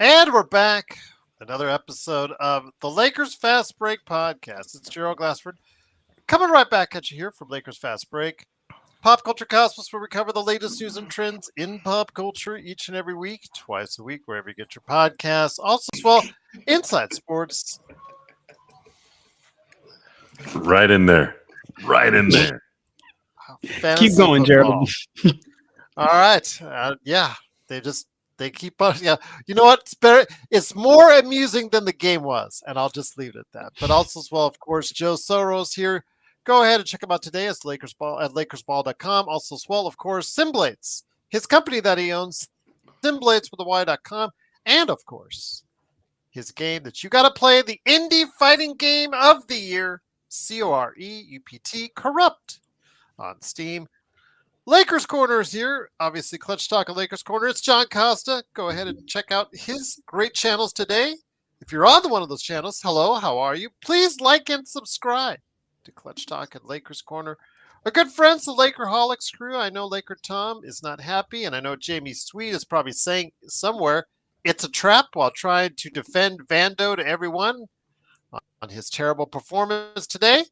And we're back. Another episode of the Lakers Fast Break podcast. It's Gerald Glassford coming right back at you here from Lakers Fast Break. Pop Culture Cosmos, where we cover the latest news and trends in pop culture each and every week, twice a week, wherever you get your podcasts. Also, as well, Inside Sports. Right in there. Right in there. Fantasy Keep going, football. Gerald. All right. They keep on. Yeah. You know what? It's better. It's more amusing than the game was. And I'll just leave it at that. But also, as well, of course, Joe Soros here. Go ahead and check him out today at LakersBall at LakersBall.com. Also, as well, of course, Simblades, his company that he owns, Simblades with a Y.com. And, of course, his game that you got to play, the indie fighting game of the year, COREUPT, Corrupt, on Steam. Lakers Corner is here. Obviously, Clutch Talk of Lakers Corner. It's John Costa. Go ahead and check out his great channels today. If you're on one of those channels, hello, how are you? Please like and subscribe to Clutch Talk and Lakers Corner. Our good friends, the Lakerholics crew. I know Laker Tom is not happy, and I know Jamie Sweet is probably saying somewhere it's a trap while trying to defend Vando to everyone on his terrible performance today.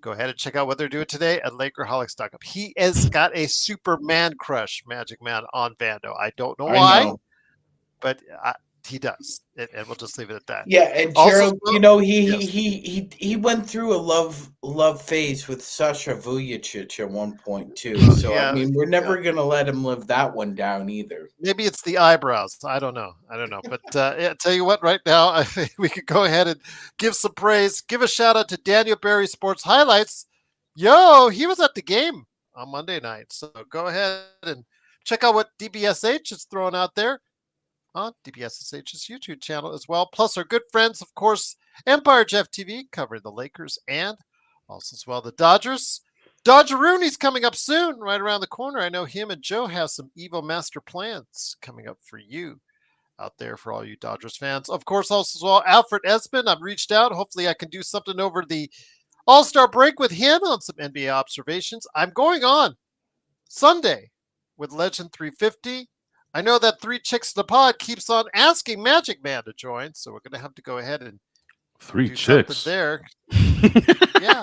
Go ahead and check out what they're doing today at Lakerholics.com. He has got a Superman crush, Magic Man, on Vando. I don't know why, but he does, and we'll just leave it at that. Yeah, and Gerald, he went through a love phase with Sasha Vujacic at one point too. So I mean, we're never gonna let him live that one down either. Maybe it's the eyebrows. I don't know. But tell you what, right now we could go ahead and give some praise. Give a shout out to Daniel Berry Sports Highlights. Yo, he was at the game on Monday night. So go ahead and check out what DBSH is throwing out there on DBSSH's YouTube channel as well. Plus our good friends, of course, Empire Jeff TV covering the Lakers and also as well the Dodgers. Dodger Rooney's coming up soon, right around the corner. I know him and Joe have some Evo Master plans coming up for you out there for all you Dodgers fans. Of course, also as well, Alfred Espen. I've reached out. Hopefully I can do something over the All-Star break with him on some NBA observations. I'm going on Sunday with Legend 350. I know that Three Chicks in the Pod keeps on asking Magic Man to join, so we're going to have to go ahead and Three Chicks there. Yeah.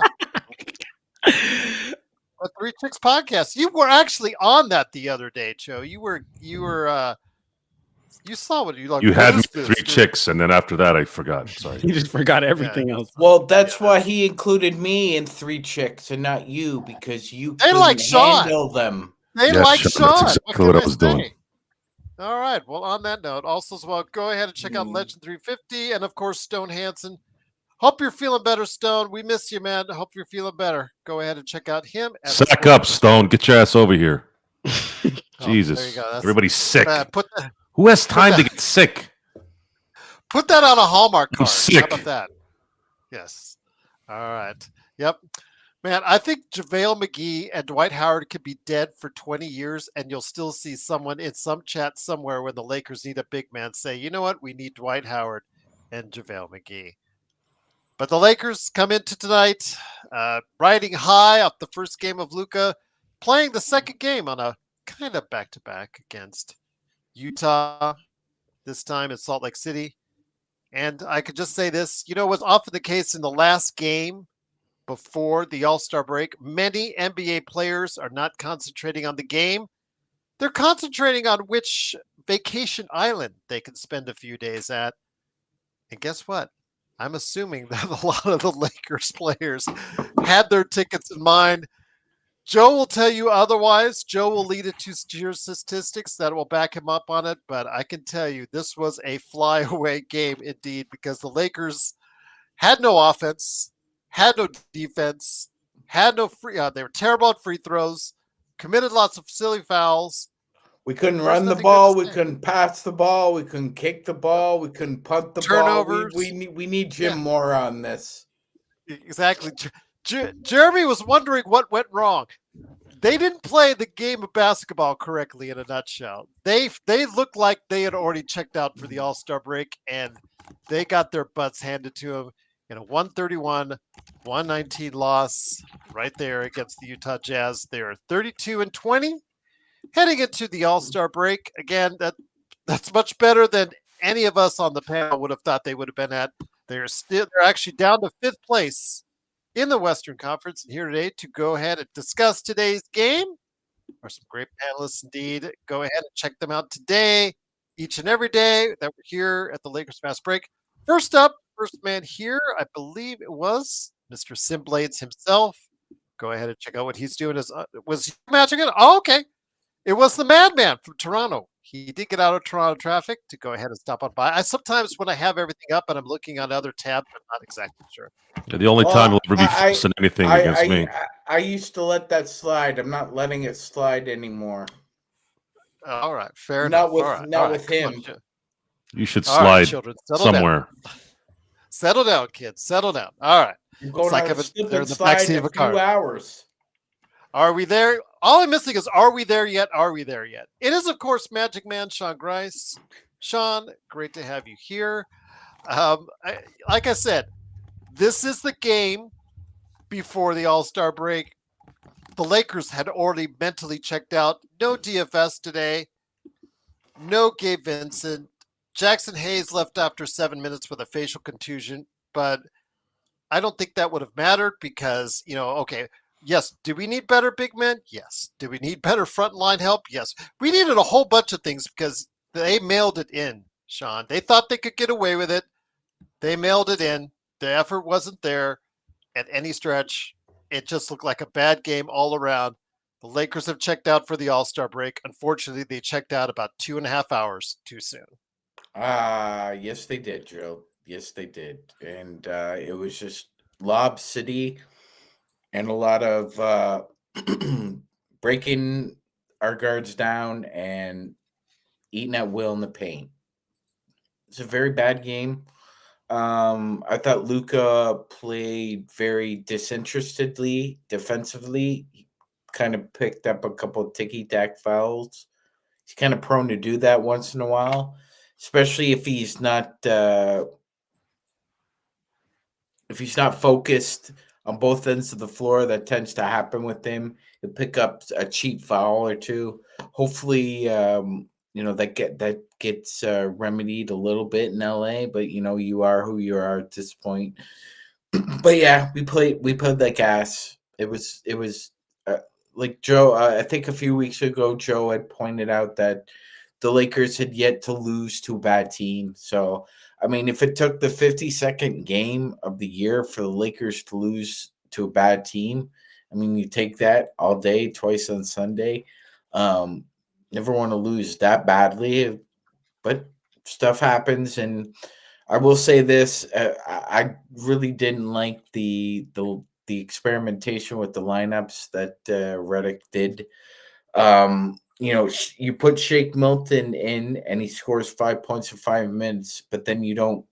A Three Chicks podcast. You were actually on that the other day, Joe. You saw what you like. You had me Three Chicks, and then after that, I forgot. Sorry. You just forgot everything else. Well, that's why he included me in Three Chicks and not you, because you they like Sean. Handle them. They like Sean. That's exactly what I was doing. All right. Well, on that note, also as well, go ahead and check out Legend 350 and, of course, Stone Hansen. Hope you're feeling better, Stone. We miss you, man. Hope you're feeling better. Go ahead and check out him. Sack up, Stone. Get your ass over here. Jesus. There you go. Everybody's sick. Who Who has time to get sick? Put that on a Hallmark card. I'm sick. How about that? Yes. All right. Yep. Man, I think JaVale McGee and Dwight Howard could be dead for 20 years, and you'll still see someone in some chat somewhere when the Lakers need a big man say, you know what, we need Dwight Howard and JaVale McGee. But the Lakers come into tonight riding high off the first game of Luka, playing the second game on a kind of back-to-back against Utah, this time in Salt Lake City. And I could just say this, was often the case in the last game before the All-Star break. Many NBA players are not concentrating on the game. They're concentrating on which vacation island they can spend a few days at. And guess what? I'm assuming that a lot of the Lakers players had their tickets in mind. Joe will tell you otherwise. Joe will lead it to your statistics that will back him up on it. But I can tell you this was a flyaway game indeed, because the Lakers had no offense, had no defense, had no free. They were terrible at free throws, committed lots of silly fouls. We couldn't run the ball. We couldn't pass the ball. We couldn't kick the ball. We couldn't punt the Turnovers. ball. We need Jim Moore on this. Exactly. Jeremy was wondering what went wrong. They didn't play the game of basketball correctly in a nutshell. They looked like they had already checked out for the All-Star break, and they got their butts handed to them in a 131-119 loss right there against the Utah Jazz. They are 32-20 heading into the All-Star break. Again, that's much better than any of us on the panel would have thought they would have been at. They're actually down to 5th place in the Western Conference, and here today to go ahead and discuss today's game are some great panelists indeed. Go ahead and check them out today, each and every day that we're here at the Lakers Fast Break. First up, first man here, I believe it was Mr. Simblades himself. Go ahead and check out what he's doing. Was he matching it? Oh, okay. It was the Madman from Toronto. He did get out of Toronto traffic to go ahead and stop on by. I sometimes, when I have everything up and I'm looking on other tabs, I'm not exactly sure. Yeah, the only time he'll ever be forcing anything against me. I used to let that slide. I'm not letting it slide anymore. All right, fair enough. Not with him. You should slide somewhere. Settle down, kids. Settle down. All right. You're going on a slip and slide in a few hours. Are we there? All I'm missing is, are we there yet? Are we there yet? It is, of course, Magic Man Sean Grice. Sean, great to have you here. Like I said, this is the game before the All-Star break. The Lakers had already mentally checked out. No DFS today. No Gabe Vincent. Jackson Hayes left after 7 minutes with a facial contusion, but I don't think that would have mattered because, okay, yes, do we need better big men? Yes. Do we need better frontline help? Yes. We needed a whole bunch of things because they mailed it in, Sean. They thought they could get away with it. They mailed it in. The effort wasn't there at any stretch. It just looked like a bad game all around. The Lakers have checked out for the All-Star break. Unfortunately, they checked out about 2.5 hours too soon. Yes, they did, Joe. Yes, they did. And it was just Lob City and a lot of breaking our guards down and eating at will in the paint. It's a very bad game. I thought Luka played very disinterestedly defensively. He kind of picked up a couple of ticky-tack fouls. He's kind of prone to do that once in a while, especially if he's not focused on both ends of the floor. That tends to happen with him. He'll pick up a cheap foul or two. Hopefully, that gets remedied a little bit in LA. But you are who you are at this point. But yeah, we played like ass. It was like Joe. I think a few weeks ago, Joe had pointed out that the Lakers had yet to lose to a bad team. So, I mean, if it took the 52nd game of the year for the Lakers to lose to a bad team, I mean, you take that all day, twice on Sunday. Never want to lose that badly, but stuff happens. And I will say this, I really didn't like the experimentation with the lineups that Redick did. You put Shake Milton in and he scores 5 points in 5 minutes, but then you don't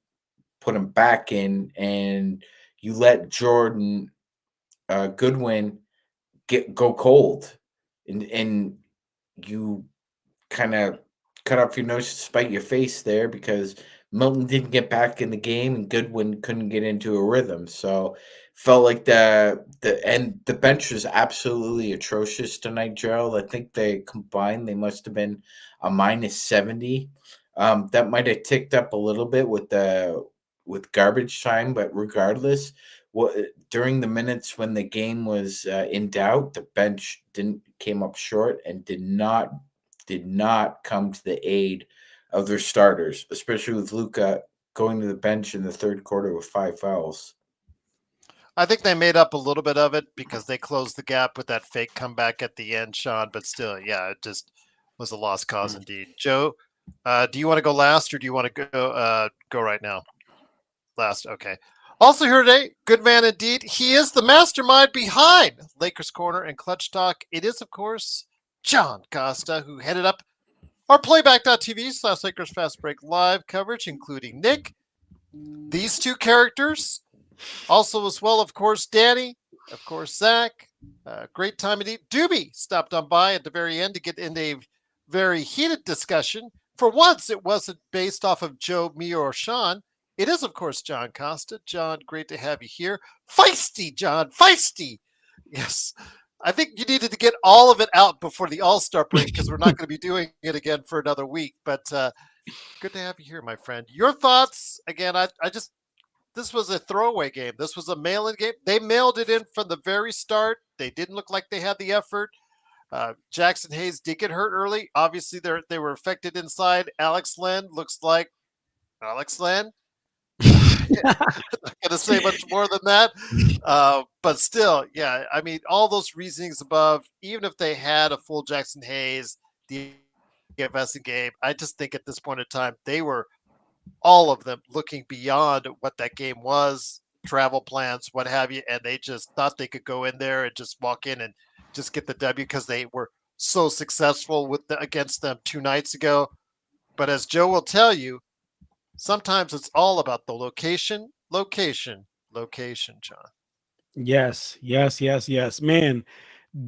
put him back in and you let Jordan Goodwin go cold and you kind of cut off your nose to spite your face there because Milton didn't get back in the game and Goodwin couldn't get into a rhythm. So felt like the bench was absolutely atrocious tonight, Gerald. I think they combined, they must have been a minus 70. That might have ticked up a little bit with garbage time, but regardless, during the minutes when the game was in doubt, the bench came up short and did not come to the aid of their starters, especially with Luka going to the bench in the third quarter with 5 fouls. I think they made up a little bit of it because they closed the gap with that fake comeback at the end, Sean. But still, yeah, it just was a lost cause indeed. Joe, do you want to go last or do you want to go right now? Last, okay. Also here today, good man indeed. He is the mastermind behind Lakers Corner and Clutch Talk. It is, of course, John Costa, who headed up our playback.tv/Lakers Fast Break live coverage, including Nick, these two characters. Also, as well, of course, Danny, of course, Zach. Great time indeed. Doobie stopped on by at the very end to get into a very heated discussion. For once, it wasn't based off of Joe, me, or Sean. It is, of course, John Costa. John, great to have you here. Feisty, John, feisty. Yes. I think you needed to get all of it out before the All-Star break because we're not going to be doing it again for another week. But Good to have you here, my friend. Your thoughts? Again, this was a throwaway game. This was a mail-in game. They mailed it in from the very start. They didn't look like they had the effort. Jackson Hayes did get hurt early. Obviously, they were affected inside. Alex Len looks like Alex Len. Not gonna say much more than that, but still, yeah. I mean, all those reasonings above. Even if they had a full Jackson Hayes, DFS game, I just think at this point in time they were all of them looking beyond what that game was, travel plans, what have you, and they just thought they could go in there and just walk in and just get the W because they were so successful against them 2 nights ago. But as Joe will tell you, sometimes it's all about the location, John. Yes, yes, yes, yes. Man,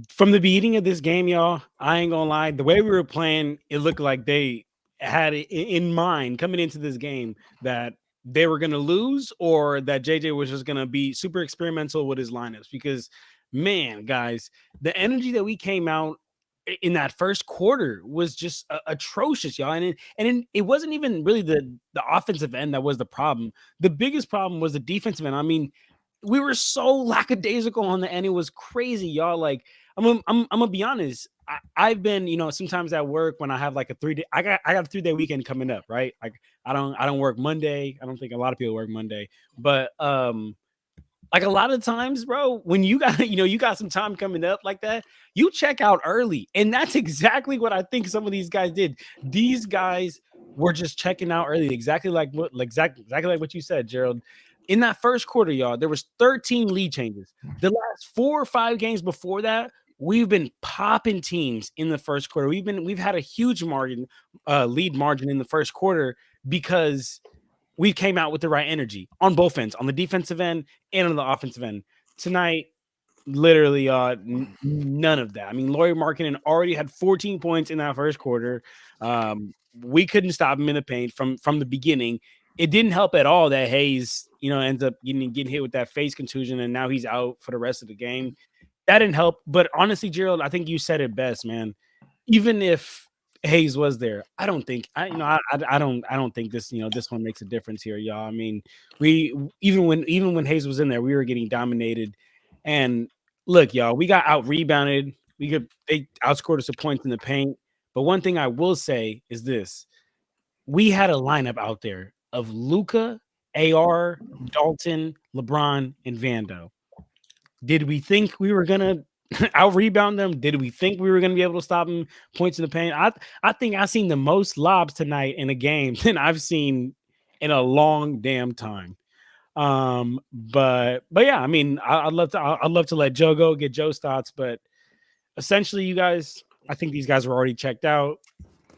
from the beginning of this game, y'all, I ain't gonna lie. The way we were playing, it looked like they had it in mind coming into this game that they were gonna lose or that JJ was just gonna be super experimental with his lineups. Because, man, guys, the energy that we came out in that first quarter was just atrocious, y'all. And it wasn't even really the offensive end that was the problem. The biggest problem was the defensive end. I mean, we were so lackadaisical on the end. It was crazy, y'all. Like, I'm gonna be honest. I've been, sometimes at work when I have like a 3 day, I got a 3 day weekend coming up, right? Like, I don't work Monday. I don't think a lot of people work Monday, but like a lot of times, bro, when you got, you got some time coming up like that, you check out early. And that's exactly what I think some of these guys did. These guys were just checking out early, exactly like what you said, Gerald. In that first quarter, y'all, there was 13 lead changes. The last 4 or 5 games before that, we've been popping teams in the first quarter. We've had a huge lead margin in the first quarter because we came out with the right energy on both ends, on the defensive end and on the offensive end. Tonight, literally none of that. I mean, Lauri Markkanen already had 14 points in that first quarter. We couldn't stop him in the paint from the beginning. It didn't help at all that Hayes, ends up getting hit with that face contusion, and now he's out for the rest of the game. That didn't help. But honestly, Gerald, I think you said it best, man. Even if Hayes was there, I don't think I don't think this this one makes a difference here, y'all. I mean, we even when Hayes was in there, we were getting dominated. And look, y'all, we got out rebounded. They outscored us a points in the paint. But one thing I will say is this: we had a lineup out there of Luka, AR, Dalton, LeBron, and Vando. Did we think we were gonna out rebound them? Did we think we were going to be able to stop them points in the paint? I think I've seen the most lobs tonight in a game than I've seen in a long damn time. But yeah, I mean, I'd love to let Joe go get Joe's thoughts, but essentially, you guys, I think these guys were already checked out.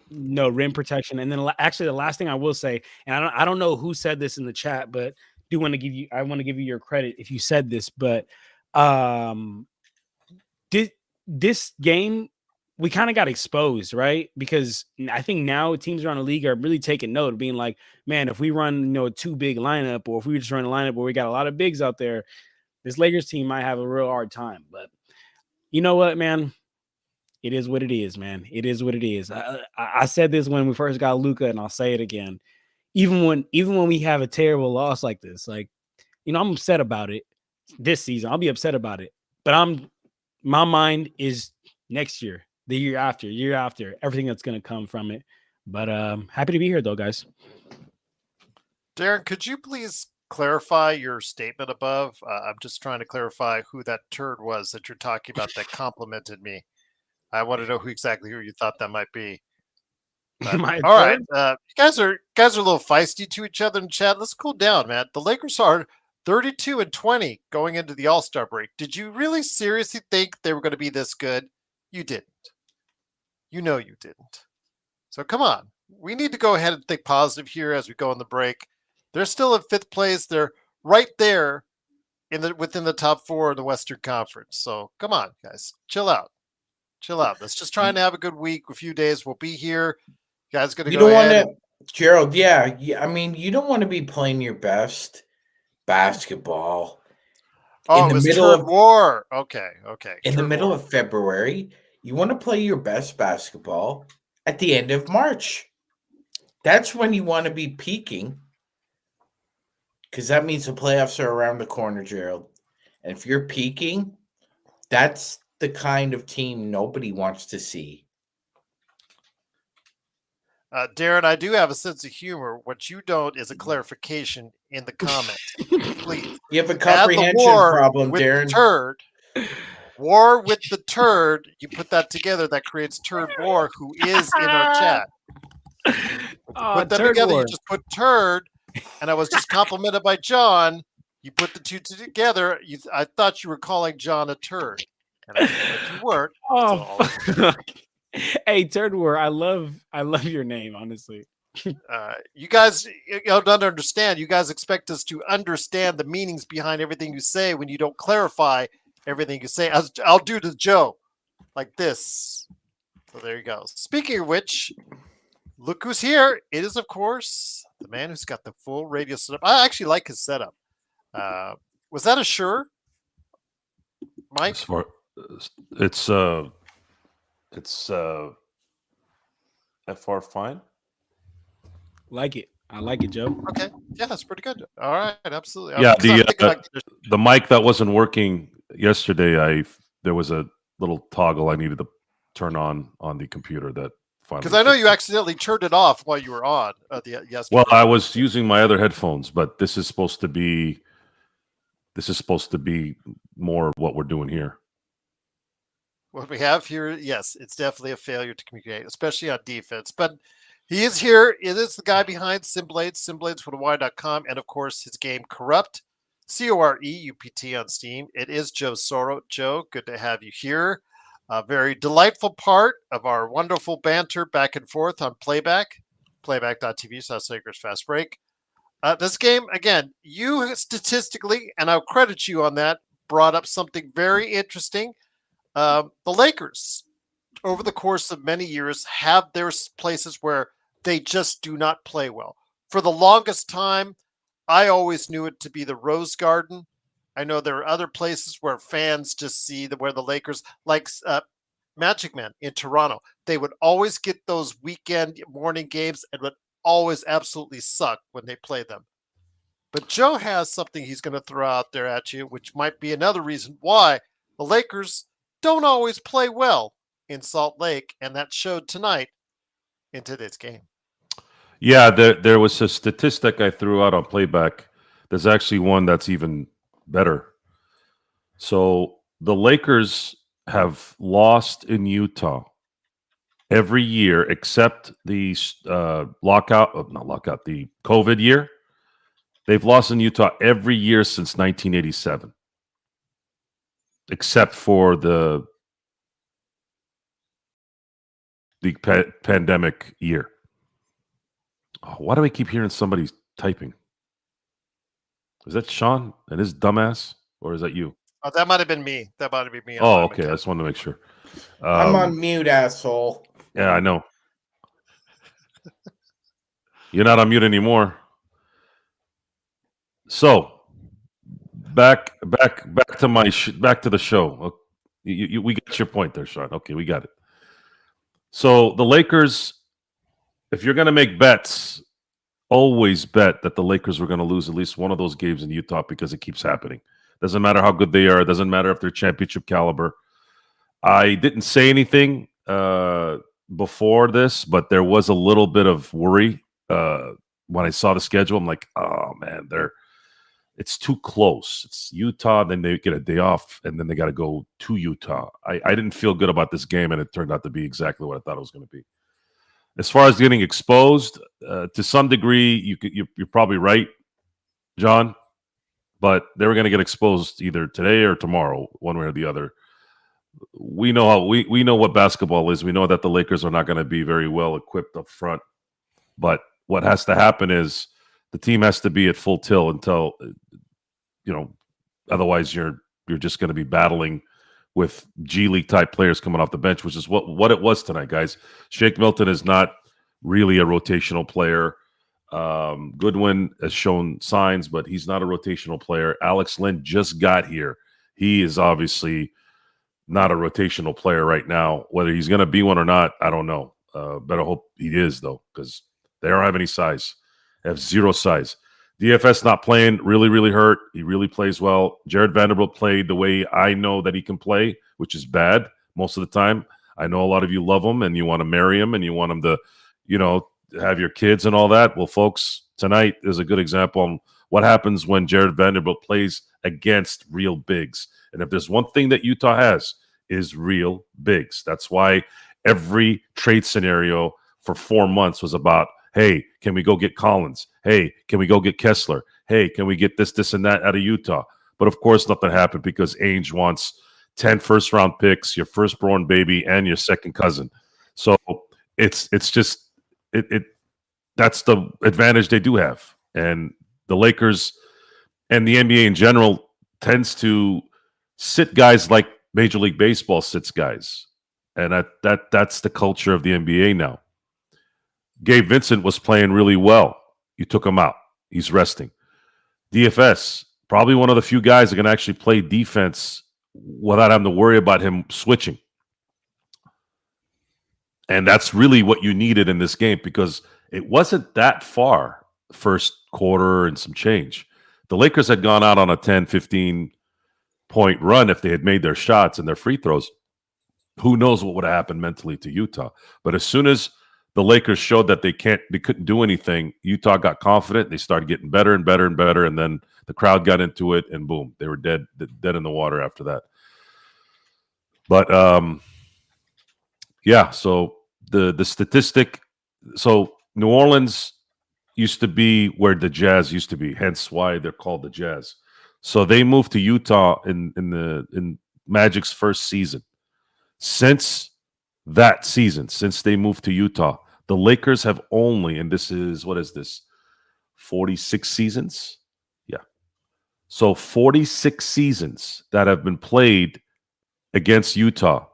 No rim protection, and then actually the last thing I will say, and I don't know who said this in the chat, but I want to give you your credit if you said this, but this game, we kind of got exposed, right? Because I think now teams around the league are really taking note of being like, man, if we run, a 2 big lineup, or if we just run a lineup where we got a lot of bigs out there, this Lakers team might have a real hard time. But you know what, man? It is what it is, man. It is what it is. I said this when we first got Luka, and I'll say it again. Even when we have a terrible loss like this, like, I'm upset about it this season. I'll be upset about it. But my mind is next year, the year after, everything that's going to come from it. But happy to be here, though, guys. Darren, could you please clarify your statement above? I'm just trying to clarify who that turd was that you're talking about that complimented me. I want to know who you thought that might be. But, all right, you guys are a little feisty to each other in chat. Let's cool down, man. The Lakers are 32-20 going into the All-Star break. Did you really seriously think they were going to be this good? You didn't. You know you didn't. So come on. We need to go ahead and think positive here as we go on the break. They're still in 5th place. They're right there within the top 4 in the Western Conference. So come on, guys. Chill out. Let's just try and have a good week. A few days we'll be here. You guys going to go ahead. Gerald, yeah. I mean, you don't want to be playing your best basketball. Oh, in the middle of war. Okay. In the middle of February, you want to play your best basketball at the end of March. That's when you want to be peaking, because that means the playoffs are around the corner, Gerald. And if you're peaking, that's the kind of team nobody wants to see. Darren, I do have a sense of humor. What you don't is a clarification in the comment. Please. You have a Add the comprehension war problem, with Darren. the turd. War with the turd. You put that together, that creates Turd War, who is in our chat. Put them Turd together, War. you just put turd, and I was just complimented by John. You put the two together. I thought you were calling John a turd, but you weren't. Oh, hey, Turd War. I love your name, honestly. You guys don't understand. You guys expect us to understand the meanings behind everything you say when you don't clarify everything you say. I'll do to Joe like this. So there you go. Speaking of which, look who's here. It is, of course, the man who's got the full radio setup. I actually like his setup. Was that a Shure, Mike? It's FR fine. Like it. I like it, Joe. Okay. Yeah, that's pretty good. All right. Absolutely. Yeah, Because the mic that wasn't working yesterday, there was a little toggle I needed to turn on the computer that finally. Because I know you accidentally turned it off while you were on yesterday. Well, I was using my other headphones, but this is supposed to be more what we're doing here. What we have here, yes, it's definitely a failure to communicate, especially on defense. But he is here. It is the guy behind Simblades, SimBladesWorldwide.com, and of course his game Corrupt, COREUPT on Steam. It is Joe Soro. Joe, good to have you here. A very delightful part of our wonderful banter back and forth on playback.tv/Lakers Fast Break. This game, again, you statistically, and I'll credit you on that, brought up something very interesting. The Lakers, over the course of many years, have their places where they just do not play well. For the longest time, I always knew it to be the Rose Garden. I know there are other places where fans just see where the Lakers, like Magic Man in Toronto, they would always get those weekend morning games and would always absolutely suck when they play them. But Joe has something he's going to throw out there at you, which might be another reason why the Lakers don't always play well in Salt Lake, and that showed tonight in today's game. Yeah, there was a statistic I threw out on playback. There's actually one that's even better. So the Lakers have lost in Utah every year except the the COVID year. They've lost in Utah every year since 1987, except for the pandemic year. Oh, why do I keep hearing somebody typing? Is that Sean and his dumbass, or is that you? Oh, that might have been me. That might have been me. Oh, okay. I just wanted to make sure. I'm on mute, asshole. Yeah, I know. You're not on mute anymore. So back to the show. We got your point there, Sean. Okay, we got it. So the Lakers, if you're going to make bets, always bet that the Lakers were going to lose at least one of those games in Utah because it keeps happening. Doesn't matter how good they are. Doesn't matter if they're championship caliber. I didn't say anything before this, but there was a little bit of worry when I saw the schedule. I'm like, oh man, it's too close. It's Utah, then they get a day off, and then they got to go to Utah. I didn't feel good about this game, and it turned out to be exactly what I thought it was going to be. As far as getting exposed, to some degree, you're probably right, John. But they were going to get exposed either today or tomorrow, one way or the other. We know we know what basketball is. We know that the Lakers are not going to be very well equipped up front. But what has to happen is the team has to be at full tilt until, otherwise you're just going to be battling with G League type players coming off the bench, which is what it was tonight, guys. Shake Milton is not really a rotational player. Goodwin has shown signs, but he's not a rotational player. Alex Len just got here. He is obviously not a rotational player right now. Whether he's going to be one or not, I don't know. Better hope he is, though, because They don't have any size. They have zero size. DFS not playing, really, really hurt. He really plays well. Jared Vanderbilt played the way I know that he can play, which is bad most of the time. I know a lot of you love him and you want to marry him and you want him to, have your kids and all that. Well, folks, tonight is a good example on what happens when Jared Vanderbilt plays against real bigs. And if there's one thing that Utah has is real bigs. That's why every trade scenario for 4 months was about, hey, can we go get Collins? Hey, can we go get Kessler? Hey, can we get this, and that out of Utah? But of course, nothing happened because Ainge wants 10 first-round picks, your firstborn baby, and your second cousin. So it's just that's the advantage they do have. And the Lakers and the NBA in general tends to sit guys like Major League Baseball sits guys. And that's the culture of the NBA now. Gabe Vincent was playing really well. You took him out. He's resting. DFS, probably one of the few guys that can actually play defense without having to worry about him switching. And that's really what you needed in this game because it wasn't that far first quarter and some change. The Lakers had gone out on a 10, 15-point run if they had made their shots and their free throws. Who knows what would have happened mentally to Utah. But as soon as the Lakers showed that they couldn't do anything, Utah got confident. They started getting better and better and better, and then the crowd got into it, and boom, they were dead in the water after that. But yeah, so the statistic, so New Orleans used to be where the Jazz used to be, hence why they're called the Jazz. So they moved to Utah in Magic's first season. Since that season, since they moved to Utah, the Lakers have only, and this is, 46 seasons? Yeah. So 46 seasons that have been played against Utah.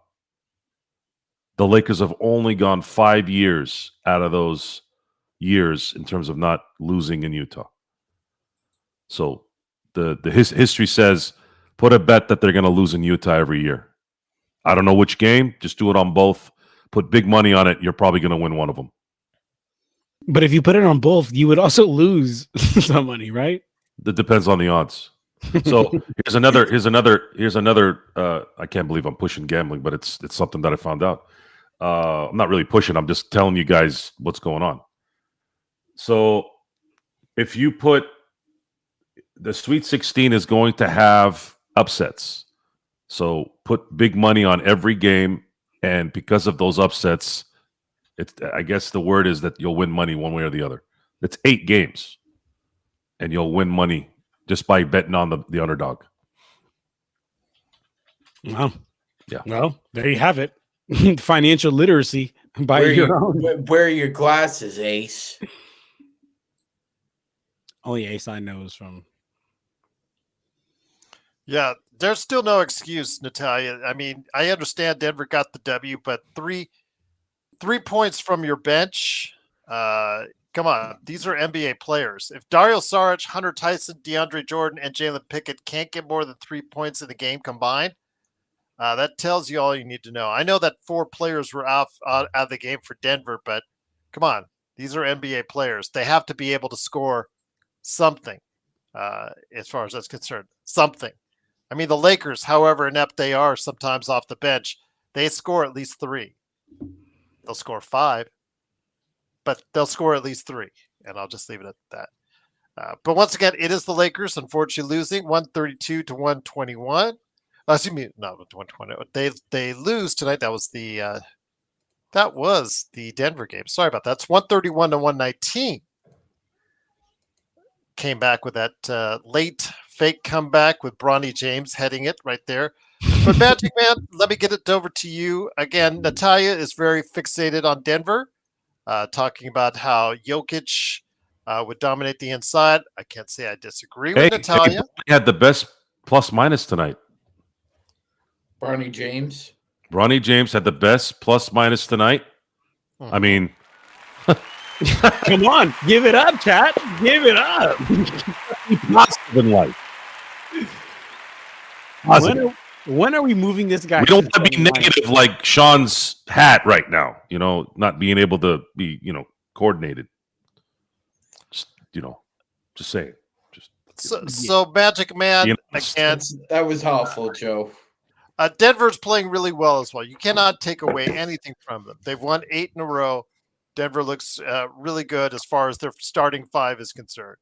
The Lakers have only gone 5 years out of those years in terms of not losing in Utah. So the history says put a bet that they're going to lose in Utah every year. I don't know which game. Just do it on both. Put big money on it. You're probably going to win one of them. But if you put it on both, you would also lose some money, right? That depends on the odds. So here's another. I can't believe I'm pushing gambling, but it's something that I found out. I'm not really pushing. I'm just telling you guys what's going on. So if you put the Sweet 16 is going to have upsets. So put big money on every game, and because of those upsets, I guess the word is that you'll win money one way or the other. It's 8 games, and you'll win money just by betting on the underdog. Wow. Yeah. Well, there you have it. Financial literacy by your own. Wear your glasses, Ace. Only Ace I know is from. Yeah, there's still no excuse, Natalia. I mean, I understand Denver got the W, but three points from your bench. Come on, these are NBA players. If Dario Saric, Hunter Tyson, DeAndre Jordan, and Jalen Pickett can't get more than 3 points in the game combined, that tells you all you need to know. I know that 4 players were out of the game for Denver, but come on, these are NBA players. They have to be able to score something, as far as that's concerned. Something. I mean, the Lakers, however inept they are sometimes off the bench, they score at least 3. They'll score 5, but they'll score at least 3, and I'll just leave it at that. But once again, it is the Lakers, unfortunately, losing 132 to 121. Excuse me, not 120. They lose tonight. That was the Denver game. Sorry about that. It's 131 to 119. Came back with that late fake comeback with Bronny James heading it right there. But Magic Man, let me get it over to you again. Natalia is very fixated on Denver, talking about how Jokic would dominate the inside. I can't say I disagree with Natalia. He had the best plus minus tonight. Bronny James. Bronny James had the best plus minus tonight. I mean, come on, give it up, chat. Give it up. Positive in life. Positive. When are we moving this guy? We don't want to be negative like Sean's hat right now. Not being able to be, coordinated. just saying. Just So Magic Man You know, again. That was awful, Joe. Denver's playing really well as well. You cannot take away anything from them. They've won 8 in a row. Denver looks really good as far as their starting 5 is concerned.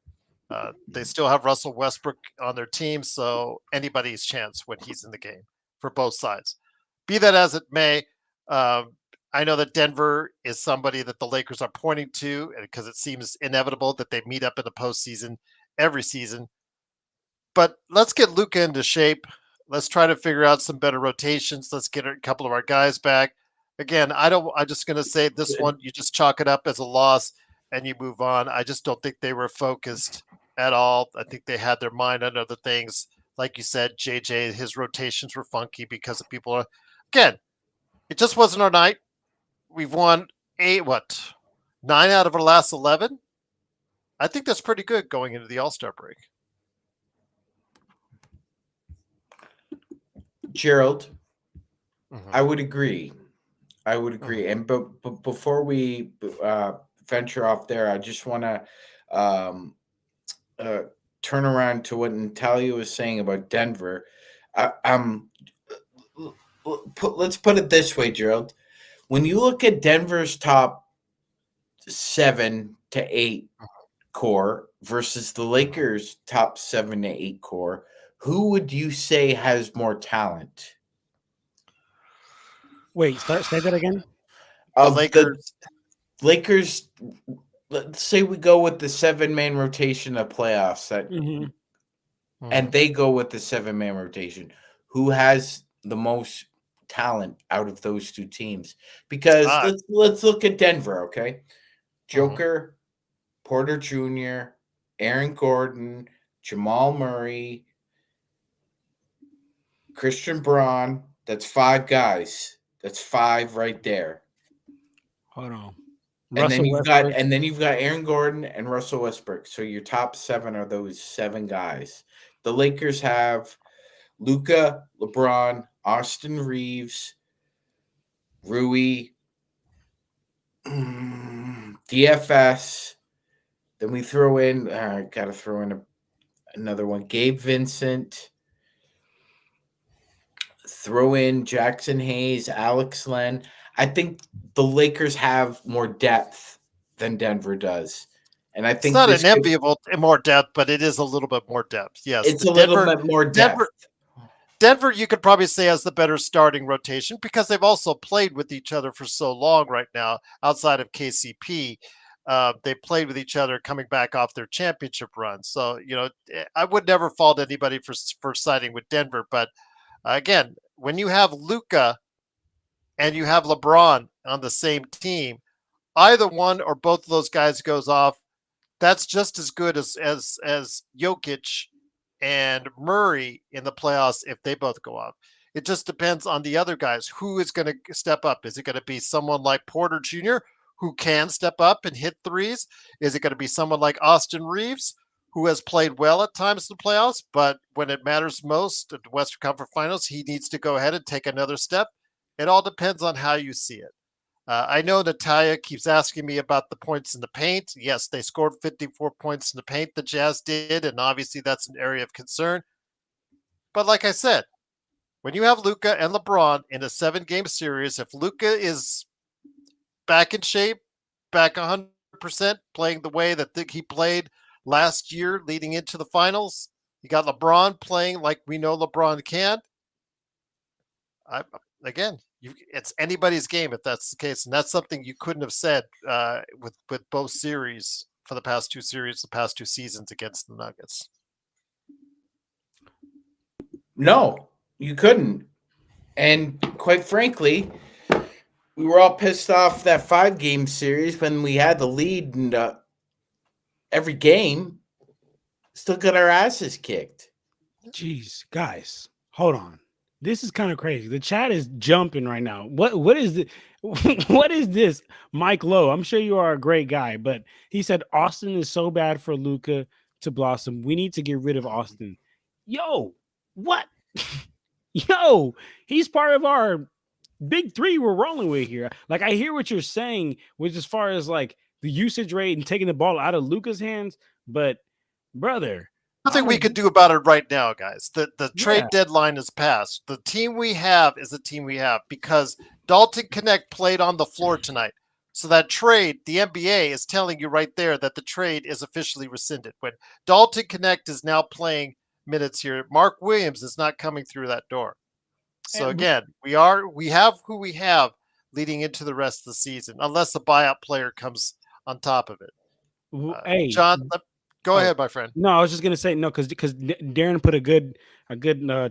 They still have Russell Westbrook on their team, so anybody's chance when he's in the game for both sides. Be that as it may, I know that Denver is somebody that the Lakers are pointing to because it seems inevitable that they meet up in the postseason every season. But let's get Luka into shape. Let's try to figure out some better rotations. Let's get a couple of our guys back. Again, I'm just going to say this one, you just chalk it up as a loss and you move on. I just don't think they were focused at all. I think they had their mind on other things. Like you said, JJ, his rotations were funky because of people. Again, it just wasn't our night. We've won 9 out of our last 11. I think that's pretty good going into the All-Star break. Gerald, Mhm. I would agree. And but before we venture off there, I just want to turn around to what Natalia was saying about Denver. Let's put it this way, Gerald. When you look at Denver's top 7 to 8 core versus the Lakers' top 7 to 8 core, who would you say has more talent? Wait, say that again. Of the Lakers, let's say we go with the 7-man rotation of playoffs and they go with the 7-man rotation. Who has the most talent out of those two teams? Because let's look at Denver, okay? Joker, Porter Jr., Aaron Gordon, Jamal Murray, Christian Braun. That's 5 guys. That's 5 right there. Hold on. And then you've got Aaron Gordon and Russell Westbrook. So your top 7 are those 7 guys. The Lakers have Luka, LeBron, Austin Reeves, Rui, DFS. Then we throw in, got to throw in another one, Gabe Vincent. Throw in Jackson Hayes, Alex Len. I think the Lakers have more depth than Denver does. And I think it's not an enviable more depth, but it is a little bit more depth. Yes. It's a little bit more depth. Denver, you could probably say, has the better starting rotation because they've also played with each other for so long right now outside of KCP. They played with each other coming back off their championship run. So, I would never fault anybody for siding with Denver. But again, when you have Luka and you have LeBron on the same team, either one or both of those guys goes off, that's just as good as Jokic and Murray in the playoffs if they both go off. It just depends on the other guys. Who is going to step up? Is it going to be someone like Porter Jr., who can step up and hit threes? Is it going to be someone like Austin Reeves, who has played well at times in the playoffs, but when it matters most at the Western Conference Finals, he needs to go ahead and take another step? It all depends on how you see it. I know Natalia keeps asking me about the points in the paint. Yes, they scored 54 points in the paint, the Jazz did, and obviously that's an area of concern. But like I said, when you have Luka and LeBron in a 7-game series, if Luka is back in shape, back 100%, playing the way that he played last year leading into the finals, you got LeBron playing like we know LeBron can. It's anybody's game if that's the case, and that's something you couldn't have said with both series for the past 2 series, the past 2 seasons against the Nuggets. No, you couldn't. And quite frankly, we were all pissed off that 5-game series when we had the lead in every game. Still got our asses kicked. Jeez, guys, hold on. This is kind of crazy. The chat is jumping right now. What is the what is this? Mike Lowe, I'm sure you are a great guy, but he said Austin is so bad for Luka to blossom. We need to get rid of Austin. Yo, what? Yo, he's part of our big 3 we're rolling with here. Like, I hear what you're saying, which as far as like the usage rate and taking the ball out of Luka's hands, But brother, Nothing we could do about it right now, guys. The trade deadline is passed. The team we have is the team we have because Dalton Connect played on the floor tonight. So that trade, the NBA is telling you right there that the trade is officially rescinded. When Dalton Connect is now playing minutes here, Mark Williams is not coming through that door. So again, we have who we have leading into the rest of the season, unless a buyout player comes on top of it. Hey, John, go ahead, my friend. No, I was just gonna say no because Darren put a good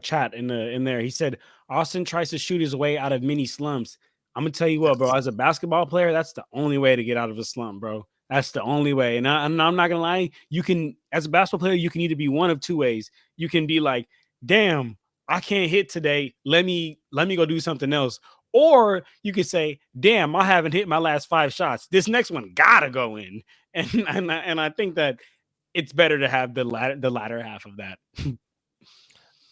chat in there. He said Austin tries to shoot his way out of mini slumps. I'm gonna tell you what, bro. As a basketball player, that's the only way to get out of a slump, bro. That's the only way. And I'm not gonna lie. You can, as a basketball player, you can either be one of two ways. You can be like, damn, I can't hit today. Let me go do something else. Or you could say, damn, I haven't hit my last 5 shots. This next one gotta go in. And I think that it's better to have the latter half of that.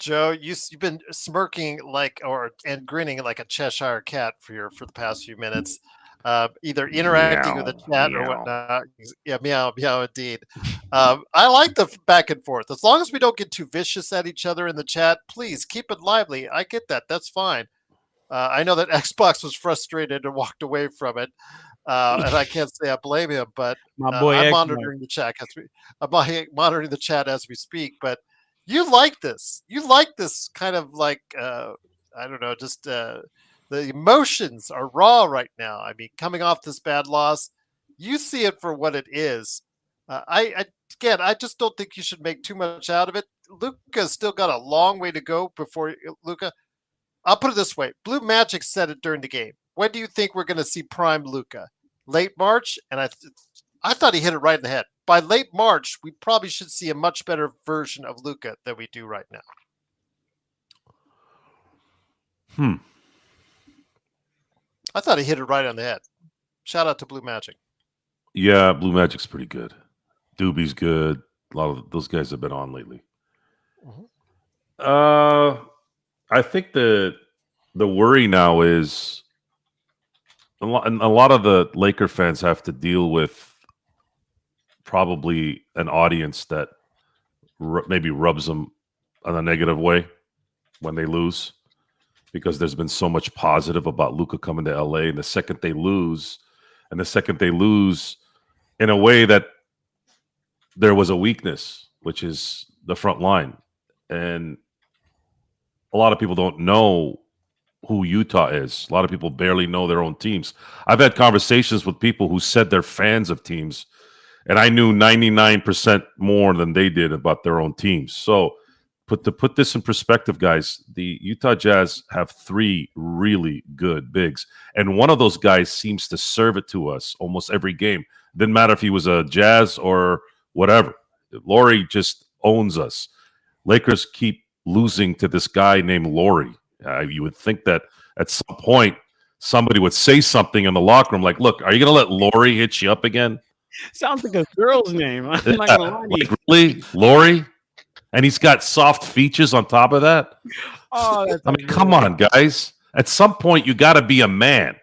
Joe, you've been smirking and grinning like a Cheshire cat for the past few minutes, either interacting with the chat or whatnot. Yeah, meow, indeed. I like the back and forth. As long as we don't get too vicious at each other in the chat, please keep it lively. I get that. That's fine. I know that Xbox was frustrated and walked away from it. And I can't say I blame him, but I'm monitoring the chat monitoring the chat as we speak. But you like this. You like this kind of like I don't know, just the emotions are raw right now. I mean, coming off this bad loss, you see it for what it is. I just don't think you should make too much out of it. Luka's still got a long way to go before Luka. I'll put it this way: Blue Magic said it during the game. When do you think we're going to see prime Luka? Late March, and I thought he hit it right in the head. By late March, we probably should see a much better version of Luka than we do right now. I thought he hit it right on the head. Shout out to Blue Magic. Yeah, Blue Magic's pretty good. Doobie's good. A lot of those guys have been on lately. I think the worry now is a lot of the Laker fans have to deal with probably an audience that maybe rubs them in a negative way when they lose, because there's been so much positive about Luka coming to LA, and the second they lose in a way that there was a weakness, which is the front line. And a lot of people don't know who Utah is. A lot of people barely know their own teams. I've had conversations with people who said they're fans of teams, and I knew 99% more than they did about their own teams. So to put this in perspective, guys, the Utah Jazz have 3 really good bigs, and one of those guys seems to serve it to us almost every game. Didn't matter if he was a Jazz or whatever. Laurie just owns us. Lakers keep losing to this guy named Laurie. You would think that at some point somebody would say something in the locker room like, look, are you going to let Laurie hit you up again? Sounds like a girl's name. I'm not gonna lie to you. Like, really? Laurie? And he's got soft features on top of that? Oh, I mean, come on, guys. At some point, you got to be a man.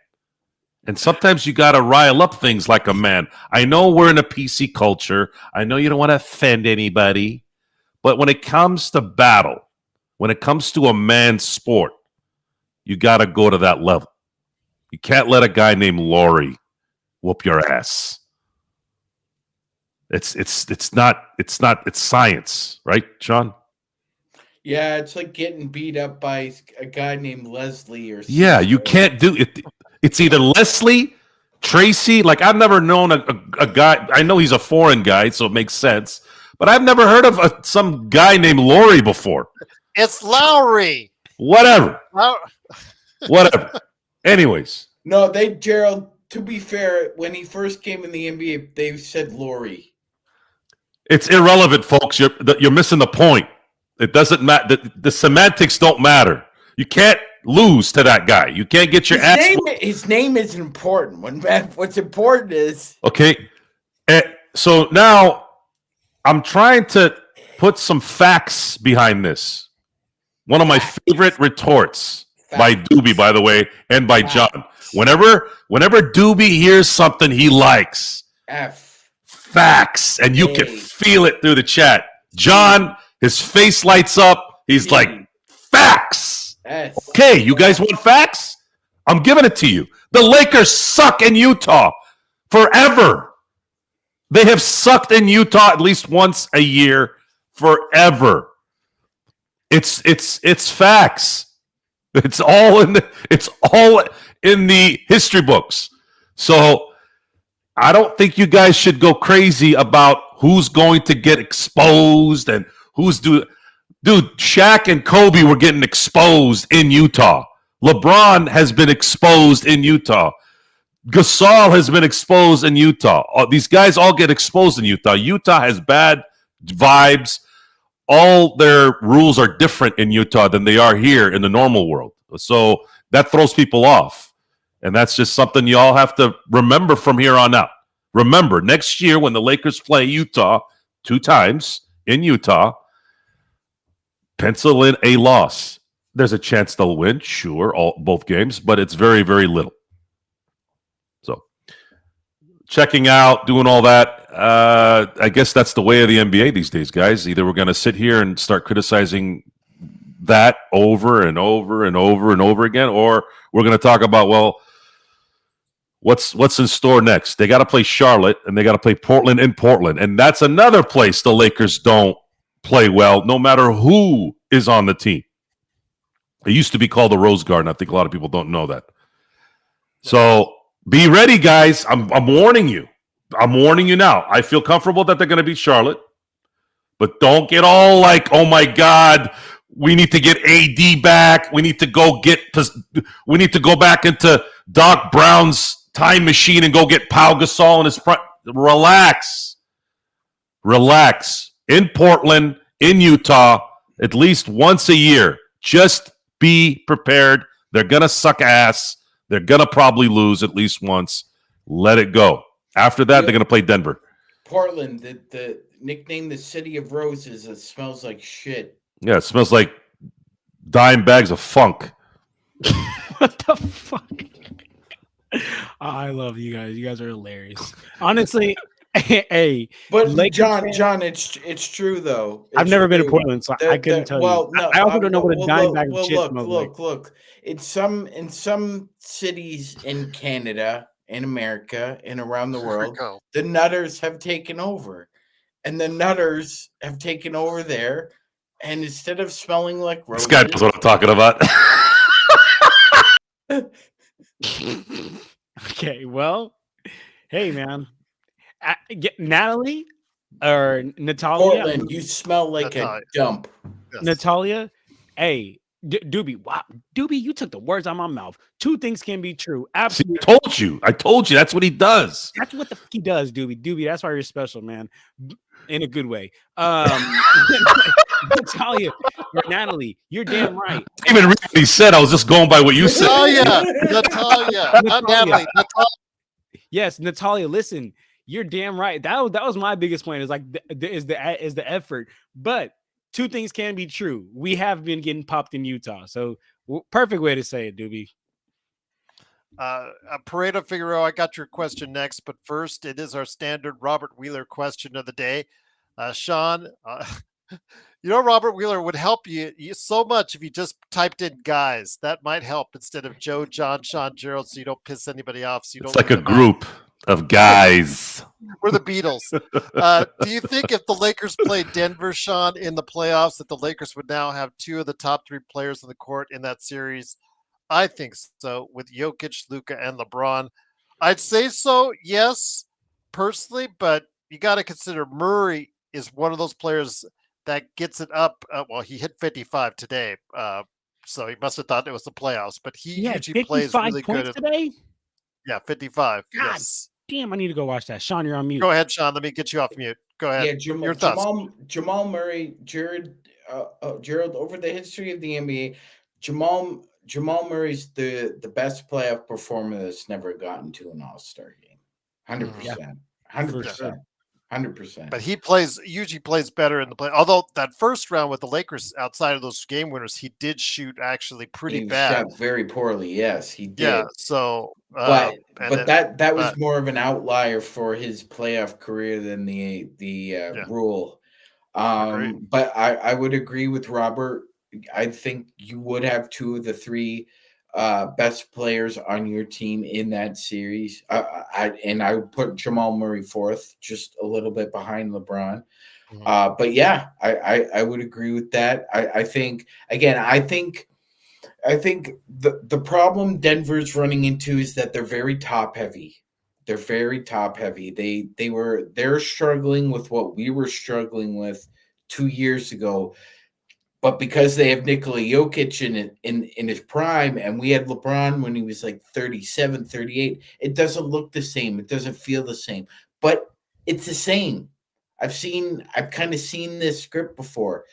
And sometimes you got to rile up things like a man. I know we're in a PC culture. I know you don't want to offend anybody. But when it comes to battle, when it comes to a man's sport, you got to go to that level. You can't let a guy named Laurie whoop your ass. It's science, right, Sean? Yeah, it's like getting beat up by a guy named Leslie or something. Yeah, you can't do it. It's either Leslie, Tracy. Like, I've never known a guy. I know he's a foreign guy, so it makes sense. But I've never heard of some guy named Laurie before. It's Lowry. Whatever. Whatever. Anyways. No, Gerald, to be fair, when he first came in the NBA, they said Laurie. It's irrelevant, folks. You're missing the point. It doesn't matter. The semantics don't matter. You can't lose to that guy. You can't get your ass. His name isn't important. What's important is okay. So now I'm trying to put some facts behind this. One of my favorite retorts by Doobie, by the way, and by John. Whenever Doobie hears something he likes, facts, and you can feel it through the chat. John, his face lights up. He's like, facts. Yes. Okay, you guys want facts? I'm giving it to you. The Lakers suck in Utah forever. They have sucked in Utah at least once a year forever. It's facts. It's all in the history books. So I don't think you guys should go crazy about who's going to get exposed and who's Dude, Shaq and Kobe were getting exposed in Utah. LeBron has been exposed in Utah. Gasol has been exposed in Utah. These guys all get exposed in Utah. Utah has bad vibes. All their rules are different in Utah than they are here in the normal world. So that throws people off. And that's just something you all have to remember from here on out. Remember, next year when the Lakers play Utah 2 times in Utah, pencil in a loss. There's a chance they'll win, sure, both games, but it's very, very little. So checking out, doing all that, I guess that's the way of the NBA these days, guys. Either we're going to sit here and start criticizing that over and over and over and over again, or we're going to talk about, well, what's in store next? They got to play Charlotte, and they got to play Portland in Portland, and that's another place the Lakers don't play well, no matter who is on the team. It used to be called the Rose Garden. I think a lot of people don't know that. So be ready, guys. I'm warning you. I'm warning you now. I feel comfortable that they're going to beat Charlotte, but don't get all like, oh my God, we need to get AD back. We need to go back into Doc Brown's time machine and go get Pau Gasol in his front. Relax. In Portland, in Utah, at least once a year. Just be prepared. They're going to suck ass. They're going to probably lose at least once. Let it go. After that, they're going to play Denver. Portland, the nickname the City of Roses, it smells like shit. Yeah, it smells like dime bags of funk. What the fuck? I love you guys. You guys are hilarious. Honestly, hey. But Lakers John, it's true though. I've never been to Portland, so I couldn't tell you. No, I also don't know what a dime bag of shit smells like. Look. In some cities in Canada, in America, and around the world, the Nutters have taken over. And the Nutters have taken over there. And instead of smelling like roses, this guy knows what I'm talking about. Okay, well, hey, man. Natalie or Natalia? Portland, you smell like a dump. Yes. Natalia, hey, Doobie, wow, Doobie, you took the words out of my mouth. 2 things can be true. Absolutely. See, I told you. That's what he does. That's what the fuck he does, Doobie. Doobie, that's why you're special, man. In a good way. Natalia, or Natalie, you're damn right. I didn't even read what he said. I was just going by what you said. Natalia, not Natalie. Yes, Natalia, listen, you're damn right. That was my biggest point. Is like is the effort. But 2 things can be true. We have been getting popped in Utah. So perfect way to say it, Doobie. Pareto Figueroa, I got your question next, but first it is our standard Robert Wheeler question of the day. Sean, Robert Wheeler would help you so much if you just typed in guys. That might help instead of Joe, John, Sean, Gerald, so you don't piss anybody off. So you It's don't like a group of guys. We're the Beatles. Do you think if the Lakers played Denver, Sean, in the playoffs, that the Lakers would now have 2 of the top 3 players on the court in that series? I think so, with Jokic, Luka, and LeBron. I'd say so, yes, personally, but you got to consider Murray is one of those players that gets it up. Well, he hit 55 today, so he must have thought it was the playoffs, but he usually plays really good today. Yeah, 55. God yes. Damn, I need to go watch that. Sean, you're on mute. Go ahead, Sean. Let me get you off mute. Go ahead. Yeah, Your thoughts. Jamal Murray, Gerald, over the history of the NBA, Jamal Murray's the best playoff performer that's never gotten to an All-Star game. 100%. 100%. 100%. But he usually plays better in the play. Although that first round with the Lakers, outside of those game winners, he did shoot actually pretty He bad. shot very poorly. Yes, he Yeah. did. So, But and then, that was but more of an outlier for his playoff career than the yeah, rule. agree. But I would agree with Robert. I think you would have two of the three best players on your team in that series. I would put Jamal Murray fourth, just a little bit behind LeBron. Mhm. But yeah, I would agree with that. I think again, I think the problem Denver's running into is that they're very top heavy. They're very top heavy. They're struggling with what we were struggling with 2 years ago. But because they have Nikola Jokic in his prime, and we had LeBron when he was like 37, 38, it doesn't look the same. It doesn't feel the same. But it's the same. I've kind of seen this script before.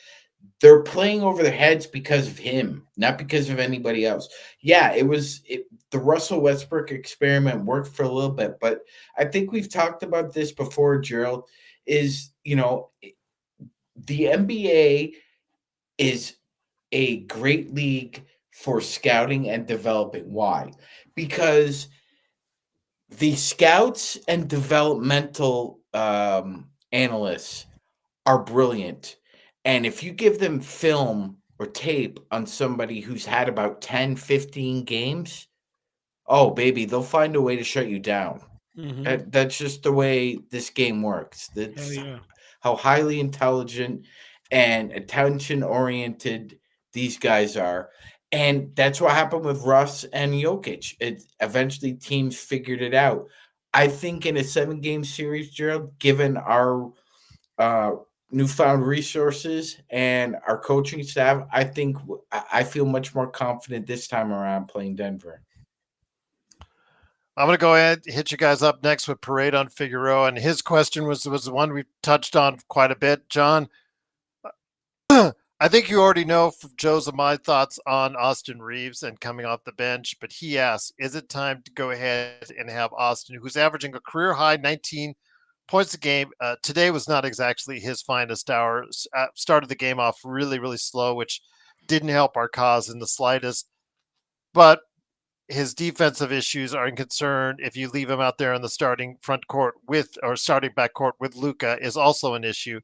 They're playing over their heads because of him, not because of anybody else. Yeah, the Russell Westbrook experiment worked for a little bit, but I think we've talked about this before, Gerald, is, the NBA is a great league for scouting and developing. Why? Because the scouts and developmental analysts are brilliant. And if you give them film or tape on somebody who's had about 10, 15 games, oh, baby, they'll find a way to shut you down. Mhm. That's just the way this game works. Hell That's yeah. how highly intelligent and attention oriented these guys are. And that's what happened with Russ and Jokic. It eventually teams figured it out. I think in a 7-game series, Gerald, given our uh, newfound resources and our coaching staff, I feel much more confident this time around playing Denver. I'm going to go ahead hit you guys up next with Parade on Figueroa, and his question was the one we touched on quite a bit, John. I think you already know from Joe's and my thoughts on Austin Reeves and coming off the bench, but he asks, is it time to go ahead and have Austin, who's averaging a career high 19 points a game? Today was not exactly his finest hour. Started the game off really, really slow, which didn't help our cause in the slightest. But his defensive issues are in concern. If you leave him out there in the starting front court or starting back court with Luka is also an issue.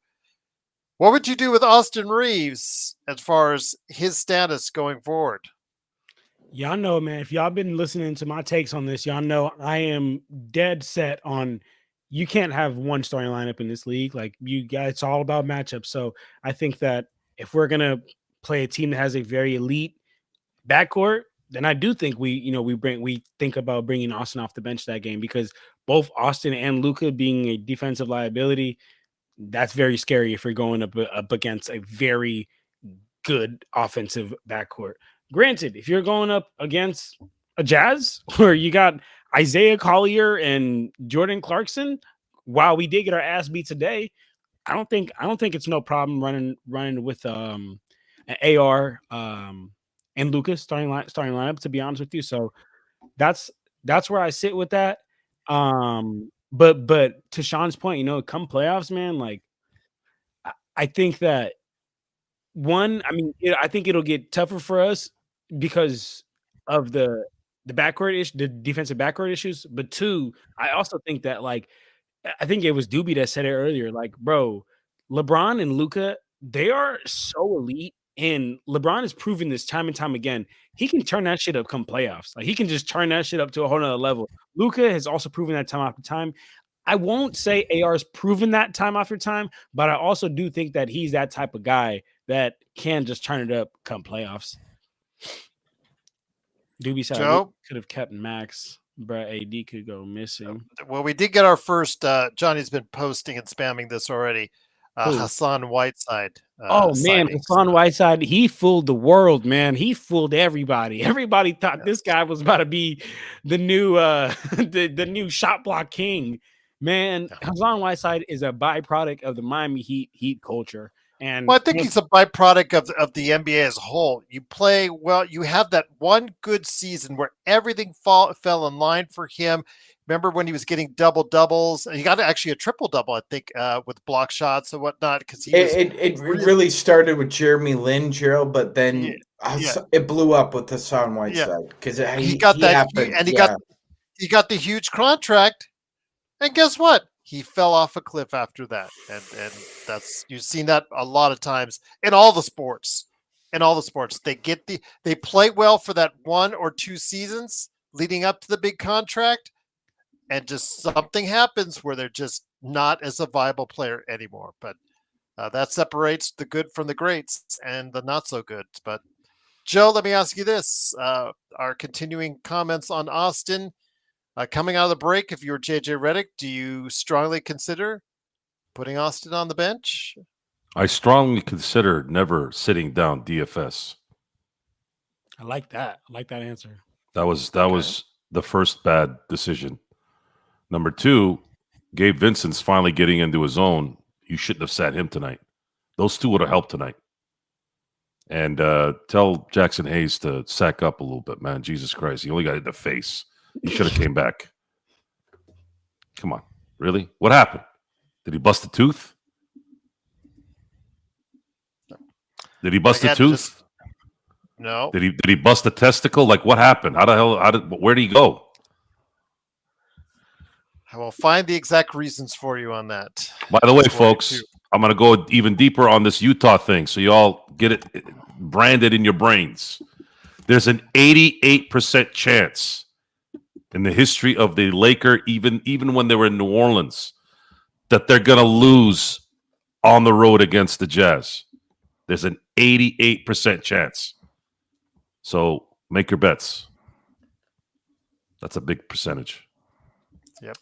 What would you do with Austin Reeves as far as his status going forward? Y'all know, man, if y'all been listening to my takes on this, y'all know I am dead set on you can't have one starting lineup in this league. Like you guys, it's all about matchups. So I think that if we're gonna play a team that has a very elite backcourt, then I do think we think about bringing Austin off the bench that game, because both Austin and Luka being a defensive liability, that's very scary if you're going up against a very good offensive backcourt. Granted, if you're going up against a Jazz where you got Isaiah Collier and Jordan Clarkson, while we did get our ass beat today, I don't think it's no problem running with an AR and Lucas starting lineup, to be honest with you. So that's where I sit with that. But to Sean's point, come playoffs, man, like I think that I think it'll get tougher for us because of the defensive backcourt issues. But two, I also think that I think it was Doobie that said it earlier. Like, bro, LeBron and Luka, they are so elite, and LeBron has proven this time and time again. He can turn that shit up come playoffs. Like, he can just turn that shit up to a whole nother level. Luka has also proven that time after time. I won't say AR's proven that time after time, but I also do think that he's that type of guy that can just turn it up come playoffs. Doobie said I Joe? could have kept Max, but AD could go missing. Well, we did get our first. Johnny's been posting and spamming this already. Who? Hassan Whiteside. Oh man, signings. Hassan Whiteside, he fooled the world, man. He fooled everybody. Everybody thought this guy was about to be the new the new shot block king. Man, Yeah. Hassan Whiteside is a byproduct of the Miami Heat culture. And Well, I think he's a byproduct of the NBA as a whole. You play well. You have that one good season where everything fell in line for him. Remember when he was getting double doubles? He got actually a triple double, I think, with block shots and whatnot. Because he was It really, really started with Jeremy Lin, Gerald, but yeah, then yeah, it blew up with Hassan yeah. Whiteside because He got he that, happened. and Yeah, he got the huge contract. And guess what? He fell off a cliff after that. And that's you've seen that a lot of times in all the sports. In all the sports. They play well for that 1 or 2 seasons leading up to the big contract, and just something happens where they're just not as a viable player anymore. But that separates the good from the greats and the not so good. But Joe, let me ask you this: our continuing comments on Austin. Coming out of the break, if you were JJ Redick, do you strongly consider putting Austin on the bench? I strongly consider never sitting down DFS. I like that. I like that answer. That was Okay. the first bad decision. Number two, Gabe Vincent's finally getting into his own. You shouldn't have sat him tonight. Those two would have helped tonight. And tell Jackson Hayes to sack up a little bit, man. Jesus Christ, he only got hit in the face. He should have came back. Come on, really? What happened? Did he bust a tooth? Did he bust a Again, tooth? No. Did he bust a testicle? Like what happened? How the hell? Where did he go? I will find the exact reasons for you on that. By the way, For you, folks, too. I'm going to go even deeper on this Utah thing so you all get it branded in your brains. There's an 88% chance in the history of the Laker, even when they were in New Orleans, that they're going to lose on the road against the Jazz. There's an 88% chance. So make your bets. That's a big percentage. Yep.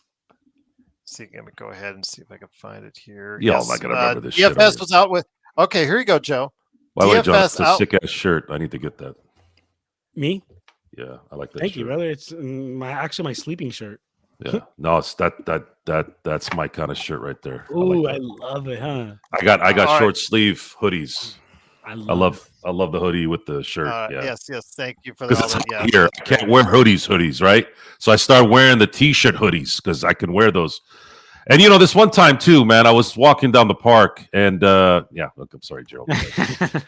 See, let me go ahead and see if I can find it here. Y'all not gonna remember this shit, are DFS you? was out with. Okay, here you go, Joe. By the way, John, it's DFS a out. sick ass shirt. I need to get that. Me? Yeah, I like that. Thank shirt. you, brother. It's my sleeping shirt. Yeah, no, it's that's my kind of shirt right there. Ooh, I I like that. love it, huh? I got All right. short sleeve hoodies. I I love love the hoodie with the shirt. Yeah, Yes. Thank you for because all it's that. hot Yeah, here. that's I great. can't wear hoodies, right? So I started wearing the t-shirt hoodies because I can wear those. And you know, this one time too, man, I was walking down the park and yeah, look, I'm sorry, Gerald. it.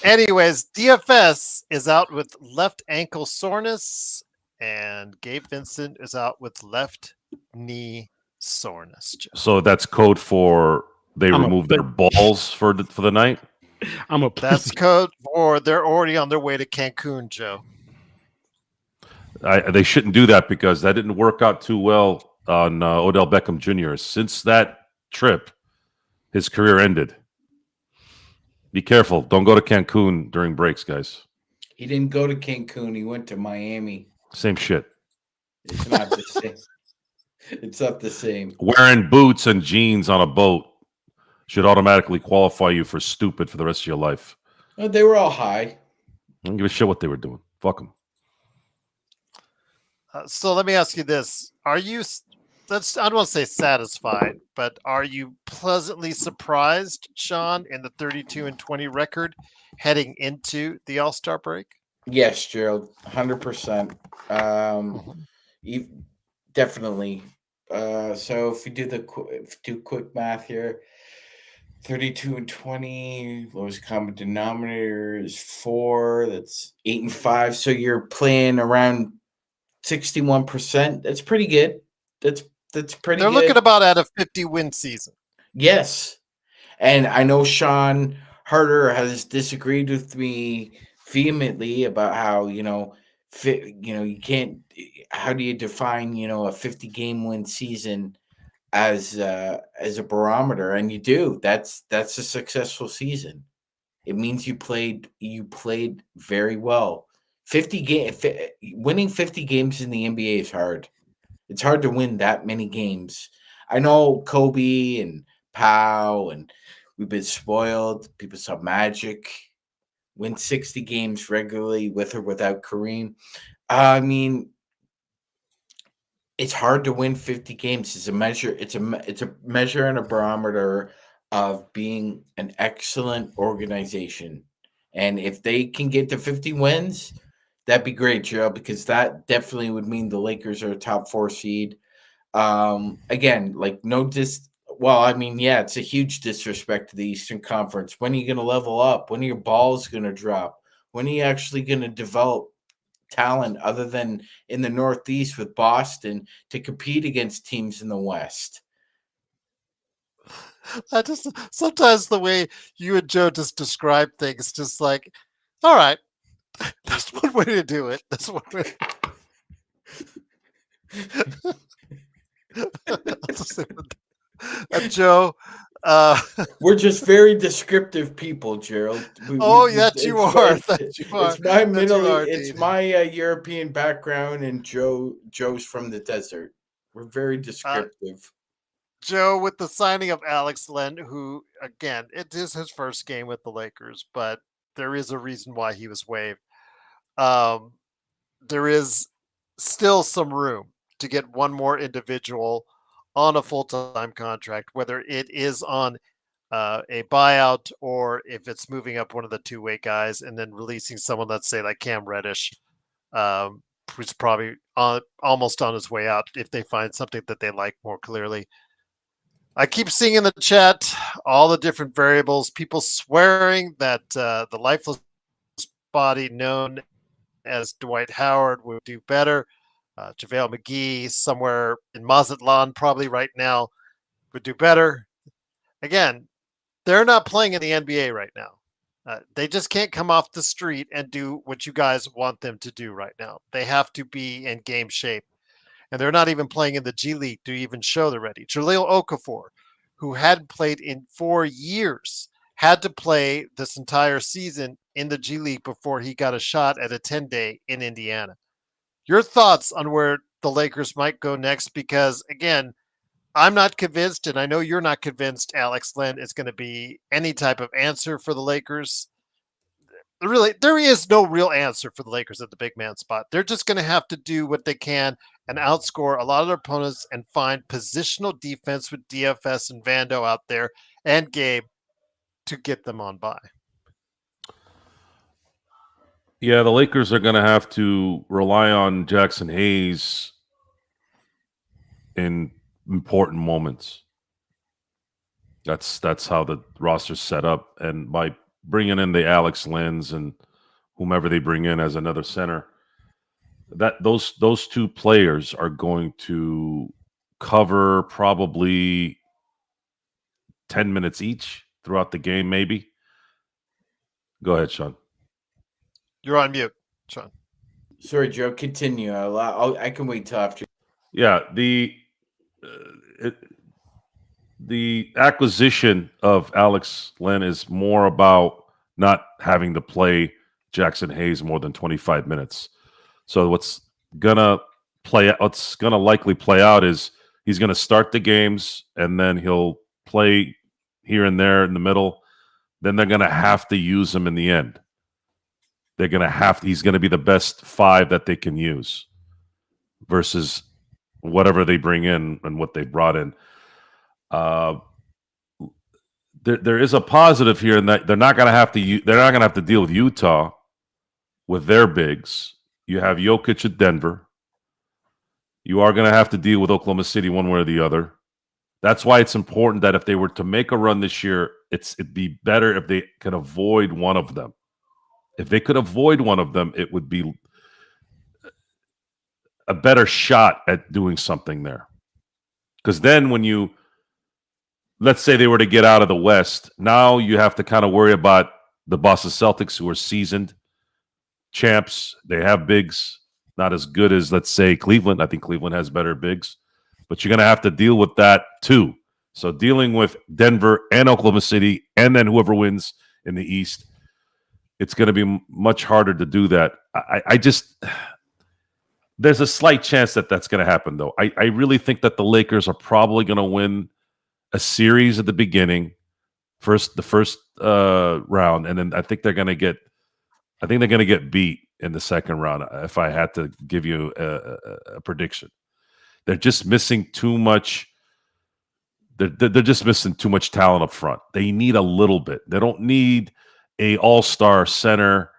Anyways, DFS is out with left ankle soreness, and Gabe Vincent is out with left knee soreness. Joe. So that's code for they I'm a remove their balls for the night. I'm a That's pussy. code for they're already on their way to Cancun, Joe. They shouldn't do that because that didn't work out too well on Odell Beckham Jr. Since that trip, his career ended. Be careful. Don't go to Cancun during breaks, guys. he didn't go to Cancun. He went to Miami. Same shit. It's not the same. It's not the same. Wearing boots and jeans on a boat should automatically qualify you for stupid for the rest of your life. Oh, they were all high. I don't give a shit what they were doing. Fuck them. So let me ask you this: Are you? I don't want to say satisfied, but are you pleasantly surprised, Sean, in the 32-20 record heading into the All-Star break? Yes, Gerald, 100%. Definitely. So if we do quick math here, 32-20, lowest common denominator is 4. That's 8-5. So you're playing around 61%. That's pretty good. That's pretty They're good. looking about at a 50-win season. Yes. And I know Sean Harder has disagreed with me vehemently about how, you can't, how do you define, a 50 game win season as a barometer? And you do. That's a successful season. It means you played very well. Winning 50 games in the NBA is hard. It's hard to win that many games. I know Kobe and Powell, and we've been spoiled. People saw Magic win 60 games regularly with or without Kareem. I mean, it's hard to win 50 games. It's a measure. It's a measure and a barometer of being an excellent organization. And if they can get to 50 wins, that'd be great, Gerald, because that definitely would mean the Lakers are a top 4 seed. Again, like well, I mean, yeah, it's a huge disrespect to the Eastern Conference. When are you going to level up? When are your balls going to drop? When are you actually going to develop talent other than in the Northeast with Boston to compete against teams in the West? I just sometimes the way you and Joe just describe things, just like, all right, that's one way to do it. That's one way. I'll just say Joe. We're just very descriptive people, Gerald. Oh, that you are. It's, That you are. it's my That you are, it's indeed. my European background, and Joe's from the desert. We're very descriptive. Joe, with the signing of Alex Len, who, again, it is his first game with the Lakers, but there is a reason why he was waived. There is still some room to get one more individual on a full-time contract, whether it is on a buyout or if it's moving up one of the two-way guys and then releasing someone, let's say like Cam Reddish, who's probably almost on his way out if they find something that they like more clearly. I keep seeing in the chat all the different variables, people swearing that the lifeless body known as Dwight Howard would do better. JaVale McGee somewhere in Mazatlan probably right now would do better. Again, they're not playing in the NBA right now. They just can't come off the street and do what you guys want them to do right now. They have to be in game shape. And they're not even playing in the G League to even show they're ready. Jahlil Okafor, who hadn't played in 4 years, had to play this entire season in the G League before he got a shot at a 10-day in Indiana. Your thoughts on where the Lakers might go next? Because, again, I'm not convinced, and I know you're not convinced Alex Len is going to be any type of answer for the Lakers. Really, there is no real answer for the Lakers at the big man spot. They're just going to have to do what they can and outscore a lot of their opponents and find positional defense with DFS and Vando out there and Gabe to get them on by. Yeah, the Lakers are going to have to rely on Jackson Hayes in important moments. That's how the roster's set up, and by bringing in the Alex Lens and whomever they bring in as another center, that those two players are going to cover probably 10 minutes each throughout the game, maybe. Go ahead, Sean. You're on mute, Sean. Sorry, Joe. Continue. I can wait till after. Yeah, the acquisition of Alex Len is more about not having to play Jackson Hayes more than 25 minutes. So what's gonna likely play out is he's gonna start the games and then he'll play here and there in the middle. Then they're gonna have to use him in the end. He's gonna be the best 5 that they can use versus whatever they bring in and what they brought in. There is a positive here in that they're not going to have to deal with Utah with their bigs. You have Jokic at Denver. You are going to have to deal with Oklahoma City one way or the other. That's why it's important that if they were to make a run this year, it'd be better if they could avoid one of them. If they could avoid one of them, it would be a better shot at doing something there. Because then let's say they were to get out of the West, now you have to kind of worry about the Boston Celtics, who are seasoned champs. They have bigs, not as good as, let's say, Cleveland. I think Cleveland has better bigs. But you're going to have to deal with that too. So dealing with Denver and Oklahoma City and then whoever wins in the East, it's going to be much harder to do that. I just... There's a slight chance that that's going to happen, though. I really think that the Lakers are probably going to win a series at the beginning, the first round, and then I think they're going to get beat in the second round. If I had to give you a prediction, they're just missing too much. they're just missing too much talent up front. They need a little bit. They don't need a all-star center,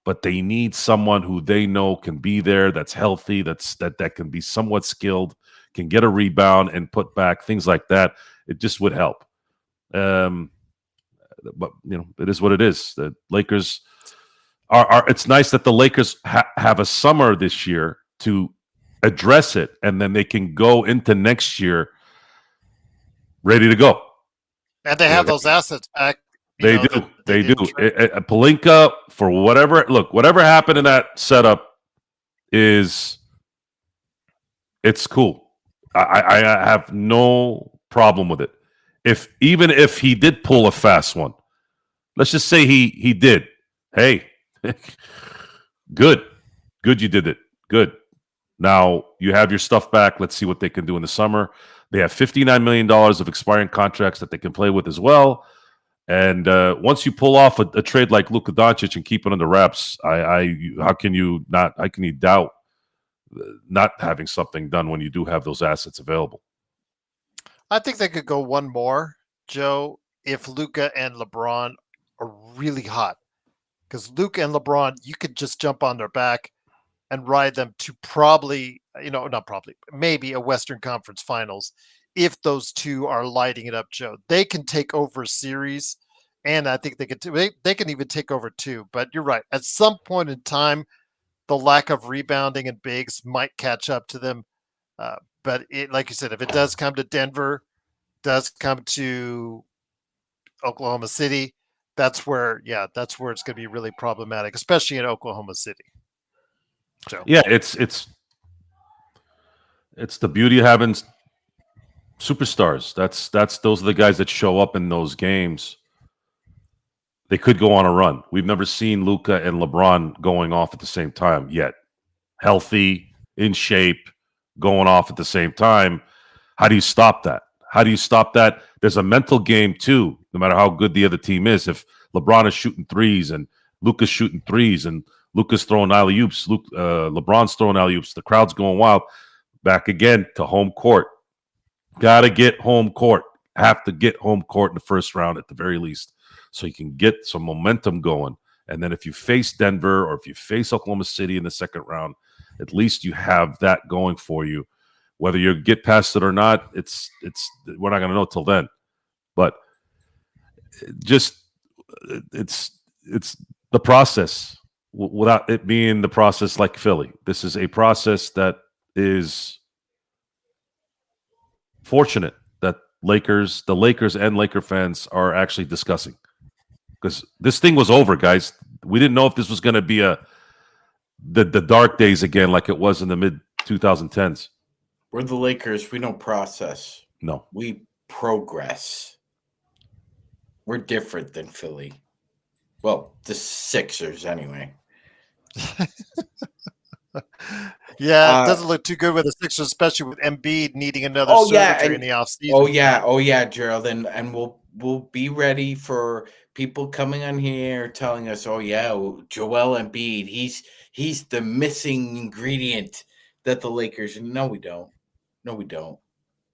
but they need someone who they know can be there, that's healthy, that can be somewhat skilled, can get a rebound and put back, things like that. It just would help. But it is what it is. The Lakers are it's nice that the Lakers have a summer this year to address it, and then they can go into next year ready to go. And they have those assets back. They do. They do. Pelinka, for whatever happened in that setup it's cool. I have no problem with it. Even if he did pull a fast one, let's just say he did. Hey, good you did it. Good. Now you have your stuff back. Let's see what they can do in the summer. They have $59 million of expiring contracts that they can play with as well. And once you pull off a trade like Luka Doncic and keep it under wraps, how can you doubt not having something done when you do have those assets available? I think they could go one more, Joe, if Luka and LeBron are really hot. Because Luka and LeBron, you could just jump on their back and ride them to maybe a Western Conference Finals if those two are lighting it up, Joe. They can take over a series, and I think they can even take over two. But you're right. At some point in time, the lack of rebounding and bigs might catch up to them. But like you said, if it does come to Denver, does come to Oklahoma City, that's where it's going to be really problematic, especially in Oklahoma City. So. Yeah, it's the beauty of having superstars. Those are the guys that show up in those games. They could go on a run. We've never seen Luka and LeBron going off at the same time yet. Healthy, in shape, going off at the same time. How do you stop that? There's a mental game too, no matter how good the other team is. If LeBron is shooting threes and Luka's shooting threes and Luka's throwing alley-oops, LeBron's throwing alley-oops, the crowd's going wild. Back again to home court. Got to get home court. Have to get home court in the first round at the very least so you can get some momentum going. And then if you face Denver or if you face Oklahoma City in the second round, at least you have that going for you. Whether you get past it or not, we're not going to know till then. But it's the process without it being the process like Philly. This is a process that is fortunate that the Lakers and Laker fans are actually discussing, because this thing was over, guys. We didn't know if this was going to be the dark days again like it was in the mid 2010s. We're the Lakers. We don't process. No. We progress. We're different than Philly. Well, the Sixers anyway. Yeah, it doesn't look too good with the Sixers, especially with Embiid needing another surgery in the offseason. Oh yeah, Gerald, and we'll be ready for people coming on here telling us, oh yeah, Joel Embiid, he's the missing ingredient that the Lakers. No, we don't.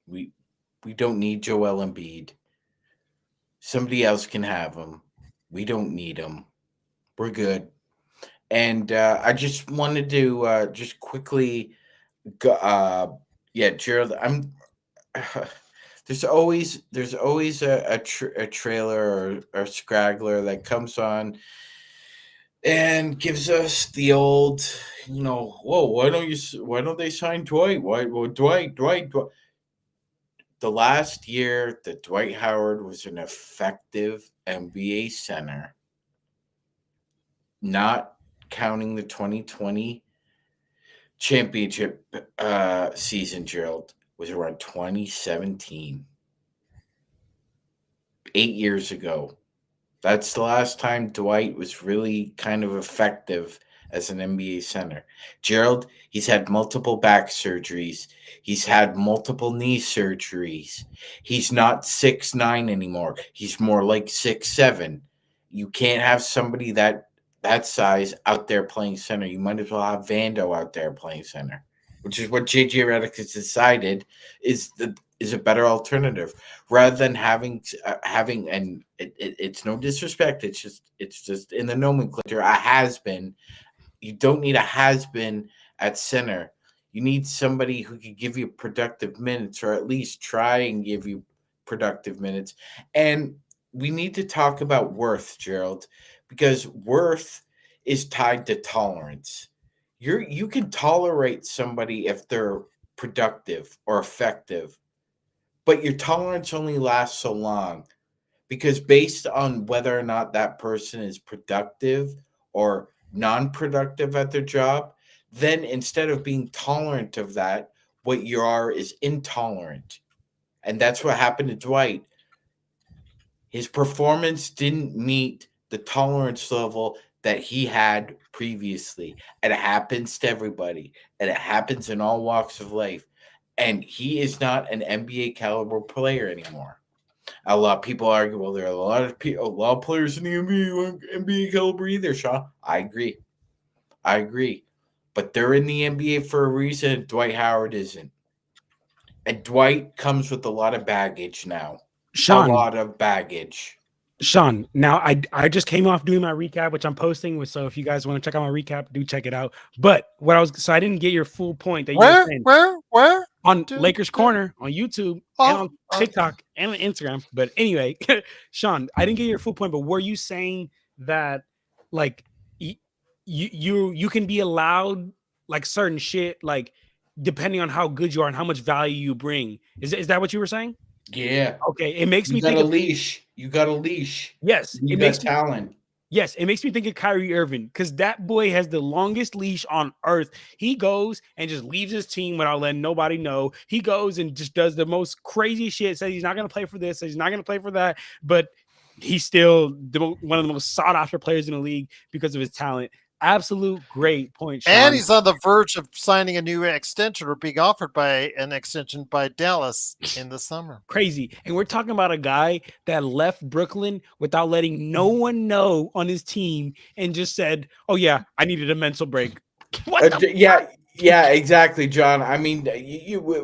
We don't need Joel Embiid. Somebody else can have him. We don't need him. We're good. And I just wanted to just quickly, Gerald. There's always a trailer or a scraggler that comes on and gives us the old, whoa, why don't they sign Dwight? Dwight. The last year that Dwight Howard was an effective NBA center, not counting the 2020 championship season, Gerald, was around 2017. 8 years ago. That's the last time Dwight was really kind of effective as an NBA center. Gerald, he's had multiple back surgeries. He's had multiple knee surgeries. He's not 6'9" anymore. He's more like 6'7". You can't have somebody that size out there playing center. You might as well have Vando out there playing center, which is what JJ Redick has decided is is a better alternative rather than having and it's no disrespect. It's just in the nomenclature a has been. You don't need a has been at center. You need somebody who can give you productive minutes, or at least try and give you productive minutes. And we need to talk about worth, Gerald, because worth is tied to tolerance. You can tolerate somebody if they're productive or effective, but your tolerance only lasts so long, because based on whether or not that person is productive or non-productive at their job, then instead of being tolerant of that, what you are is intolerant. And that's what happened to Dwight. His performance didn't meet the tolerance level that he had previously. And it happens to everybody. And it happens in all walks of life. And he is not an NBA caliber player anymore. A lot of people argue, well, there are a lot of players in the NBA caliber either, Sean. I agree. But they're in the NBA for a reason. Dwight Howard isn't. And Dwight comes with a lot of baggage now. Sean, A lot of baggage. Sean, now I just came off doing my recap, which I'm posting with. So if you guys want to check out my recap, do check it out. But I didn't get your full point that you were saying Where? on Dude, Lakers Corner on YouTube and on TikTok and on Instagram. But anyway, Sean, I didn't get your full point. But were you saying that like you can be allowed like certain shit, like depending on how good you are and how much value you bring? Is that what you were saying? Yeah. Okay, it makes me got think a of leash. You got a leash. yes, You it got makes me talent. yes, it makes me think of Kyrie Irving because that boy has the longest leash on earth. He goes and just leaves his team without letting nobody know. He goes and just does the most crazy shit. Says he's not going to play for this. Says he's not going to play for that. But he's still one of the most sought after players in the league because of his talent. Absolute great point, Sean. And he's on the verge of signing a new extension or being offered by an extension by Dallas in the summer. Crazy. And we're talking about a guy that left Brooklyn without letting no one know on his team and just said, oh, yeah, I needed a mental break. What the yeah, exactly, John. I mean,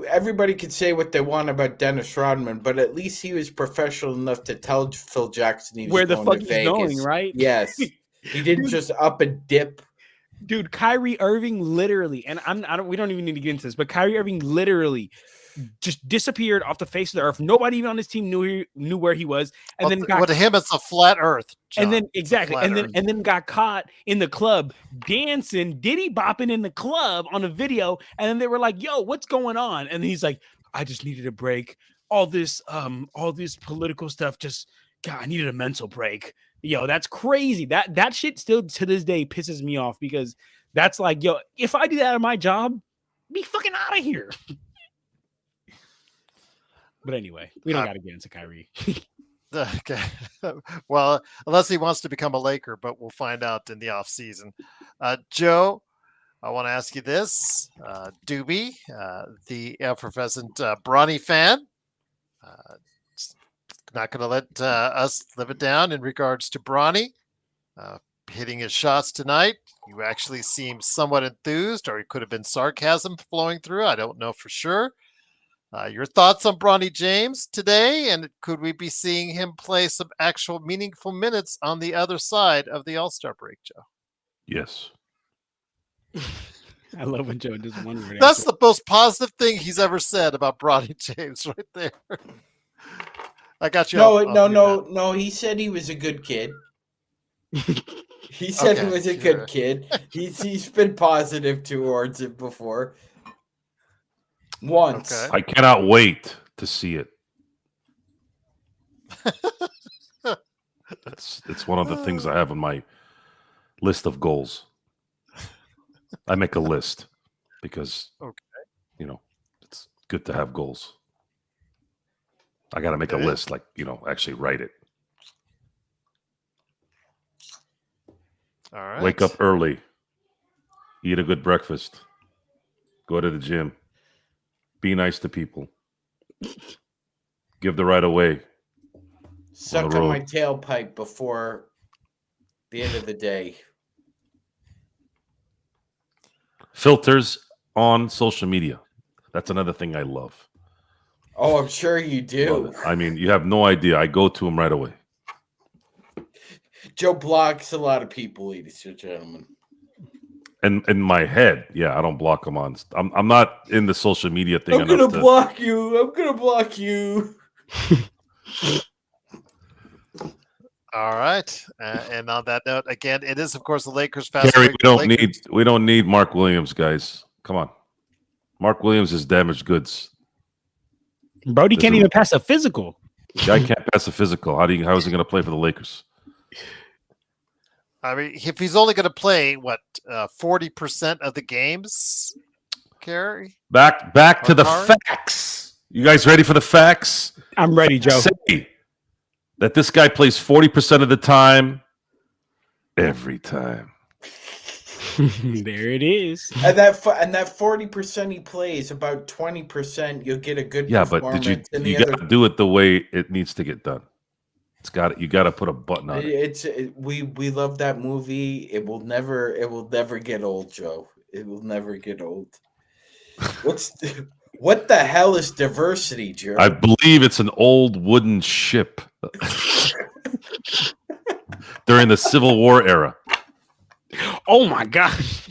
everybody could say what they want about Dennis Rodman, but at least he was professional enough to tell Phil Jackson he was where the going fuck to he's Vegas. going, right? Yes. He didn't just up and dip. Dude, Kyrie Irving literally, and we don't even need to get into this, but Kyrie Irving literally just disappeared off the face of the earth. Nobody even on his team knew where he was, and then to him it's a flat Earth. John. And then exactly, and then got caught in the club dancing, diddy bopping in the club on a video, and then they were like, "Yo, what's going on?" And he's like, "I just needed a break. All this political stuff, just God, I needed a mental break." Yo, that's crazy. That shit still to this day pisses me off because that's like, yo, if I do that at my job, be fucking out of here. But anyway, we don't got to get into Kyrie. Okay. Well, unless he wants to become a Laker, but we'll find out in the off season. Joe, I want to ask you this. Doobie, the effervescent Bronny fan, not going to let us live it down in regards to Bronny hitting his shots tonight. You actually seem somewhat enthused, or it could have been sarcasm flowing through. I don't know for sure. Your thoughts on Bronny James today, and could we be seeing him play some actual meaningful minutes on the other side of the All-Star break, Joe? Yes. I love when Joe does one word. That's the most positive thing he's ever said about Bronny James right there. I got you. No. He said he was a good kid. He said he was a good kid. He's been positive towards it before. Once. Okay. I cannot wait to see it. It's one of the things I have on my list of goals. I make a list because it's good to have goals. I got to make a list, actually write it. All right. Wake up early, eat a good breakfast, go to the gym, be nice to people, give the right away. Suck on my tailpipe before the end of the day. Filters on social media. That's another thing I love. Oh, I'm sure you do. Love it. I mean, you have no idea. I go to him right away. Joe blocks a lot of people, ladies and gentlemen. And in my head, yeah, I don't block him on. I'm not in the social media thing I'm enough gonna to. block you. I'm gonna block you. All right. And on that note, again, it is of course the Lakers fast Gary, break. we don't need Mark Williams, guys. Come on, Mark Williams is damaged goods. Brody can't even pass a physical. Guy can't pass a physical. How is he going to play for the Lakers? I mean, if he's only going to play 40% of the games, Gary. Back to the facts. You guys ready for the facts? I'm ready, Joe. Say that this guy plays 40% of the time, every time. There it is. And that 40% he plays, about 20% you'll get a good performance. But you got to do it the way it needs to get done. You got to put a button on it. We love that movie. It will never get old, Joe. It will never get old. What the hell is diversity, Joe? I believe it's an old wooden ship during the Civil War era. Oh my gosh.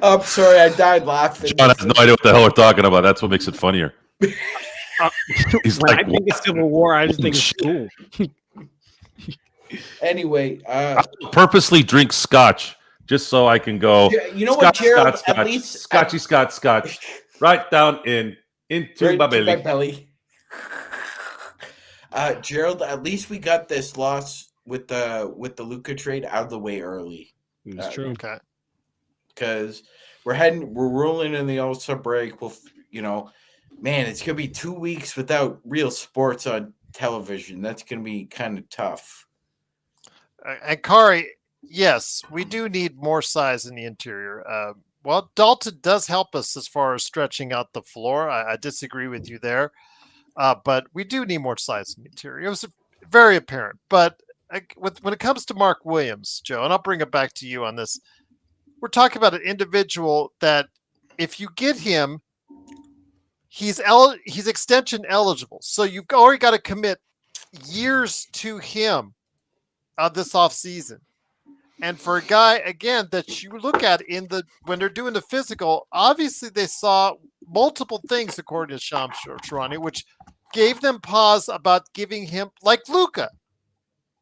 I'm sorry, I died laughing. John has no idea what the hell we're talking about. That's what makes it funnier. He's when like, I think it's Civil War, I just think it's cool. Anyway, I purposely drink scotch just so I can go. You know what, Gerald? Scotch, at least Scotchy Scotch, right down into right my to belly. Gerald, at least we got this loss with the Luka trade out of the way early. It's true. Okay. Because we're rolling in the All-Star break. Man, it's gonna be 2 weeks without real sports on television. That's gonna be kind of tough. And Kari, yes, we do need more size in the interior. Well, Dalton does help us as far as stretching out the floor. I disagree with you there, but we do need more size in the interior. It was very apparent. But when it comes to Mark Williams, Joe, and I'll bring it back to you on this, we're talking about an individual that if you get him, he's extension eligible. So you've already got to commit years to him this offseason. And for a guy, again, that you look at when they're doing the physical, obviously they saw multiple things, according to Shams Charania, which gave them pause about giving him, like Luka.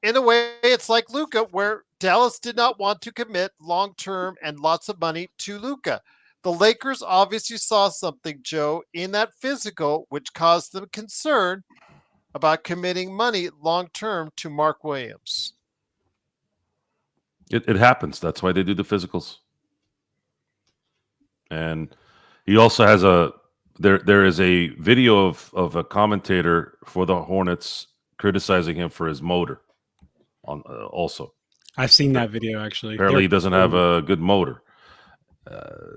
In a way, it's like Luka, where Dallas did not want to commit long-term and lots of money to Luka. The Lakers obviously saw something, Joe, in that physical, which caused them concern about committing money long-term to Mark Williams. It happens. That's why they do the physicals. And he also has there is a video of a commentator for the Hornets criticizing him for his motor. Also, I've seen that video actually. Apparently, he doesn't have a good motor.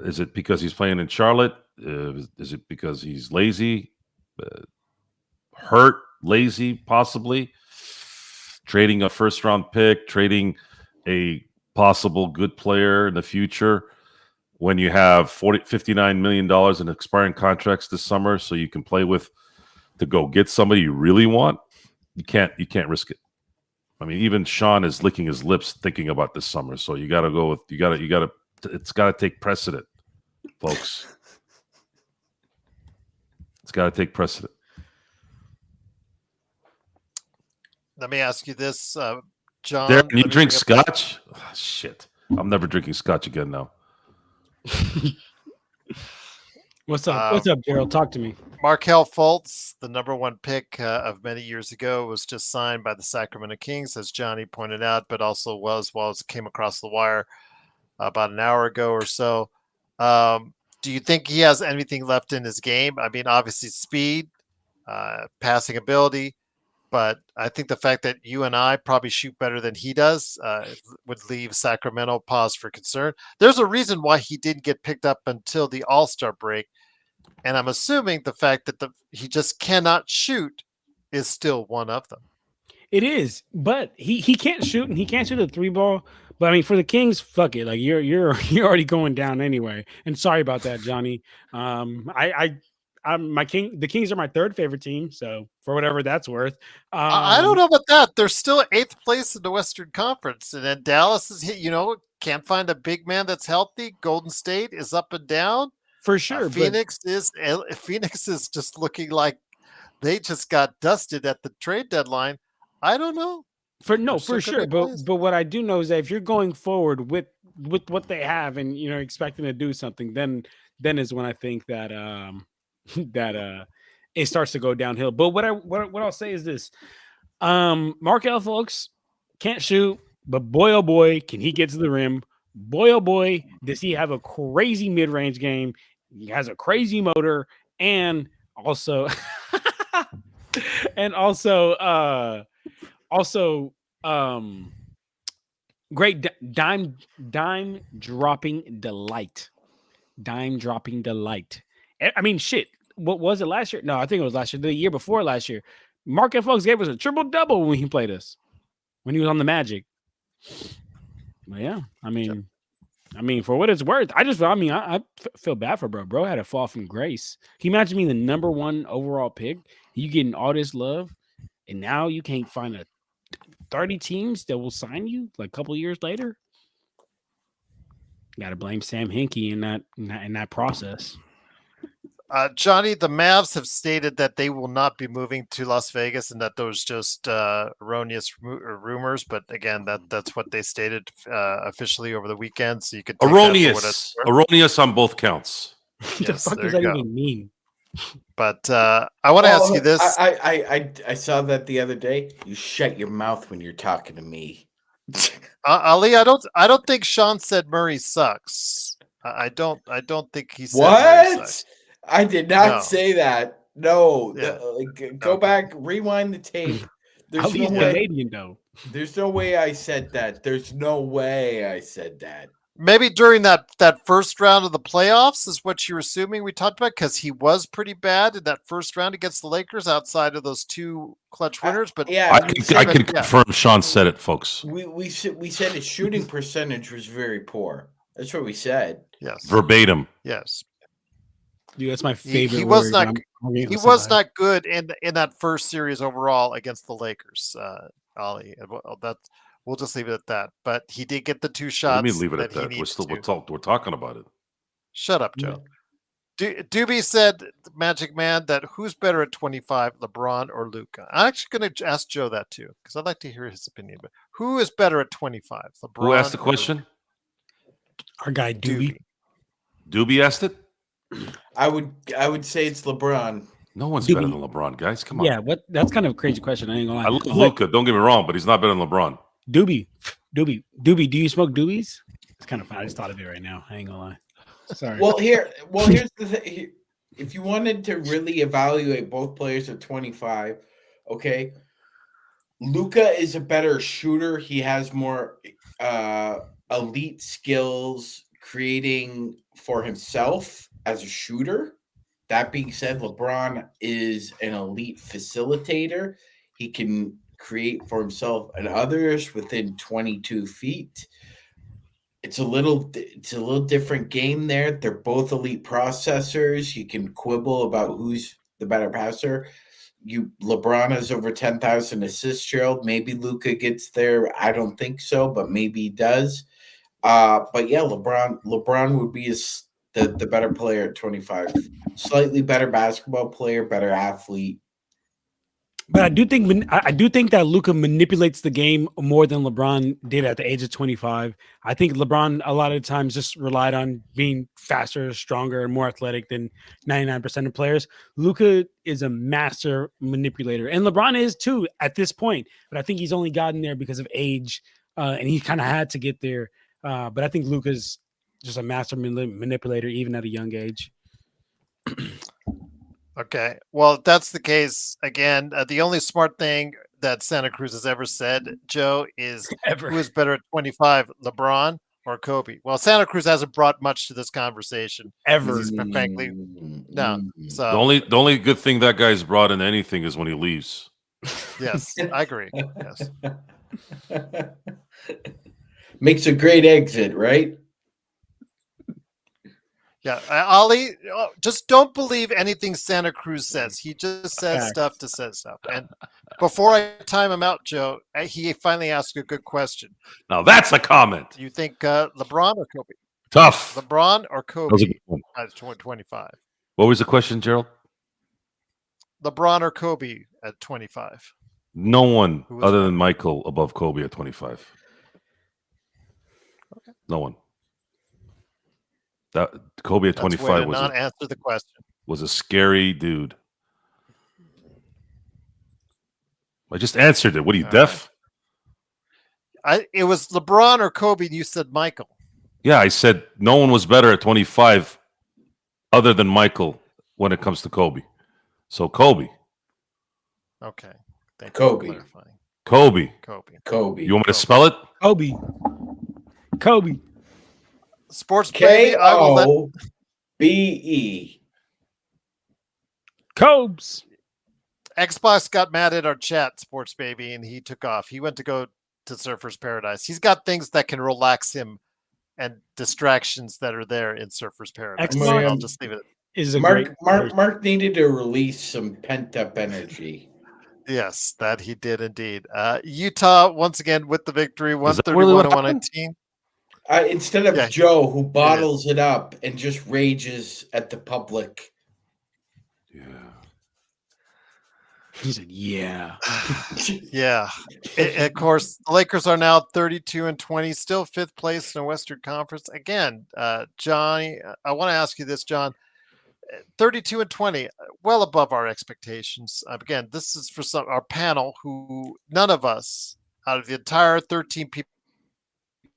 Is it because he's playing in Charlotte? Is it because he's lazy, hurt, lazy, possibly trading a first-round pick, trading a possible good player in the future when you have $59 million in expiring contracts this summer, so you can play with to go get somebody you really want? You can't risk it. I mean, even Sean is licking his lips thinking about this summer. So you got to go with it's got to take precedent, folks. It's got to take precedent. Let me ask you this, John. Darren, you drink scotch? Oh, shit. I'm never drinking scotch again now. What's up? What's up, Gerald? Talk to me. Markelle Fultz, the number one pick of many years ago, was just signed by the Sacramento Kings, as Johnny pointed out, but also was came across the wire about an hour ago or so. Do you think he has anything left in his game? I mean, obviously speed, passing ability, but I think the fact that you and I probably shoot better than he does would leave Sacramento pause for concern. There's a reason why he didn't get picked up until the All-Star break. And I'm assuming the fact that he just cannot shoot is still one of them. It is, but he can't shoot, and he can't shoot the three ball. But I mean, for the Kings, fuck it. Like you're already going down anyway. And sorry about that, Johnny. I'm the Kings are my third favorite team. So for whatever that's worth, I don't know about that. They're still 8th place in the Western Conference, and then Dallas is hit. Can't find a big man that's healthy. Golden State is up and down. for sure. Phoenix is just looking like they just got dusted at the trade deadline. I don't know. For sure. But what I do know is that if you're going forward with what they have and expecting to do something, then is when I think that that it starts to go downhill. But what I'll say is this: Markel Fultz can't shoot, but boy oh boy, can he get to the rim? Boy oh boy, does he have a crazy mid-range game? He has a crazy motor, and also and also great dime dropping delight. I mean, shit. What was it last year? No, I think it was last year. The year before last year, Markel Fultz gave us a triple double when he played us, when he was on the Magic. But yeah, I mean, for what it's worth, I feel bad for bro. Bro had a fall from grace. Can you imagine being the number 1 overall pick? You getting all this love, and now you can't find 30 teams that will sign you like a couple years later. Got to blame Sam Hinkie in that process. Johnny, the Mavs have stated that they will not be moving to Las Vegas, and that those just erroneous rumors. But again, that's what they stated officially over the weekend. So you could take erroneous on both counts. Yes, the fuck does that even mean? But I want to ask you this. I saw that the other day. You shut your mouth when you're talking to me. Ali, I don't think Sean said Murray sucks. I don't think he said what? Murray sucks. I did not say that. No. Yeah. Go back, rewind the tape. There's no way. Canadian though. There's no way I said that. There's no way I said that. Maybe during that first round of the playoffs is what you're assuming we talked about, because he was pretty bad in that first round against the Lakers outside of those 2 clutch winners. But I can confirm Sean said it, folks. We said his shooting percentage was very poor. That's what we said. Yes. Verbatim. Yes. Dude, that's my favorite. He was not. He was not good in that first series overall against the Lakers. Ali, we'll just leave it at that. But he did get the 2 shots. Let me leave it at that. We're talking about it. Shut up, Joe. Doobie said, Magic Man, that who's better at 25, LeBron or Luka? I'm actually going to ask Joe that too, because I'd like to hear his opinion. But who is better at 25, LeBron? Who asked the question? Luka? Our guy Doobie. Doobie asked it. I would say it's LeBron. No one's better than LeBron, guys. Come on. Yeah, that's kind of a crazy question. I ain't gonna lie. I love Luka. Don't get me wrong, but he's not better than LeBron. Doobie. Do you smoke doobies? It's kind of fun. I just thought of it right now. I ain't gonna lie. Sorry. Here's the thing. If you wanted to really evaluate both players at 25, okay, Luka is a better shooter. He has more elite skills creating for himself as a shooter. That being said, LeBron is an elite facilitator. He can create for himself and others within 22 feet. It's a little different game there. They're both elite processors. You can quibble about who's the better passer. LeBron has over 10,000 assists, Gerald. Maybe Luka gets there. I don't think so, but maybe he does. But yeah, LeBron would be the better player at 25. Slightly better basketball player, better athlete. But I do think that Luka manipulates the game more than LeBron did at the age of 25. I think LeBron a lot of times just relied on being faster, stronger, and more athletic than 99% of players. Luka is a master manipulator, and LeBron is too at this point. But I think he's only gotten there because of age, and he kind of had to get there. But I think Luka's just a master manipulator, even at a young age. Okay. Well, if that's the case, again, the only smart thing that Santa Cruz has ever said, Joe, is who is better at 25, LeBron or Kobe? Well, Santa Cruz hasn't brought much to this conversation. Frankly, no. So the only good thing that guy's brought in anything is when he leaves. Yes, I agree. Yes. Makes a great exit, right? Yeah, Ollie, just don't believe anything Santa Cruz says. He just says Facts. stuff to say stuff. And before I time him out, Joe, he finally asked a good question. Now that's a comment. You think LeBron or Kobe? Tough. LeBron or That was a Kobe good one. at 25? What was the question, Gerald? LeBron or Kobe at 25? No one Who was other better? than Michael above Kobe at 25. Okay. No one. That Kobe at That's a way 25 to was not answer the question. a scary dude. I just answered it. What are you, All deaf? It was LeBron or Kobe. And you said Michael. Yeah, I said no one was better at 25 other than Michael when it comes to Kobe. So Kobe. Okay. Thank you Kobe. for clarifying. Kobe. Kobe. You want me to spell it? Kobe. Sports baby, I will let Kobe. Cobes. Xbox got mad at our chat, Sports Baby, and he took off. He went to go to Surfer's Paradise. He's got things that can relax him and distractions that are there in Surfer's Paradise. Xbox So I'll just leave it. Is a great Mark needed to release some pent-up energy. Yes, that he did indeed. Utah, once again, with the victory, Is that really 131 what to happened? 119. Instead of Yeah, Joe, who bottles it up and just rages at the public. Yeah. He said, "Yeah." Yeah. Of course, the Lakers are now 32 and 20, still fifth place in the Western Conference. Again, Johnny, I want to ask you this, John. 32 and 20, well above our expectations. Again, this is for our panel who none of us out of the entire 13 people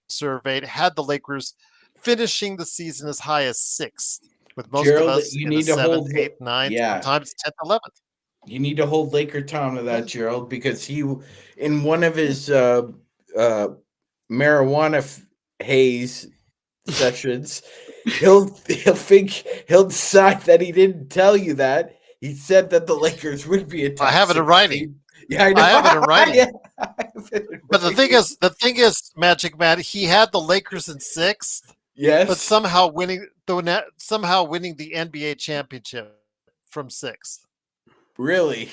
surveyed had the Lakers finishing the season as high as sixth, with most Gerald, of us you in need the to seventh, hold eighth, ninth, sometimes 10th, 11th. You need to hold Laker Tom to that, Gerald, because he, in one of his marijuana haze sessions, he'll decide that he didn't tell you that. He said that the Lakers would be a top I have it in 6 writing. team. Yeah, I know. I have it in writing. Yeah, I have it in But the writing. thing is, Magic Man, he had the Lakers in sixth, Yes, but somehow winning the NBA championship from sixth. really.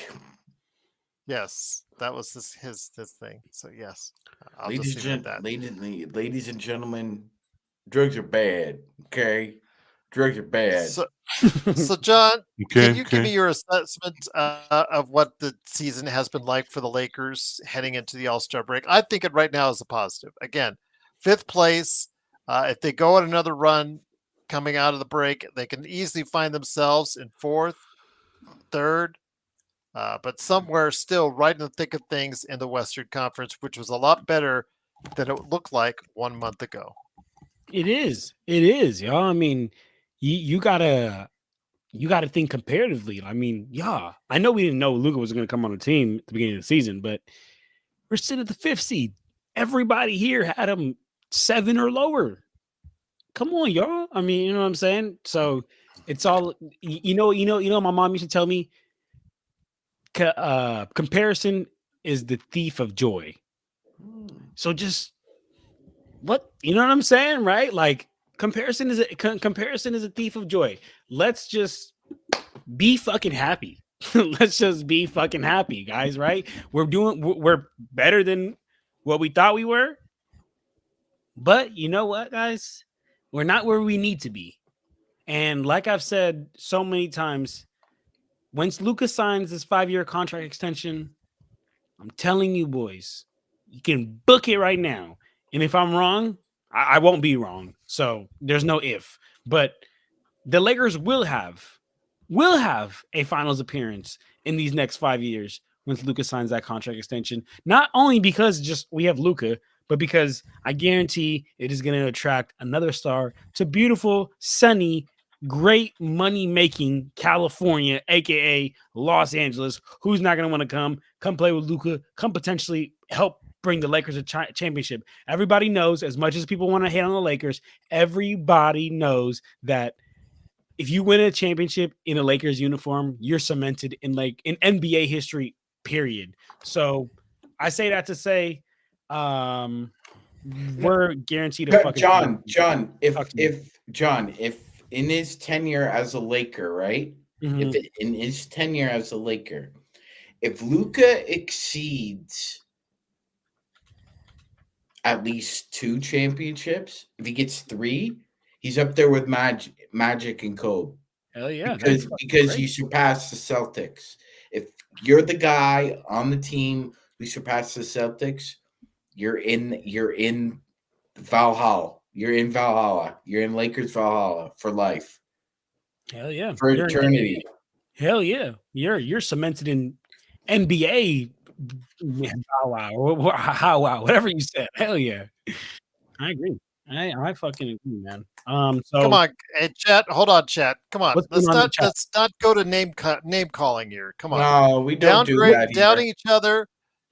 Yes, that was his thing. So yes, I'll Ladies just leave it at that. ladies and gentlemen, drugs are bad. Okay, drugs are bad. So John, Okay. can you give me your assessment of what the season has been like for the Lakers heading into the All-Star break? I think it right now is a positive. Again, fifth place. If they go on another run coming out of the break, they can easily find themselves in fourth, third, but somewhere still right in the thick of things in the Western Conference, which was a lot better than it looked like 1 month ago. It is, y'all. I mean, you gotta think comparatively. I mean, yeah, I know we didn't know Luka was going to come on the team at the beginning of the season, but we're sitting at the 5th seed. Everybody here had him 7 or lower. Come on, y'all. I mean, you know what I'm saying? So it's all you know. My mom used to tell me, comparison is the thief of joy. So just what you know what I'm saying, right? Like comparison is a thief of joy. Let's just be fucking happy. Let's just be fucking happy, guys, right? We're better than what we thought we were. But you know what, guys? We're not where we need to be. And like I've said so many times, once Luka signs this 5-year contract extension, I'm telling you, boys, you can book it right now. And if I'm wrong, I won't be wrong. So there's no if. But the Lakers will have a finals appearance in these next 5 years once Luka signs that contract extension. Not only because just we have Luka, but because I guarantee it is going to attract another star to beautiful, sunny, great money-making California, aka Los Angeles. Who's not going to want to come play with Luka, come potentially help bring the Lakers a championship. Everybody knows, as much as people want to hate on the Lakers, everybody knows that if you win a championship in a Lakers uniform, you're cemented in NBA history, period. So I say that to say, we're guaranteed to fucking John, Talk to me. if in his tenure as a Laker, right? Mhm. In his tenure as a Laker, if Luka exceeds at least 2 championships, if he gets 3, he's up there with Magic and Kobe. Hell yeah, Because you surpass the Celtics. If you're the guy on the team who surpassed the Celtics, you're in Valhalla. You're in Valhalla. You're in Lakers Valhalla for life. hell yeah, For eternity. Hell yeah, you're cemented in NBA. Wow, whatever you said. Hell yeah, I agree. I fucking agree, man. So Come on, hey, chat. Hold on, chat. Come on. What's going on in the chat? Let's not go to name calling here. Come on. No, we don't do that. Downing each other.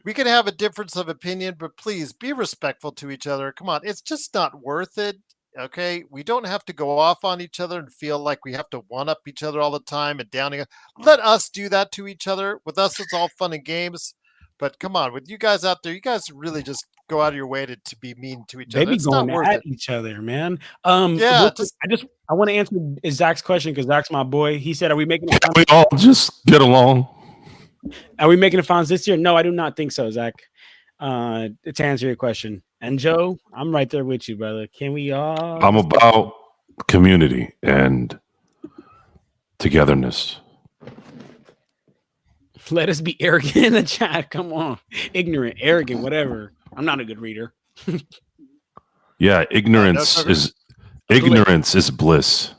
We can have a difference of opinion, but please be respectful to each other. Come on, it's just not worth it. Okay, we don't have to go off on each other and feel like we have to one up each other all the time and downing. Let us do that to each other. With us, it's all fun and games. But come on, with you guys out there, you guys really just go out of your way to be mean to each they other. be It's not going worth at it. each other, man. Yeah, I want to answer Zach's question because Zach's my boy. He said, "Are we making? Can we all just get along? Are we making the finals this year?" No, I do not think so, Zach. To answer your question, and Joe, I'm right there with you, brother. Can we all? I'm about community and togetherness. Let us be arrogant in the chat. Come on, ignorant, arrogant, whatever. I'm not a good reader. Yeah, ignorance is bliss.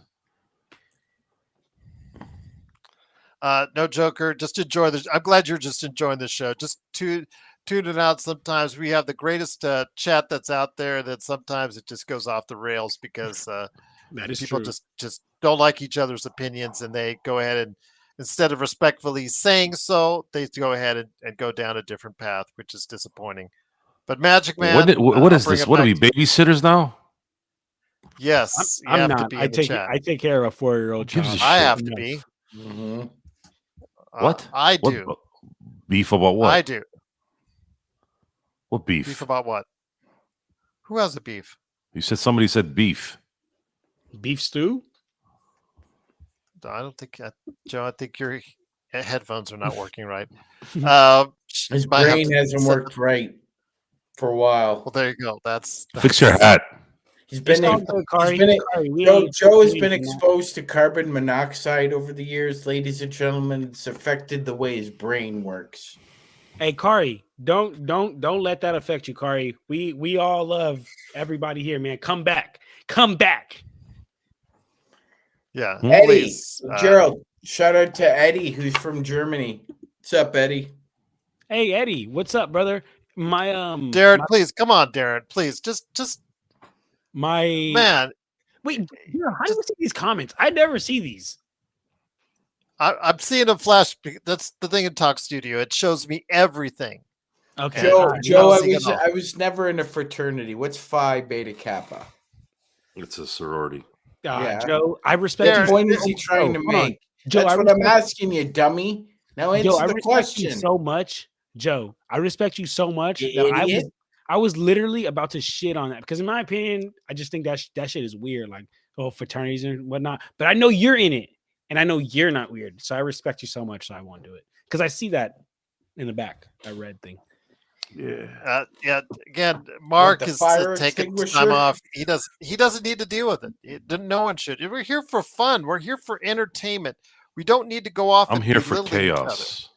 No, Joker. Just enjoy this. I'm glad you're just enjoying the show. Just tune it out. Sometimes we have the greatest chat that's out there. That sometimes it just goes off the rails because That is people true. just don't like each other's opinions, and they go ahead and instead of respectfully saying so, they go ahead and go down a different path, which is disappointing. But Magic Man, What is this? What are we, babysitters now? Yes, you I'm have not. to be in the chat. I take care of a 4-year-old Who gives child. a I shit? have to be. Mm-hmm. What? I What do. beef about what? I do. What beef? Beef about what? Who has a beef? You said somebody said beef. Beef stew? I don't think, Joe. I think your headphones are not working right. His might have brain to hasn't set worked right for a while. Well, there you go. That's Fix your hat. He's been It's all in, good, he's Kari. been in- Kari, we Joe, ain't- Joe has we been ain't doing that. exposed to carbon monoxide over the years, ladies and gentlemen. It's affected the way his brain works. Hey, Kari, don't let that affect you, Kari. We all love everybody here, man. Come back. Yeah. Eddie, Please, Gerald, shout out to Eddie, who's from Germany. What's up, Eddie? Hey, Eddie, what's up, brother? My Darren, please come on, Darren. Please, just my man. wait, yeah, how do you see these comments? I never see these. I'm seeing a flash. That's the thing in Talk Studio. It shows me everything. Okay, Joe, all right. Joe, I'll see it all. I was never in a fraternity. What's Phi Beta Kappa? It's a sorority. Yeah. Joe, I respect What you. point is he trying to Hold on. make? Joe, That's I what I'm respect- asking you, dummy. Now answer Joe, I the respect you question. so much, Joe. I respect you so much You that idiot. I was literally about to shit on that because, in my opinion, I just think that shit is weird, like fraternities and whatnot. But I know you're in it, and I know you're not weird, so I respect you so much. So I won't do it because I see that in the back, that red thing. Yeah. Yeah. Again, Mark the is fire taking time extinguisher? off. He doesn't need to deal with it. No one should. We're here for fun. We're here for entertainment. We don't need to go off. I'm and here for belittling each other. chaos.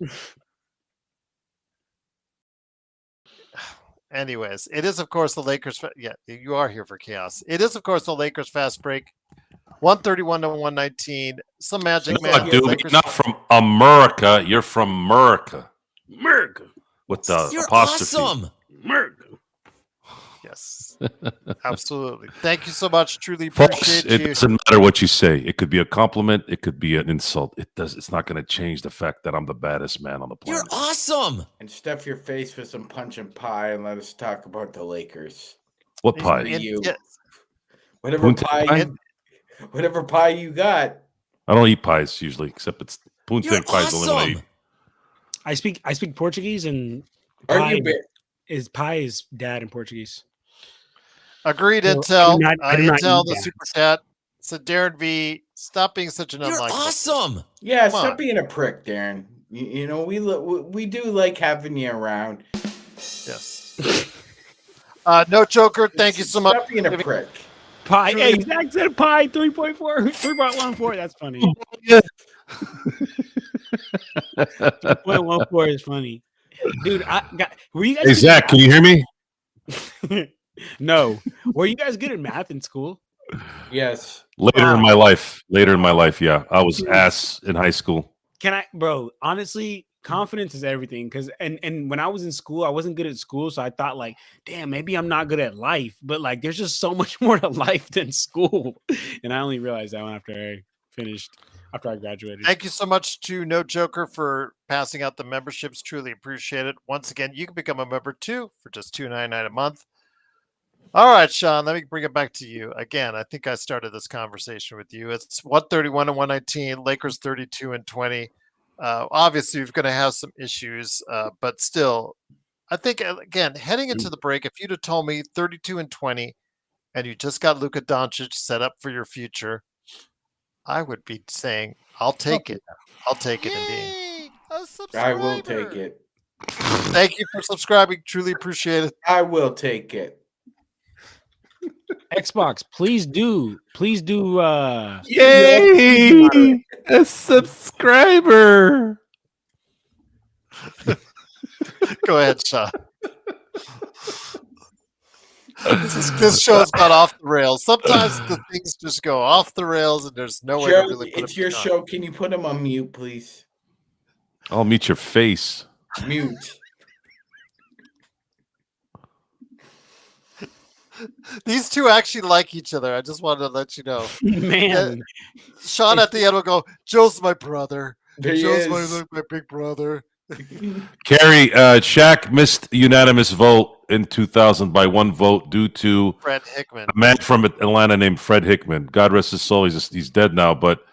Anyways, it is of course the Lakers. Yeah, you are here for chaos. It is of course the Lakers fast break, 131 to 119. Some Magic No, Man. dude, Lakers- you're not from America. You're from America America, with the You're apostrophe. awesome. America. Yes, absolutely. Thank you so much. Truly Folks, appreciate it you. doesn't matter what you say. It could be a compliment. It could be an insult. It's not going to change the fact that I'm the baddest man on the You're planet. awesome. And stuff your face with some punch and pie and let us talk about the Lakers. What pie? And- You. yeah, Whatever Punta pie, pie? whatever pie you got. I don't eat pies usually, except it's punta You're and pies the only one I awesome. eat. I speak Portuguese, and Are pie you? is dad in Portuguese. Agreed, Well, Intel. I do not Intel, eat the that. super chat. So Darren V, stop being such an You're unlikable. awesome. Yeah, Come stop on. being a prick, Darren. You know we do like having you around. Yes. No Joker, thank you so much. Stop being a prick. Pie. Truly- Hey, Zach said pie 3.4, 3.14. That's funny. 3.14 is funny. Dude, were you guys Hey good at Zach, can you hear me? math? No. Were you guys good at math in school? Yes. Later in my life, yeah, I was Dude. ass in high school. Can I, bro? Honestly, confidence is everything. Because and when I was in school, I wasn't good at school, so I thought like, damn, maybe I'm not good at life. But like, there's just so much more to life than school. And I only realized that one after I graduated. Thank you so much to No Joker for passing out the memberships. Truly appreciate it. Once again, you can become a member too for just $2.99 a month. All right, Sean, let me bring it back to you. Again, I think I started this conversation with you. It's 131 and 119, Lakers 32 and 20. Obviously, you're going to have some issues, but still, I think, again, heading into the break, if you'd have told me 32 and 20 and you just got Luka Doncic set up for your future, I would be saying, I'll take it. I'll take it indeed. Yay, a I will subscriber. take it. Thank you for subscribing. Truly appreciate it. I will take it. Xbox, please do. Yay! A subscriber. Go ahead, Sean. This show's got off the rails. Sometimes the things just go off the rails, and there's no way to Joe, really put it's them your on. show. Can you put him on mute, please? I'll meet your face. Mute. These two actually like each other. I just wanted to let you know. Man, Sean at the end will go, "Joe's my brother. There he Joe's is. my big brother." Carrie, Shaq missed unanimous vote in 2000 by one vote due to Fred Hickman. a man from Atlanta named Fred Hickman. God rest his soul. He's dead now, but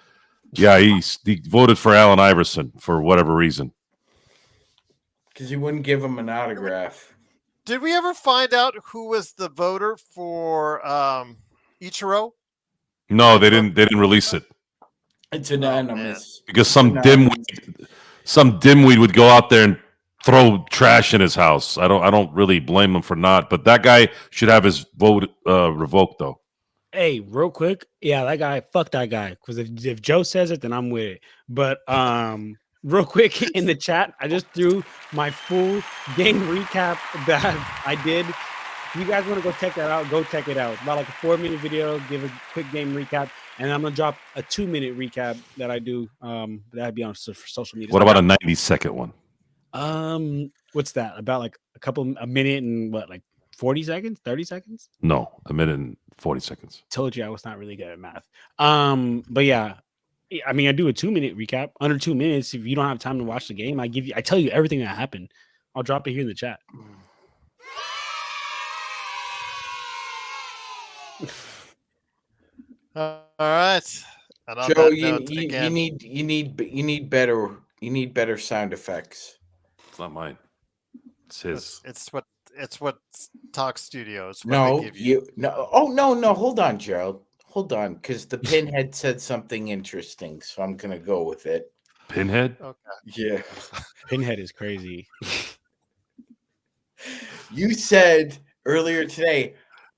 yeah, he voted for Allen Iverson for whatever reason. Because he wouldn't give him an autograph. Did we ever find out who was the voter for Ichiro? No, they didn't release it It's anonymous. because some dimwit would go out there and throw trash in his house. I don't really blame him for not, but that guy should have his vote revoked though. hey, real quick, yeah, that guy, fuck that guy. Because if Joe says it, then I'm with it. But real quick in the chat, I just threw my full game recap that I did. If you guys want to go check that out, go check it out. It's about like a 4-minute video, give a quick game recap, and I'm gonna drop a 2-minute recap that I do. That'd be on social media. What about a 90-second one? What's that? About like a minute and what, like 40 seconds, 30 seconds? No, a minute and 40 seconds. Told you I was not really good at math. But yeah, I mean, I do a 2-minute recap under 2 minutes. If you don't have time to watch the game, I tell you everything that happened. I'll drop it here in the chat. All right. And on Joe, that you note, again, need better sound effects. It's not mine. It's his. it's what Talk Studios. What No, they give you. no. Oh no. Hold on, Gerald. Hold on, because the pinhead said something interesting, so I'm gonna go with it. Pinhead? Okay. Yeah. Pinhead is crazy. You said earlier today,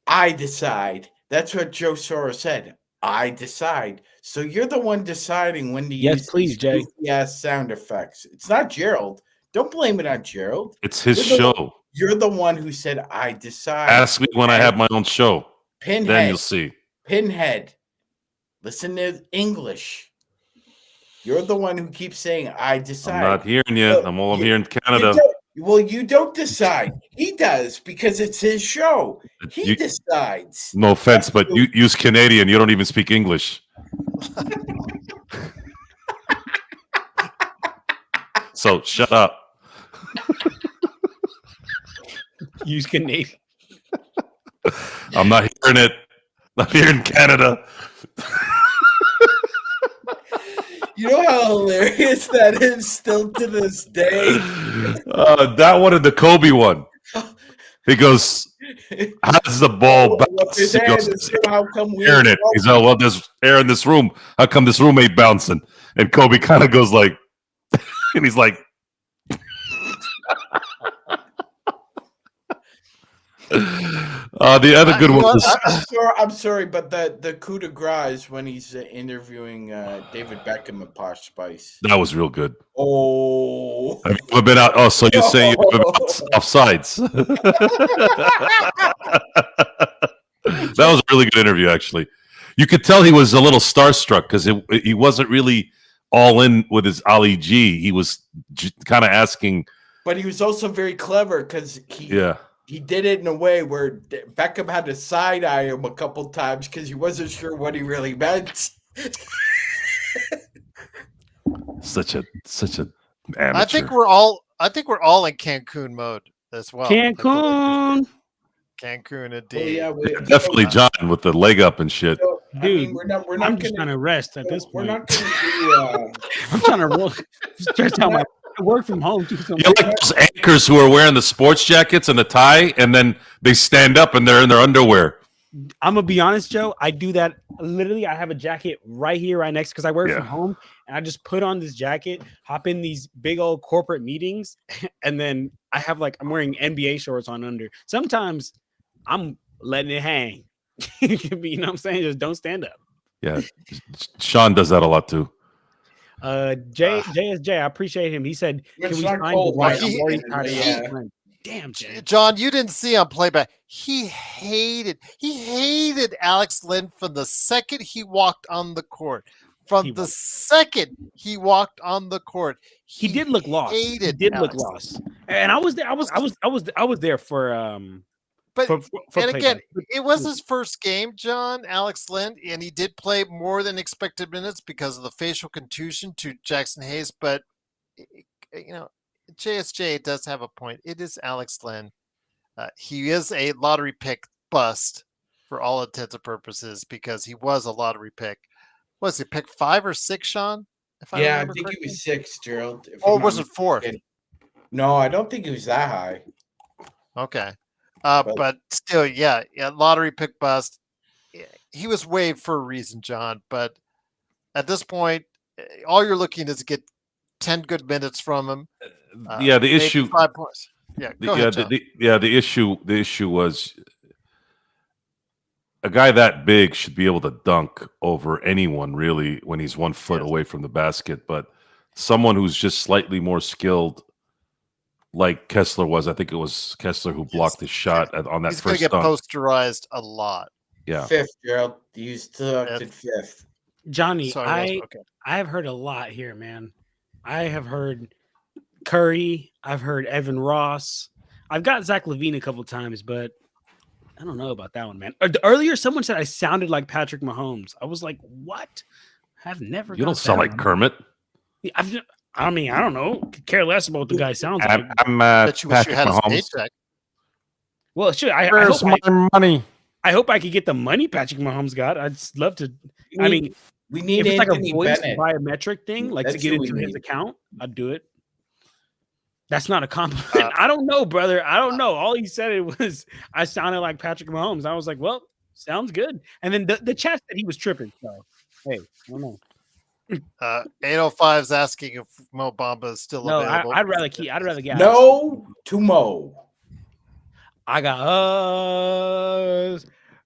I decide. That's what Joe Soros said. I decide. So you're the one deciding when to Yes, use please, these Jay. goofy-ass sound effects. It's not Gerald. Don't blame it on Gerald. It's his You're the show. You're the one who said I decide. Ask me when I have my own show. Then Pinhead. you'll see. Pinhead. Listen to English. You're the one who keeps saying I decide. I'm not hearing you. Look, I'm here in You Canada. you don't decide. He does because it's his show. He You- decides. No offense, but you use Canadian. You don't even speak English. So shut up. Use Canadian. I'm not hearing it. I'm here in Canada. You know how hilarious that is still to this day? That one and the Kobe one. He goes, how does the ball bounce bounce. He goes, How come we airing it. He's well, there's air in this room. How come this room ain't bouncing? And Kobe kind of goes like, and he's like, the other good one was I'm sorry, but the coup de grace when he's interviewing David Beckham and Posh Spice. that was real good. Oh, Have you ever been out? Oh, so you're saying you've been off sides? That was a really good interview, actually. You could tell he was a little starstruck because he wasn't really all in with his Ali G. He was kind of asking. But he was also very clever because he did it in a way where Beckham had to side eye him a couple times because he wasn't sure what he really meant. Such a amateur. I think we're all in Cancun mode as well. Cancun, indeed. Oh, yeah, definitely John with the leg up and shit. So, dude. we're not I'm just trying to rest at this We're point. not going to do. I'm trying to stretch out my work from home. You're like those anchors who are wearing the sports jackets and the tie, and then they stand up and they're in their underwear. I'm gonna be honest, Joe. I do that literally. I have a jacket right here, right next, because I work from home, and I just put on this jacket, hop in these big old corporate meetings, and then I have I'm wearing NBA shorts on under. Sometimes I'm letting it hang. You know what I'm saying? Just don't stand up. Yeah, Sean does that a lot too. JSJ, I appreciate him. He said, "Can we sign the Damn, John, you didn't see on playback. He hated Alex Lynn from the second he walked on the court. Second he walked on the court, he did look lost. He did look lost, and I was there. I was there for But and again, it was his first game, John, Alex Lynn, and he did play more than expected minutes because of the facial contusion to Jackson Hayes. But JSJ does have a point. It is Alex Lynn. He is a lottery pick bust for all intents and purposes because he was a lottery pick. Was he pick 5 or 6, Sean? I think he was 6, Gerald. Or was it 4th? No, I don't think he was that high. Okay. But still, yeah, lottery pick bust. He was waived for a reason, John. But at this point, all you're looking is to get 10 good minutes from him. The issue. 5 points. Yeah, go ahead, John. The issue was a guy that big should be able to dunk over anyone really when he's 1 foot away from the basket. But someone who's just slightly more skilled, like Kessler was, I think it was Kessler who blocked his shot on that he's first dunk. dunk. He's going to get posterized a lot. Yeah, 5th, Gerald. You selected 5th. Johnny, I have heard a lot here, man. I have heard Curry. I've heard Evan Ross. I've got Zach LaVine a couple times, but I don't know about that one, man. Earlier, someone said I sounded like Patrick Mahomes. I was like, what? I've never. You don't sound like Kermit. I mean, I don't know. Could care less about what the guy sounds like. I'm Patrick Mahomes. Well, sure. Where's my money? I hope I could get the money Patrick Mahomes got. I'd love to. I mean, we need if it's like Anthony a voice Bennett. biometric thing, like That's to get who into we his need. account, I'd do it. That's not a compliment. I don't know, brother. I don't know. All he said it was I sounded like Patrick Mahomes. I was like, well, sounds good. And then the chat said he was tripping. So hey, I don't know. 805 is asking if Mo Bamba is still available. I'd rather get No to Mo. I got us.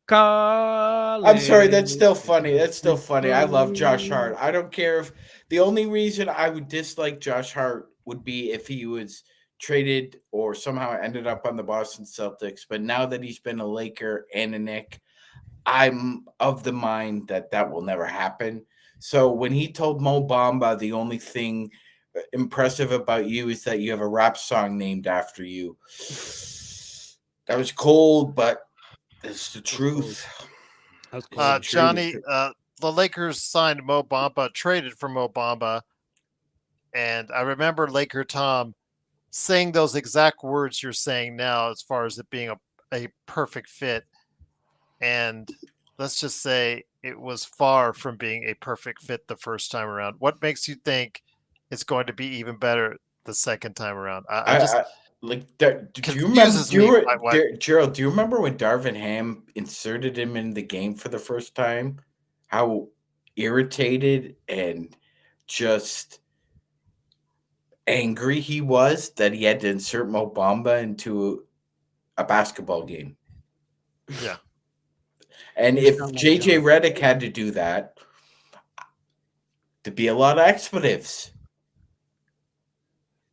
I'm sorry, that's still funny. I love Josh Hart. I don't care if the only reason I would dislike Josh Hart would be if he was traded or somehow ended up on the Boston Celtics. But now that he's been a Laker and a Knick, I'm of the mind that will never happen. So when he told Mo Bamba, the only thing impressive about you is that you have a rap song named after you. That was cold, but it's the truth. Johnny, the Lakers signed Mo Bamba, traded for Mo Bamba, and I remember Laker Tom saying those exact words you're saying now as far as it being a perfect fit. And let's just say it was far from being a perfect fit the first time around. What makes you think it's going to be even better the second time around? Like, do you remember? Confuses me. Gerald, do you remember when Darvin Ham inserted him in the game for the first time? How irritated and just angry he was that he had to insert Mo Bamba into a basketball game. Yeah. And You if sound like JJ John. Redick had to do that, there'd be a lot of expletives.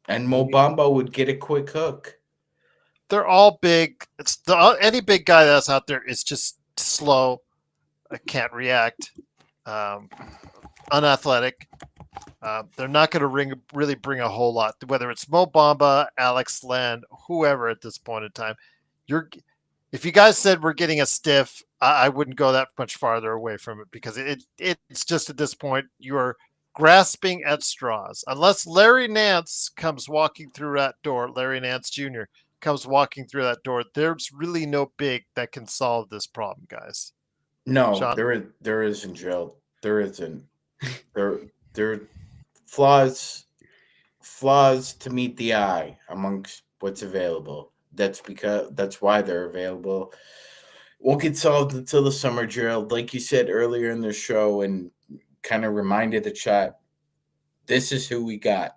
And Mo Bamba would get a quick hook. They're all big. Any big guy that's out there is just slow, can't react, unathletic. They're not going to really bring a whole lot. Whether it's Mo Bamba, Alex Len, whoever at this point in time, if you guys said we're getting a stiff, I wouldn't go that much farther away from it because it's just at this point you're grasping at straws. Unless Larry Nance comes walking through that door, Larry Nance Jr. comes walking through that door, there's really no big that can solve this problem, guys. No, Sean? there isn't, Joe. There isn't. There flaws to meet the eye amongst what's available. That's why they're available. Won't get solved until the summer, Gerald. Like you said earlier in the show and kind of reminded the chat, this is who we got.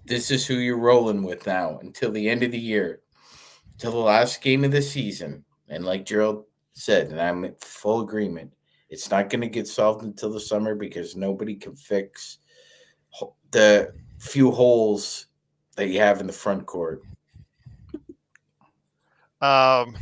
This is who you're rolling with now until the end of the year, till the last game of the season. And like Gerald said, and I'm in full agreement, it's not going to get solved until the summer because nobody can fix the few holes that you have in the front court. Thon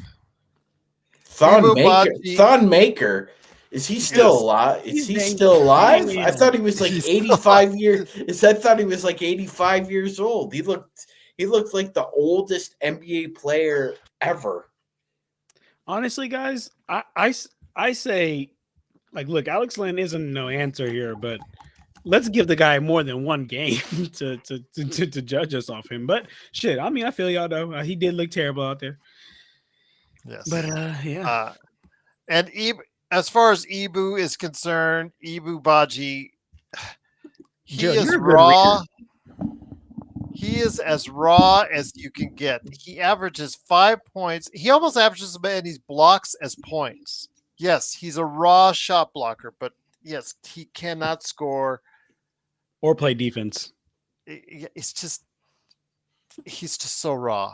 Maker, is he still alive? Is he still alive? I thought he was like 85 years. I thought he was like 85 years old. He looked like the oldest NBA player ever. Honestly, guys, I say, like, look, Alex Len isn't no answer here, but let's give the guy more than one game to judge us off him. But shit, I mean, I feel y'all though. He did look terrible out there. Yes. But yeah. And as far as Ibu is concerned, Ibu Baji, he is raw. He is as raw as you can get. He averages 5 points. He almost averages as many blocks as points. Yes, he's a raw shot blocker, but yes, he cannot score or play defense. He's just so raw.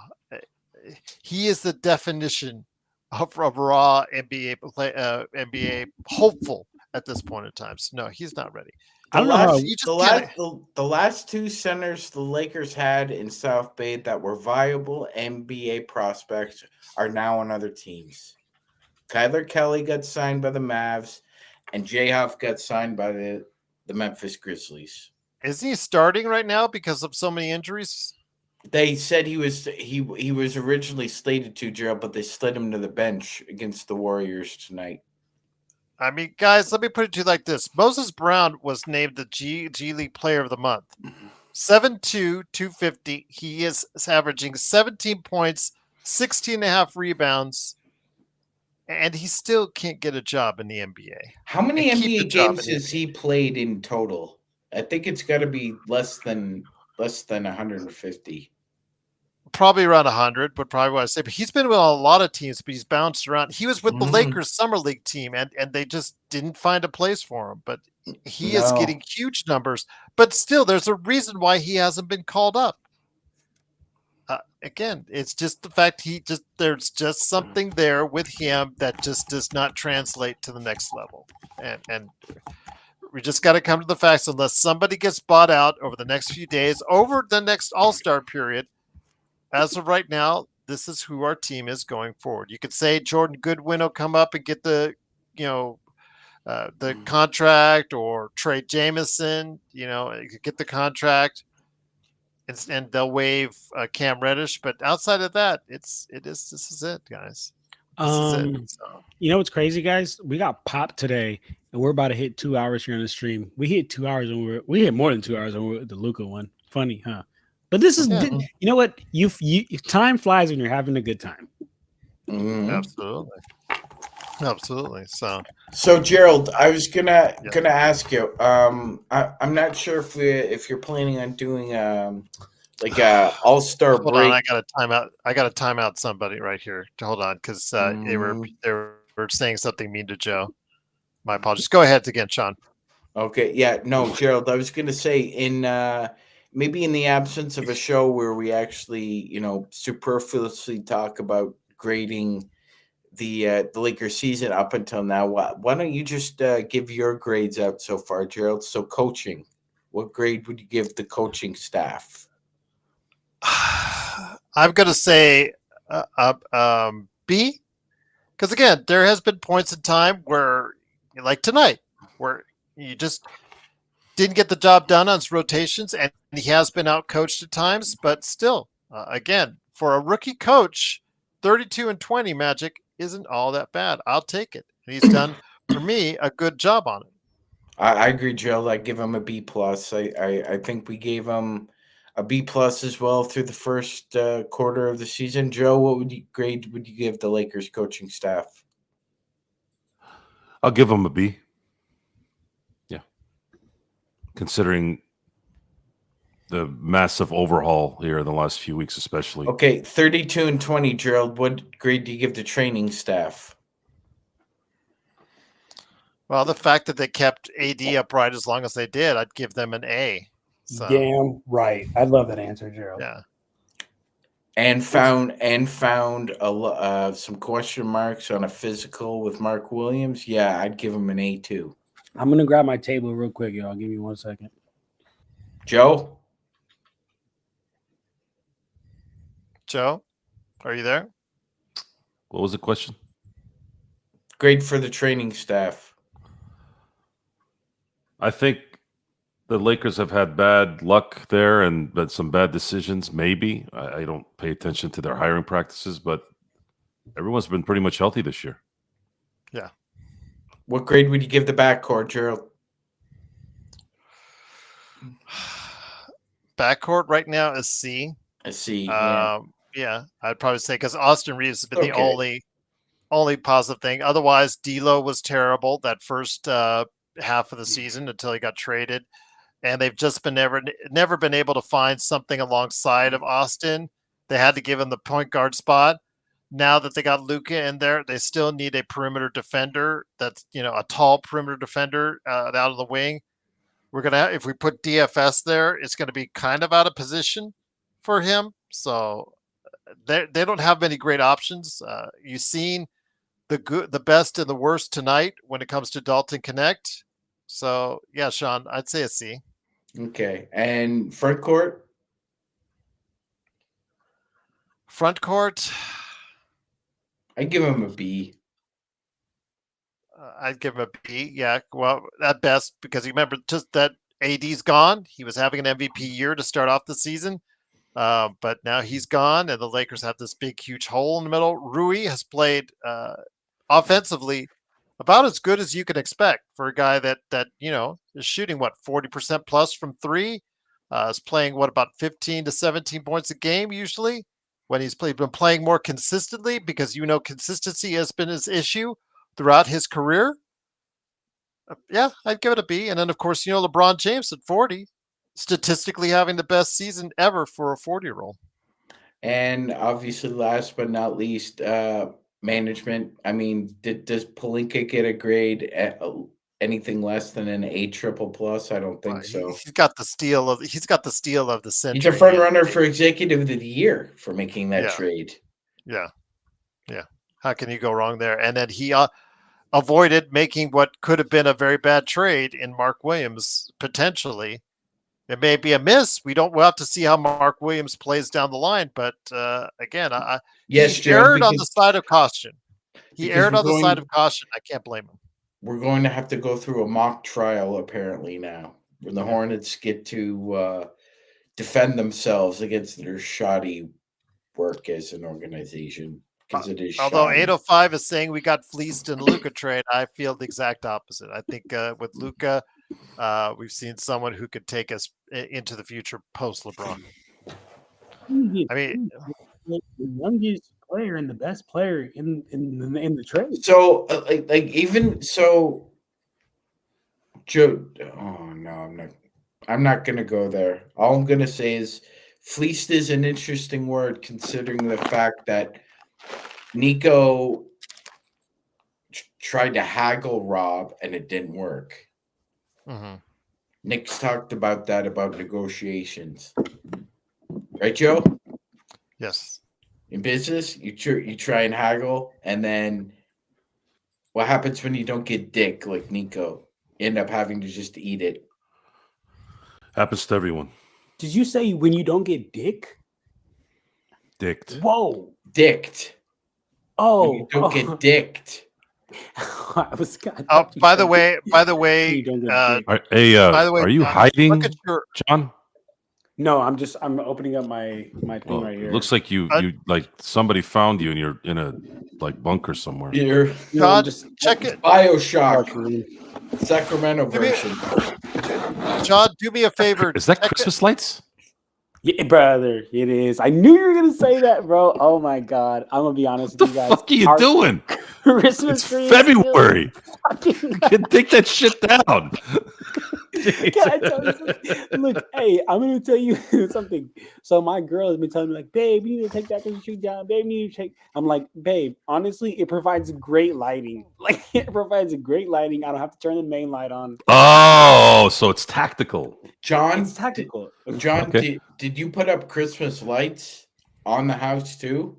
He is the definition of raw NBA hopeful at this point in time. So no, he's not ready. The last two centers the Lakers had in South Bay that were viable NBA prospects are now on other teams. Kyler Kelly got signed by the Mavs, and J-Huff got signed by the Memphis Grizzlies. Isn't he starting right now because of so many injuries? They said he was originally slated to, Gerald, but they slid him to the bench against the Warriors tonight. I mean, guys, let me put it to you like this. Moses Brown was named the G League Player of the Month. 7'2", 250. He is averaging 17 points, 16.5 rebounds, and he still can't get a job in the NBA. How many NBA games has he played in total? I think it's got to be less than 150. Probably around 100, but probably what I say. But he's been with a lot of teams, but he's bounced around. He was with the Lakers Summer League team, and they just didn't find a place for him. But he is getting huge numbers. But still, there's a reason why he hasn't been called up. Again, it's just the fact there's just something there with him that just does not translate to the next level. And we just got to come to the facts. Unless somebody gets bought out over the next few days, over the next All-Star period, as of right now, this is who our team is going forward. You could say Jordan Goodwin will come up and get the contract, or Trey Jamison, get the contract, and they'll waive Cam Reddish. But outside of that, this is it, guys. This is it. So. You know what's crazy, guys? We got popped today, and we're about to hit 2 hours here on the stream. We hit 2 hours, and we hit more than 2 hours on the Luka one. Funny, huh? But this is, you know what? You time flies when you're having a good time. Absolutely. So Gerald, I was gonna ask you. I'm not sure if you're planning on doing like a all-star Hold on, break. I got to time out. I got to time out somebody right here. Hold on, because they were saying something mean to Joe. My apologies. Go ahead again, Sean. Okay, yeah, no, Gerald, I was going to say in maybe in the absence of a show where we actually, superfluously talk about grading the Lakers season up until now, why don't you just give your grades out so far, Gerald? So coaching, what grade would you give the coaching staff? I'm going to say B, because again, there has been points in time where, like tonight, where you just didn't get the job done on his rotations, and he has been outcoached at times. But still, again, for a rookie coach, 32-20 Magic isn't all that bad. I'll take it. And he's done for me a good job on it. I agree, Gerald. I give him a B plus. I think we gave him a B plus as well through the first quarter of the season. Joe, what grade would you give the Lakers coaching staff? I'll give him a B. Yeah. Considering the massive overhaul here in the last few weeks, especially. Okay, 32-20, Gerald. What grade do you give the training staff? Well, the fact that they kept AD upright as long as they did, I'd give them an A. So, Damn right. I love that answer, Gerald. yeah. And found some question marks on a physical with Mark Williams. Yeah, I'd give him an A2. I'm gonna grab my table real quick, y'all. Give me 1 second. Joe? Joe, are you there? What was the question? Grade for the training staff. I think the Lakers have had bad luck there and but some bad decisions. Maybe I don't pay attention to their hiring practices, but everyone's been pretty much healthy this year. Yeah. What grade would you give the backcourt, Gerald? Backcourt right now is C. A C. Yeah, I'd probably say because Austin Reeves has been the Okay. only positive thing. Otherwise, D'Lo was terrible that first half of the season until he got traded, and they've just been never been able to find something alongside of Austin. They had to give him the point guard spot. Now that they got Luka in there, they still need a perimeter defender. That's a tall perimeter defender out of the wing. We're gonna if we put DFS there, it's gonna be kind of out of position for him. So they don't have many great options. You've seen the best and the worst tonight when it comes to Dalton Connect. So yeah, Sean, I'd say a C. Okay. And front court? Front court, I give him a B. I'd give him a B. Yeah, well, at best, because you remember just that AD's gone. He was having an MVP year to start off the season. But now he's gone, and the Lakers have this big, huge hole in the middle. Rui has played offensively about as good as you can expect for a guy that is shooting 40% plus from three. Is playing about 15 to 17 points a game usually when he's been playing more consistently because consistency has been his issue throughout his career. Yeah, I'd give it a B. And then of course LeBron James at 40. Statistically having the best season ever for a 40-year-old. And obviously, last but not least, management. I mean, does Pelinka get a grade at anything less than an A triple plus? I don't think so. He's got the steal of the century. He's a front runner for executive of the year for making that trade. Yeah. How can you go wrong there? And then he avoided making what could have been a very bad trade in Mark Williams potentially. It may be a miss. We'll have to see how Mark Williams plays down the line. But again, he erred on the side of caution. He erred on the side of caution. I can't blame him. We're going to have to go through a mock trial apparently now, where the Hornets get to defend themselves against their shoddy work as an organization. Because it is although shoddy. 805 is saying we got fleeced in the Luka trade, I feel the exact opposite. I think with Luka, we've seen someone who could take us into the future post LeBron. I mean, the youngest player and the best player in the trade. So, even so, Joe. Oh no, I'm not going to go there. All I'm going to say is Fleeced is an interesting word considering the fact that Nico tried to haggle Rob and it didn't work. Mhm. Nick's talked about that, about negotiations. Right, Joe? Yes. In business, you try and haggle, and then what happens when you don't get dick like Nico? You end up having to just eat it. Happens to everyone. Did you say when you don't get dick? Dicked. Whoa. Dicked. Oh. You don't get dicked. I was. I Oh, thought you by said the way, you don't get dick. by the way, are you John, hiding, look at your John? No, I'm opening up my thing Well, right here. it looks like you like somebody found you and you're in a like bunker somewhere. You're No, I'm John, just check it. Bioshock, partially. Sacramento Give me- version. John, do me a favor. Is that check it. Christmas lights? Yeah, brother, it is. I knew you were gonna say that, bro. Oh my god, I'm gonna be honest What with the you guys. fuck are you Our doing? Christmas It's tree is still February. fucking You can take that shit down. Can I tell you something? Look, hey, I'm gonna tell you something. So my girl has been telling me, like, babe, you need to take that Christmas tree down. Babe, you need to take. I'm like, babe, honestly, it provides great lighting. Like, it provides great lighting. I don't have to turn the main light on. Oh, so it's tactical. John, It's tactical. John, Okay. did you put up Christmas lights on the house too?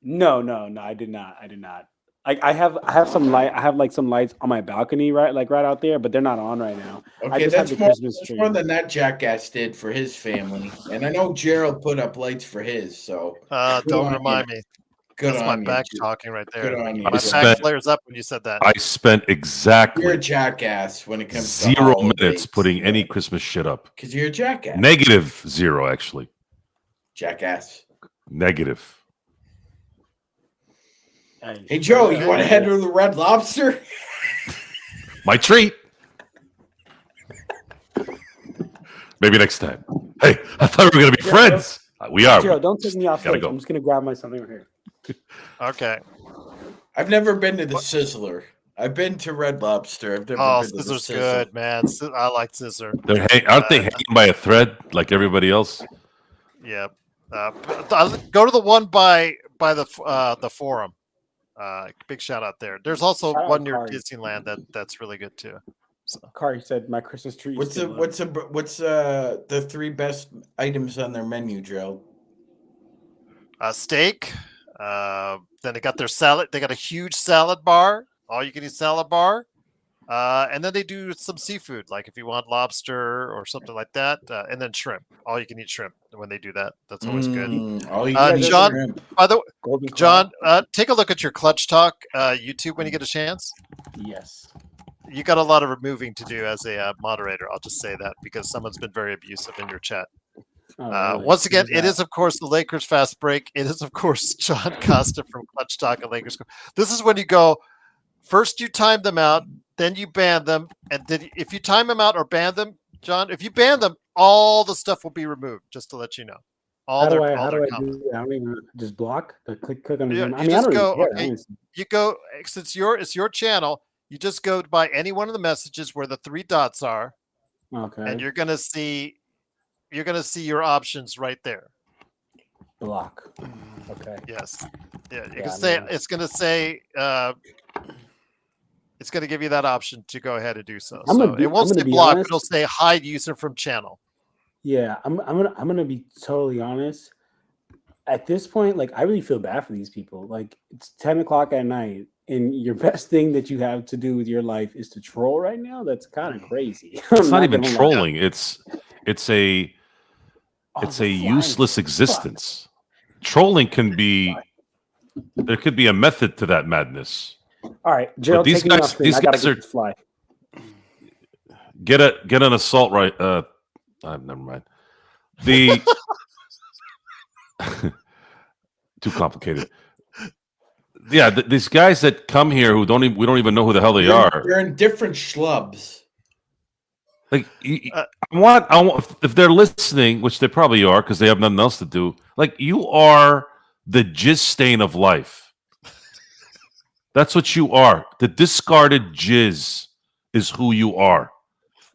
No, I did not. Like I have some light. I have like some lights on my balcony, right out there, but they're not on right now. I Okay, just have that's the Christmas tree. more than that jackass did for his family. And I know Gerald put up lights for his, so good Don't on remind you. me. Good That's my on you. back Ju- talking right there. Good on you. My back spent- flares up when you said that. I spent You're a exactly jackass when it comes to 0 minutes putting any Christmas shit up. because you're a jackass. Negative 0, actually. Jackass. Negative. Hey Joe, you want to head to the Red Lobster? My treat. Maybe next time. Hey, I thought we were gonna be friends. We are. Gerald, don't take me off Gotta stage. go. I'm just gonna grab my something right here. Okay. I've never been to the Sizzler. I've been to Red Lobster. I've never Oh, been to the Scissor's Sizzler. good, man. I like Scissor. Aren't they hanging by a thread like everybody else? Yeah. Go to the one by the Forum. Big shout out there. There's also Shout out one near Kari. Disneyland that's really good too. So Kari said my Christmas tree. What's the 3 best items on their menu, Gerald? steak. Then they got their salad. They got a huge salad bar, all you can eat salad bar. And then they do some seafood, like if you want lobster or something like that, and then shrimp. All you can eat shrimp when they do that. That's always good. All you Uh, get is John- shrimp. By the way, Golden John, take a look at your Clutch Talk YouTube when you get a chance. Claw. Yes. You got a lot of removing to do as a moderator. I'll just say that because someone's been very abusive in your chat. Oh, really? Once again, Who's it that? is, of course, the Lakers fast break. It is, of course, John Costa from Clutch Talk and Lakers. This is when you go, first you time them out, then you ban them. And then if you time them out or ban them, John, if you ban them, all the stuff will be removed, just to let you know. All How do their I comments. do that? I don't even just block. Click on the Yeah, name. I you mean, I just don't go, even care. okay, Honestly. You go, since it's your channel, you just go by any one of the messages where the 3 dots are, Okay. and you're gonna see your options right there. Block. Okay. Yes. Yeah. You Yeah, can say man. it's gonna say it's gonna give you that option to go ahead and do so. I'm So gonna be- it won't I'm gonna say be block, honest. it'll say hide user from channel. Yeah, I'm gonna be totally honest. At this point, like I really feel bad for these people. Like it's 10 o'clock at night, and your best thing that you have to do with your life is to troll right now. That's kind of crazy. It's not even gonna lie. trolling. It's a Oh, it's the a flying useless fuck. existence. Trolling can be there could be a method to that madness. All right, Gerald, these take me guys- off screen. these I gotta guys get are- this fly. Get an assault right. Never mind. The too complicated. Yeah, these guys that come here who we don't even know who the hell they are. You're in different schlubs. Like, I want if they're listening, which they probably are because they have nothing else to do. Like, you are the jizz stain of life. That's what you are. The discarded jizz is who you are.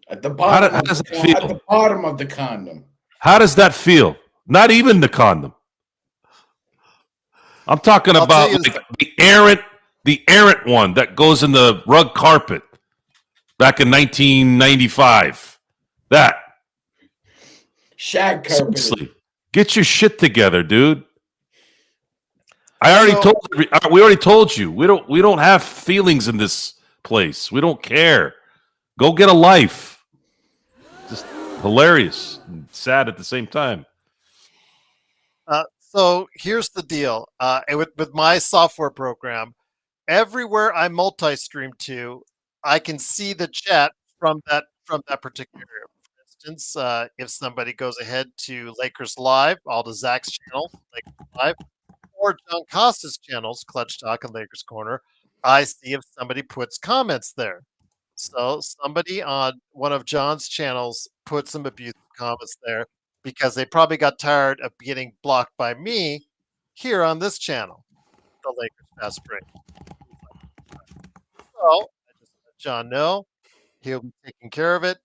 At the bottom, how does it at feel? the bottom of the condom. How does that feel? Not even the condom. I'm talking I'll about tell you like the errant one that goes in the rug carpet back in 1995. That. Shag carpeting. Seriously, get your shit together, dude. We already told you. We don't have feelings in this place. We don't care. Go get a life. Just hilarious and sad at the same time. So here's the deal. With my software program, everywhere I multi-stream to, I can see the chat from that particular area. For instance, if somebody goes ahead to Lakers Live, all to Zach's channel, Lakers Live, or John Costa's channels, Clutch Talk and Lakers Corner, I see if somebody puts comments there. So somebody on one of John's channels put some abusive comments there because they probably got tired of getting blocked by me here on this channel, the Lakers Fast Break. So I just let John know he'll be taking care of it.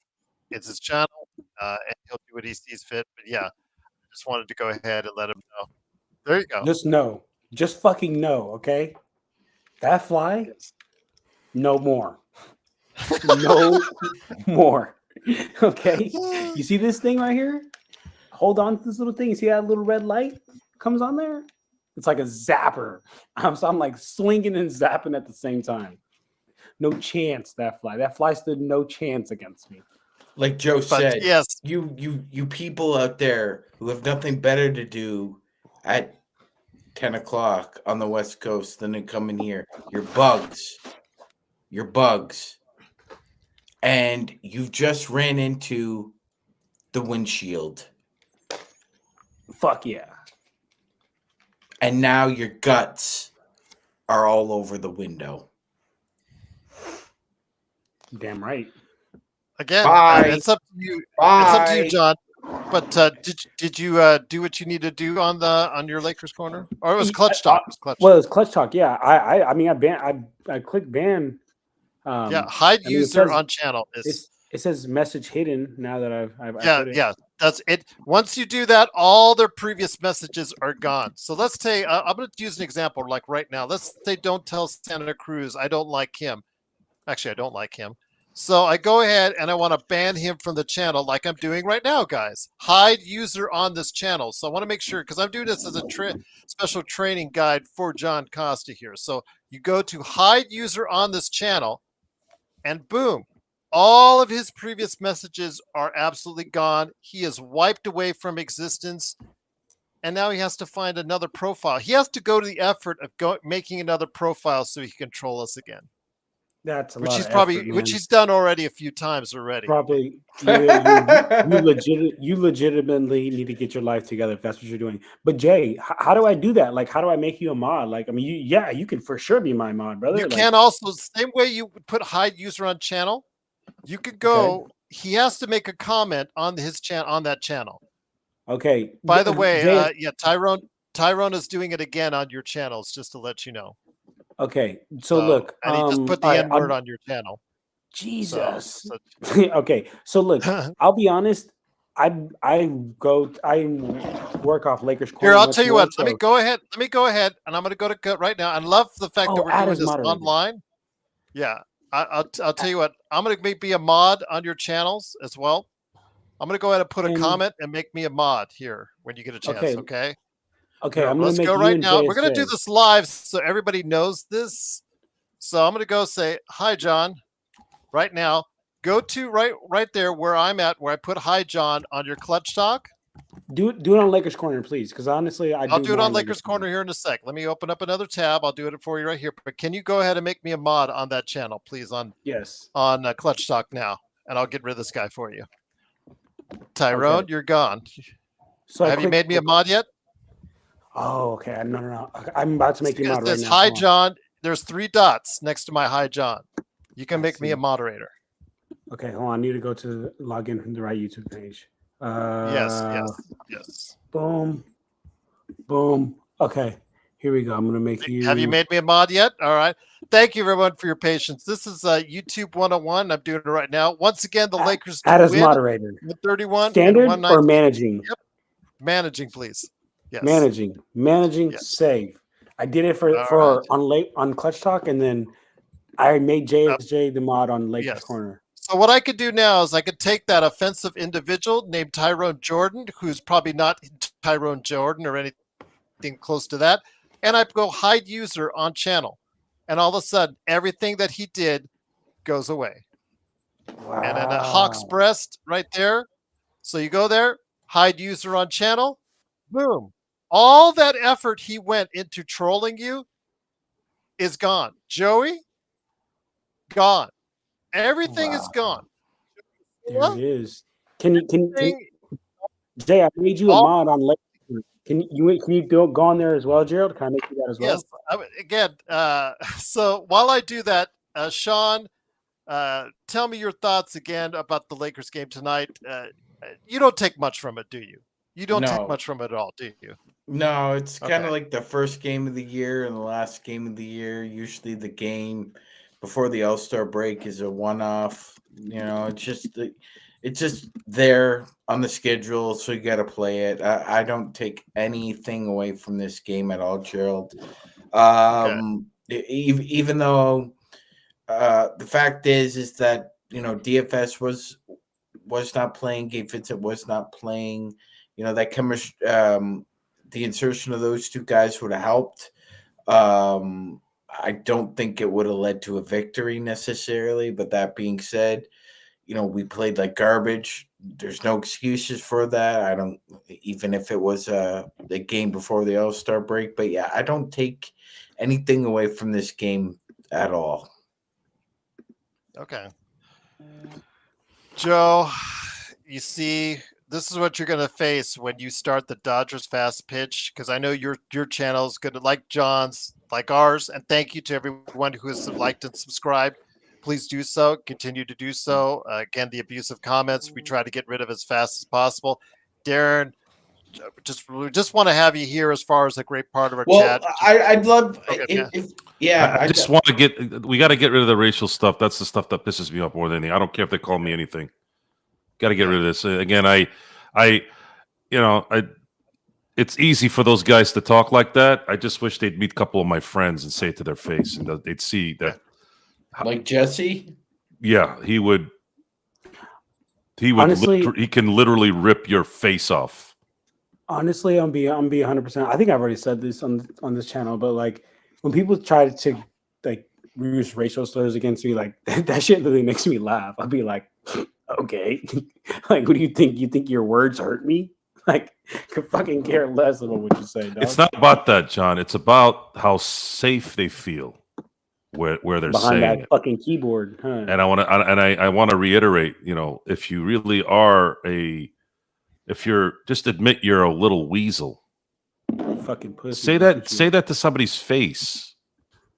It's his channel, and he'll do what he sees fit. But yeah, I just wanted to go ahead and let him know. There you go. Just know. Just fucking know, okay? That fly, no more. No more. Okay? You see this thing right here? Hold on to this little thing. You see that little red light comes on there? It's like a zapper. I'm like swinging and zapping at the same time. No chance, that fly. That fly stood no chance against me. Like Joe said, yes, you people out there who have nothing better to do at 10 o'clock on the West Coast than to come in here. You're bugs. You're bugs. And you've just ran into the windshield. Fuck yeah. And now your guts are all over the window. Damn right. again, Bye. it's up to you. Bye. It's up to you, John. But did you do what you need to do on your Lakers corner, or it was Clutch Talk? It was Clutch. Well, it's Clutch Talk. Yeah, I mean, I clicked ban. Yeah, hide I mean, user on channel is. It says message hidden now that I've Yeah, put it. yeah, that's it. Once you do that, all their previous messages are gone. So let's say I'm going to use an example like right now. Let's say don't tell Santa Cruz I don't like him. Actually, I don't like him. So I go ahead and I want to ban him from the channel like I'm doing right now, guys. Hide user on this channel. So I want to make sure, because I'm doing this as a special training guide for John Costa here. So you go to hide user on this channel and boom, all of his previous messages are absolutely gone. He is wiped away from existence. And now he has to find another profile. He has to go to the effort of making another profile so he can control us again. That's a Which lot he's of probably, effort, which man. he's done already a few times already. Probably you legitimately need to get your life together if that's what you're doing. But Jay, how do I do that? Like, how do I make you a mod? Like, I mean, you can for sure be my mod, brother. You Like, can also, same way you would put hide user on channel, you could go, he has to make a comment on his channel, on that channel. Okay. By the way, Jay, yeah, Tyrone is doing it again on your channels, just to let you know. okay. So look, and he just put the N word on your channel. Jesus. So Okay. So look, I'll be honest. I work off Lakers corner. Here, I'll much tell you more, what. Let me go ahead, and I'm going to go to right now. I love the fact that we're add doing as this moderator. online. Yeah, I'll tell you what. I'm going to be a mod on your channels as well. I'm going to go ahead and put a comment and make me a mod here when you get a chance. Okay. Okay. I'm going Let's to make go you right and now. We're going to do JSJ. this live so everybody knows this. So I'm going to go say hi, John. Right now, go to right there where I'm at, where I put hi, John, on your Clutch Talk. Do it on Lakers corner, please, because honestly, I'll do it on Lakers corner here in a sec. Let me open up another tab. I'll do it for you right here. But can you go ahead and make me a mod on that channel, please? On Clutch Talk now, and I'll get rid of this guy for you. Tyrone, you're gone. So have you made me a mod yet? Oh, okay. No. I'm about to make you a mod right now. Hi, John. There's 3 dots next to my hi, John. You can make me a moderator. Okay, hold on. I need to go to log in from the right YouTube page. Yes. Boom. Okay, here we go. I'm gonna make you. Have you made me a mod yet? All right. Thank you, everyone, for your patience. This is YouTube 101. I'm doing it right now. Once again, the Lakers add as win moderator. 31 standard and or managing. Yep. Managing, please. Yes. Managing, Yes. save. I did it All for on Clutch Talk, and then I made JSJ the mod on Lakers Yes. Corner. So what I could do now is I could take that offensive individual named Tyrone Jordan, who's probably not Tyrone Jordan or anything close to that, and I go hide user on channel, and all of a sudden everything that he did goes away. Wow. And then a Hawk's Breast right there. So you go there, hide user on channel, boom. All that effort he went into trolling you is gone. Joey, gone. Everything is gone. There it is. Can Everything- Jay? I made you a all- mod on Lakers. Can you go on there as well, Gerald? Can I make you that as well? Yes. Again, so while I do that, Sean, tell me your thoughts again about the Lakers game tonight. You don't take much from it, do you? You don't take No. much from it at all, do you? No, it's kind Okay. of like the first game of the year and the last game of the year. Usually, the game before the All-Star break is a one-off. It's just there on the schedule, so you got to play it. I don't take anything away from this game at all, Gerald. Even though the fact is that DFS was not playing, Gabe Vincent was not playing. That chemistry, the insertion of those two guys would have helped. I don't think it would have led to a victory necessarily, but that being said, we played like garbage. There's no excuses for that. Even if it was the game before the All-Star break, but yeah, I don't take anything away from this game at all. Okay. Joe, you see, this is what you're going to face when you start the Dodgers fast pitch, because I know your channel is going to, like John's, like ours, and thank you to everyone who has liked and subscribed. Please do so. Continue to do so. Again, the abusive comments we try to get rid of as fast as possible. Darren, we just want to have you here as far as a great part of our chat. I'd love Okay, I just want to we got to get rid of the racial stuff. That's the stuff that pisses me off more than anything. I don't care if they call me anything. Got to get rid of this. Again, it's easy for those guys to talk like that. I just wish they'd meet a couple of my friends and say it to their face, and they'd see that. Like Jesse? Yeah, he would. Honestly, he can literally rip your face off. Honestly, I'm be 100%. I think I've already said this on this channel, but like when people try to like use racial slurs against me, like that shit really makes me laugh. I'll be like, okay, like what do you think? You think your words hurt me? Like, could fucking care less about what you say. Dog. It's not about that, John. It's about how safe they feel where they're behind saying that it. fucking keyboard. Huh? And I want to reiterate, if you really are if you're just admit you're a little weasel, Fucking pussy. say that to somebody's face.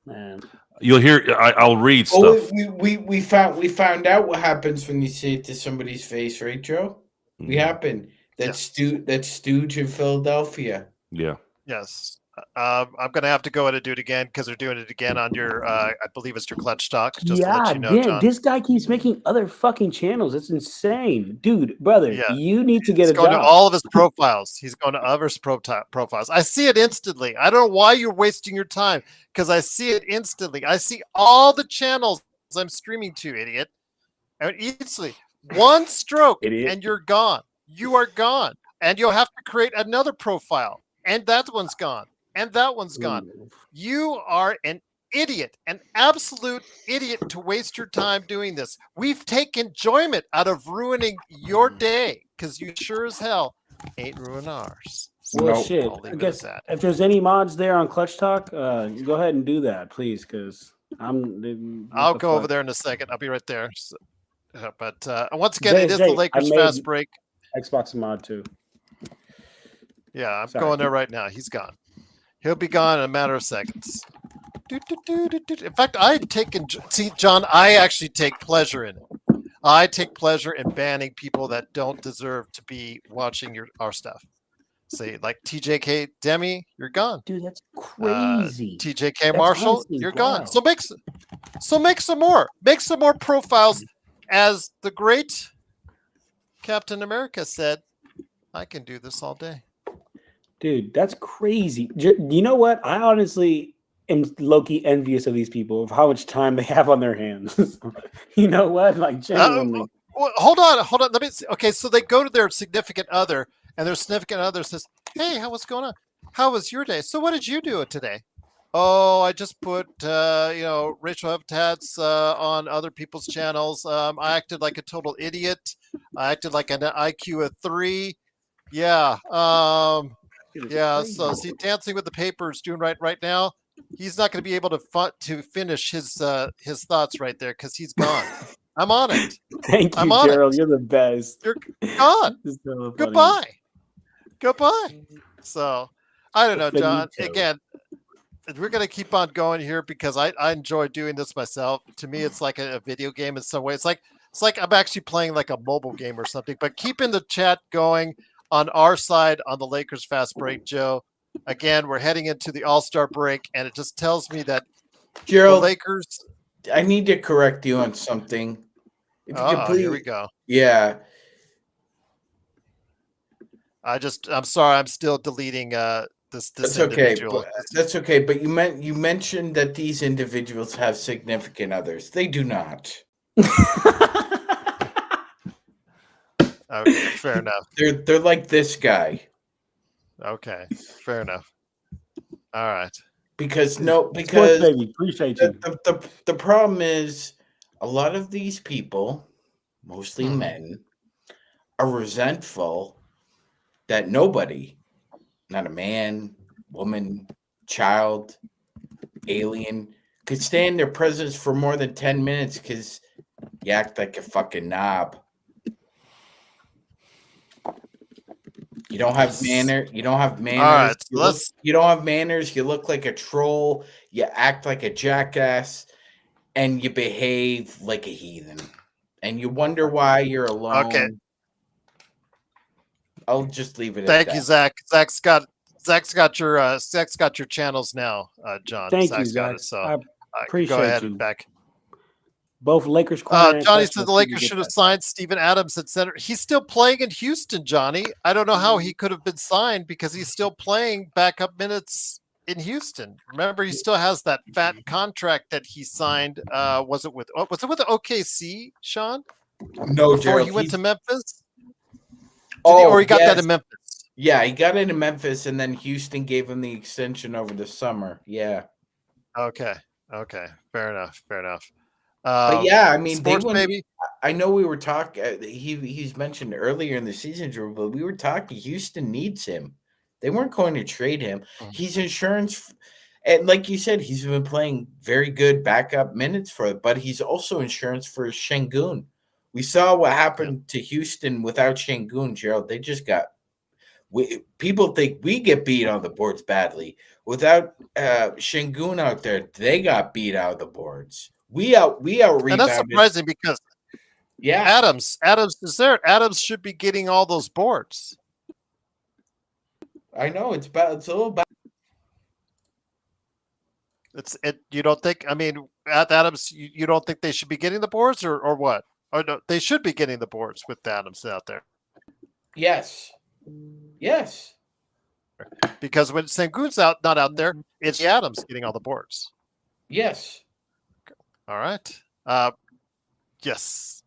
Man. You'll hear. I'll read Oh, stuff. we found out what happens when you say it to somebody's face, right, Joe? We happened. That's Stooge in Philadelphia. Yeah. Yes. I'm going to have to go in and do it again because they're doing it again on your, I believe it's your Clutch Talk. Just to let you know, John. This guy keeps making other fucking channels. It's insane. Dude, brother, Yeah. you need to get He's a going job. to all of his profiles. He's going to others' profiles. I see it instantly. I don't know why you're wasting your time because I see it instantly. I see all the channels I'm streaming to, idiot. And instantly, one stroke Idiot. and you're gone. You are gone. And you'll have to create another profile. And that one's gone. And that one's gone. Ooh. You are an idiot, an absolute idiot to waste your time doing this. We've taken enjoyment out of ruining your day because you sure as hell ain't ruin ours. So Well, shit. I'll leave I it guess at that. if there's any mods there on Clutch Talk, go ahead and do that, please, because I'll go over there in a second. I'll be right there. So, but once again, Jay, it is Jay, the I Lakers made- fast break. Xbox mod too. Yeah, I'm Sorry. going there right now. He's gone. He'll be gone in a matter of seconds. In fact, see, John, I actually take pleasure in it. I take pleasure in banning people that don't deserve to be watching our stuff. Say, like TJK Demi, you're gone. Dude, that's crazy. TJK That's Marshall, honestly you're wild. gone. So make some more. Make some more profiles. As the great Captain America said, I can do this all day. Dude, that's crazy. You know what? I honestly am low-key envious of these people of how much time they have on their hands. You know what? Like genuinely. Well, hold on. Let me see. Okay, so they go to their significant other, and their significant other says, "Hey, what's going on? How was your day? So, what did you do today?" Oh, I just put racial epithets on other people's channels. I acted like a total idiot. I acted like an IQ of 3. Yeah. Yeah. So, see, Dancing with the Paper is doing right now. He's not going to be able to finish his thoughts right there because he's gone. I'm on it. Thank I'm you, on Gerald. it. You're the best. You're gone. This is so funny. Goodbye. So, I don't know, John. Finito. Again, we're going to keep on going here because I enjoy doing this myself. To me, it's like a video game in some way. It's like I'm actually playing like a mobile game or something. But keeping the chat going on our side on the Lakers fast break, Joe. Again, we're heading into the All-Star break, and it just tells me that Gerald, the Lakers. I need to correct you on something. If you could please, Here we go. Yeah. I'm sorry. I'm still deleting this That's okay. individual. But, that's okay. But you mentioned that these individuals have significant others. They do not. Okay, fair enough. They're like this guy. Okay, fair enough. All right. Because Sports baby, appreciate you. the problem is a lot of these people, mostly men, are resentful that nobody, not a man, woman, child, alien, could stay in their presence for more than 10 minutes because you act like a fucking knob. You don't have manner. You don't have manners. All right, you don't have manners. You look like a troll. You act like a jackass, and you behave like a heathen. And you wonder why you're alone. Okay. I'll just leave it at Thank that. you, Zach. Zach's got your channels now, John. Thank Zach's you, got Zach. it. So I appreciate go ahead you. and back. Both Lakers corner and Johnny special said the teams Lakers get should have that. signed Steven Adams at center. He's still playing in Houston, Johnny. I don't know how he could have been signed because he's still playing backup minutes in Houston. Remember, he still has that fat contract that he signed. Was it with OKC, Sean? No, Before Gerald, he went to Memphis? or he got that in Memphis? Yeah, he got it in Memphis, and then Houston gave him the extension over the summer. Yeah. Okay. Fair enough. But yeah, I mean, sports baby. I know we were talking. He's mentioned earlier in the season, Drew, but we were talking. Houston needs him. They weren't going to trade him. He's insurance, and like you said, he's been playing very good backup minutes for it. But he's also insurance for Şengün. We saw what happened to Houston without Şengün, Gerald. They just got. People think we get beat on the boards badly. Without Şengün out there, they got beat out of the boards. We out rebounded. And that's surprising because Adams is there. Adams should be getting all those boards. I know it's bad. It's a little bad. You don't think? I mean, at Adams, you don't think they should be getting the boards, or what? Or no, they should be getting the boards with Adams out there. Yes. Because when Şengün's not out there, it's Adams getting all the boards. Yes. All right. Yes.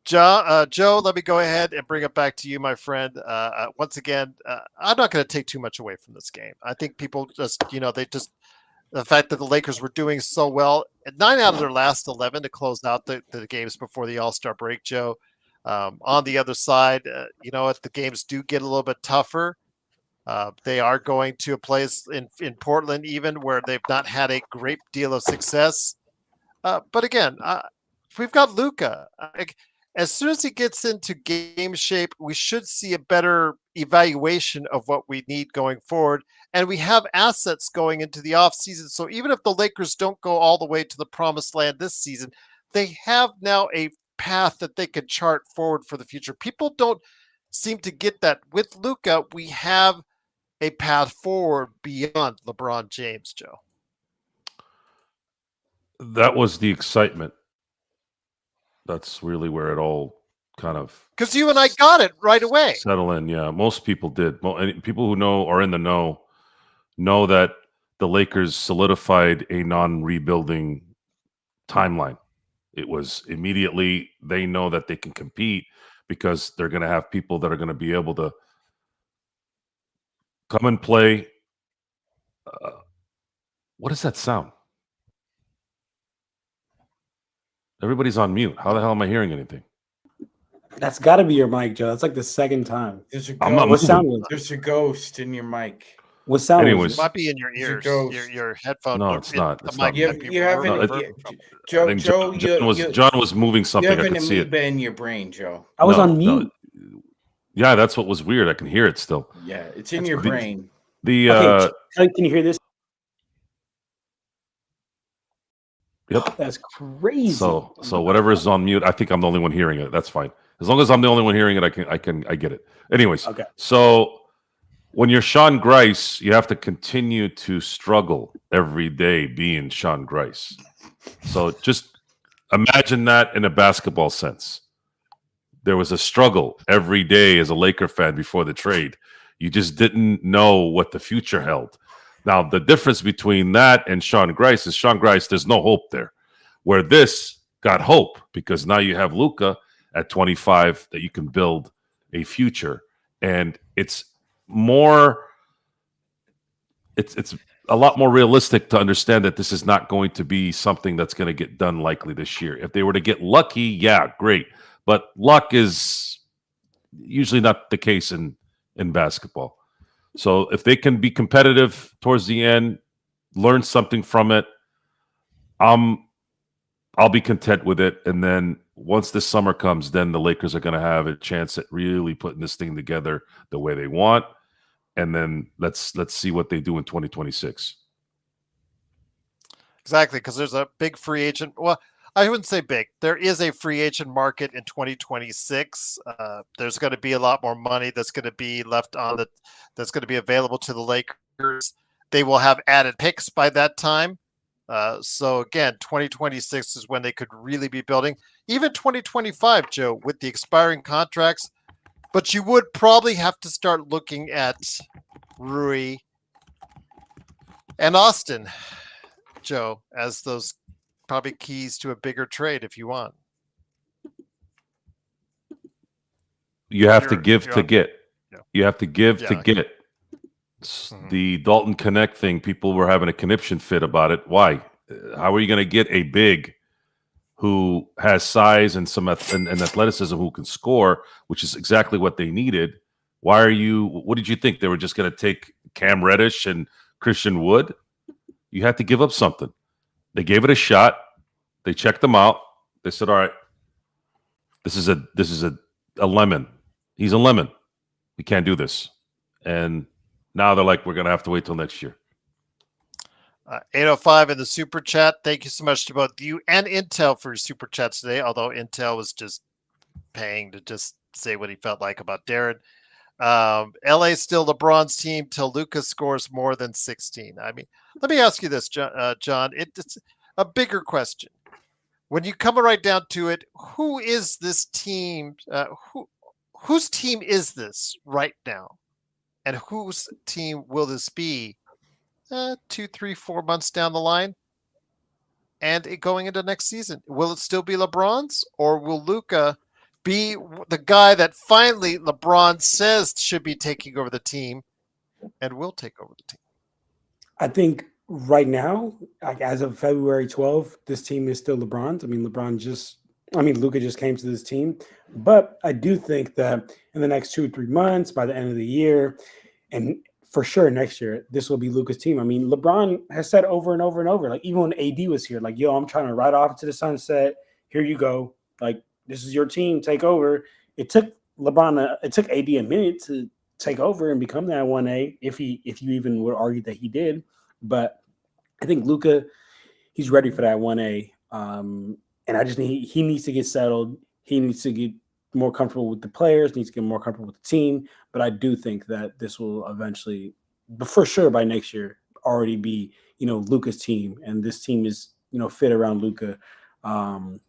Joe, let me go ahead and bring it back to you, my friend. Once again, I'm not going to take too much away from this game. I think people just, the fact that the Lakers were doing so well, 9 out of their last 11 to close out the games before the All-Star break, Joe. On the other side, if the games do get a little bit tougher, they are going to a place in Portland, even where they've not had a great deal of success. But again, we've got Luka. As soon as he gets into game shape, we should see a better evaluation of what we need going forward. And we have assets going into the offseason. So even if the Lakers don't go all the way to the promised land this season, they have now a path that they could chart forward for the future. People don't seem to get that. With Luka, we have a path forward beyond LeBron James, Joe. That was the excitement. That's really where it all kind of Because you and I got it right away. settle in. Yeah, most people did. And people who know are in the know that the Lakers solidified a non-rebuilding timeline. It was immediately they know that they can compete because they're going to have people that are going to be able to come and play. What is that sound? Everybody's on mute. How the hell am I hearing anything? That's got to be your mic, Joe. That's like the second time. There's a I'm not ghost. What sound was it? There's a ghost in your mic. What sound Anyways. was It it? might be in your It's a ears, ghost. your headphone. No, it's not. The It's mic not. might be You haven't. No, Joe, I think Joe, John was moving you something. have I an could see it. amoeba in your brain, Joe. I was No, on no. mute. Yeah, that's what was weird. I can hear it still. Yeah, it's in your brain. The Okay, can you hear this? yep. That's crazy. So whatever is on mute, I think I'm the only one hearing it. That's fine. As long as I'm the only one hearing it, I get it. Anyways, Okay. So when you're Sean Grice, you have to continue to struggle every day being Sean Grice. So just imagine that in a basketball sense. There was a struggle every day as a Laker fan before the trade. You just didn't know what the future held. Now, the difference between that and Sean Grice is Sean Grice, there's no hope there. Where this got hope because now you have Luka at 25 that you can build a future. And it's a lot more realistic to understand that this is not going to be something that's going to get done likely this year. If they were to get lucky, yeah, great. But luck is usually not the case in basketball. So if they can be competitive towards the end, learn something from it, I'll be content with it. And then once this summer comes, then the Lakers are going to have a chance at really putting this thing together the way they want. And then let's see what they do in 2026. Exactly, because there's a big free agent. Well, I wouldn't say big. There is a free agent market in 2026. There's going to be a lot more money that's going to be left on that's going to be available to the Lakers. They will have added picks by that time. So again, 2026 is when they could really be building. Even 2025, Joe, with the expiring contracts. But you would probably have to start looking at Rui and Austin, Joe, as those probably keys to a bigger trade if you want. You have to give to on, get. Yeah. You have to give to get. Mm-hmm. The Dalton Connect thing, people were having a conniption fit about it. Why? How are you going to get a big who has size and some and athleticism who can score, which is exactly what they needed? What did you think? They were just going to take Cam Reddish and Christian Wood? You had to give up something. They gave it a shot. They checked them out. They said, all right, this is a lemon. He's a lemon. We can't do this. And now they're like, we're going to have to wait till next year. 805 in the super chat. Thank you so much to both you and Intel for your super chats today. Although Intel was just paying to just say what he felt like about Darren. LA still LeBron's team till Luka scores more than 16. I mean, let me ask you this, John. It's a bigger question. When you come right down to it, who is this team? Whose team is this right now? And whose team will this be 2, 3, 4 months down the line? And going into next season, will it still be LeBron's, or will Luka be the guy that finally LeBron says should be taking over the team and will take over the team? I think right now, like as of February 12th, this team is still LeBron's. I mean, Luka just came to this team. But I do think that in the next 2 or 3 months, by the end of the year, and for sure next year, this will be Luka's team. I mean, LeBron has said over and over and over, like even when AD was here, like, yo, I'm trying to ride off into the sunset. Here you go. Like, this is your team. Take over. It took AD a minute to take over and become that 1A, if you even would argue that he did. But I think Luka, he's ready for that 1A. And he needs to get settled. He needs to get more comfortable with the players, needs to get more comfortable with the team. But I do think that this will eventually, but for sure by next year, already be, Luka's team. And this team is, fit around Luka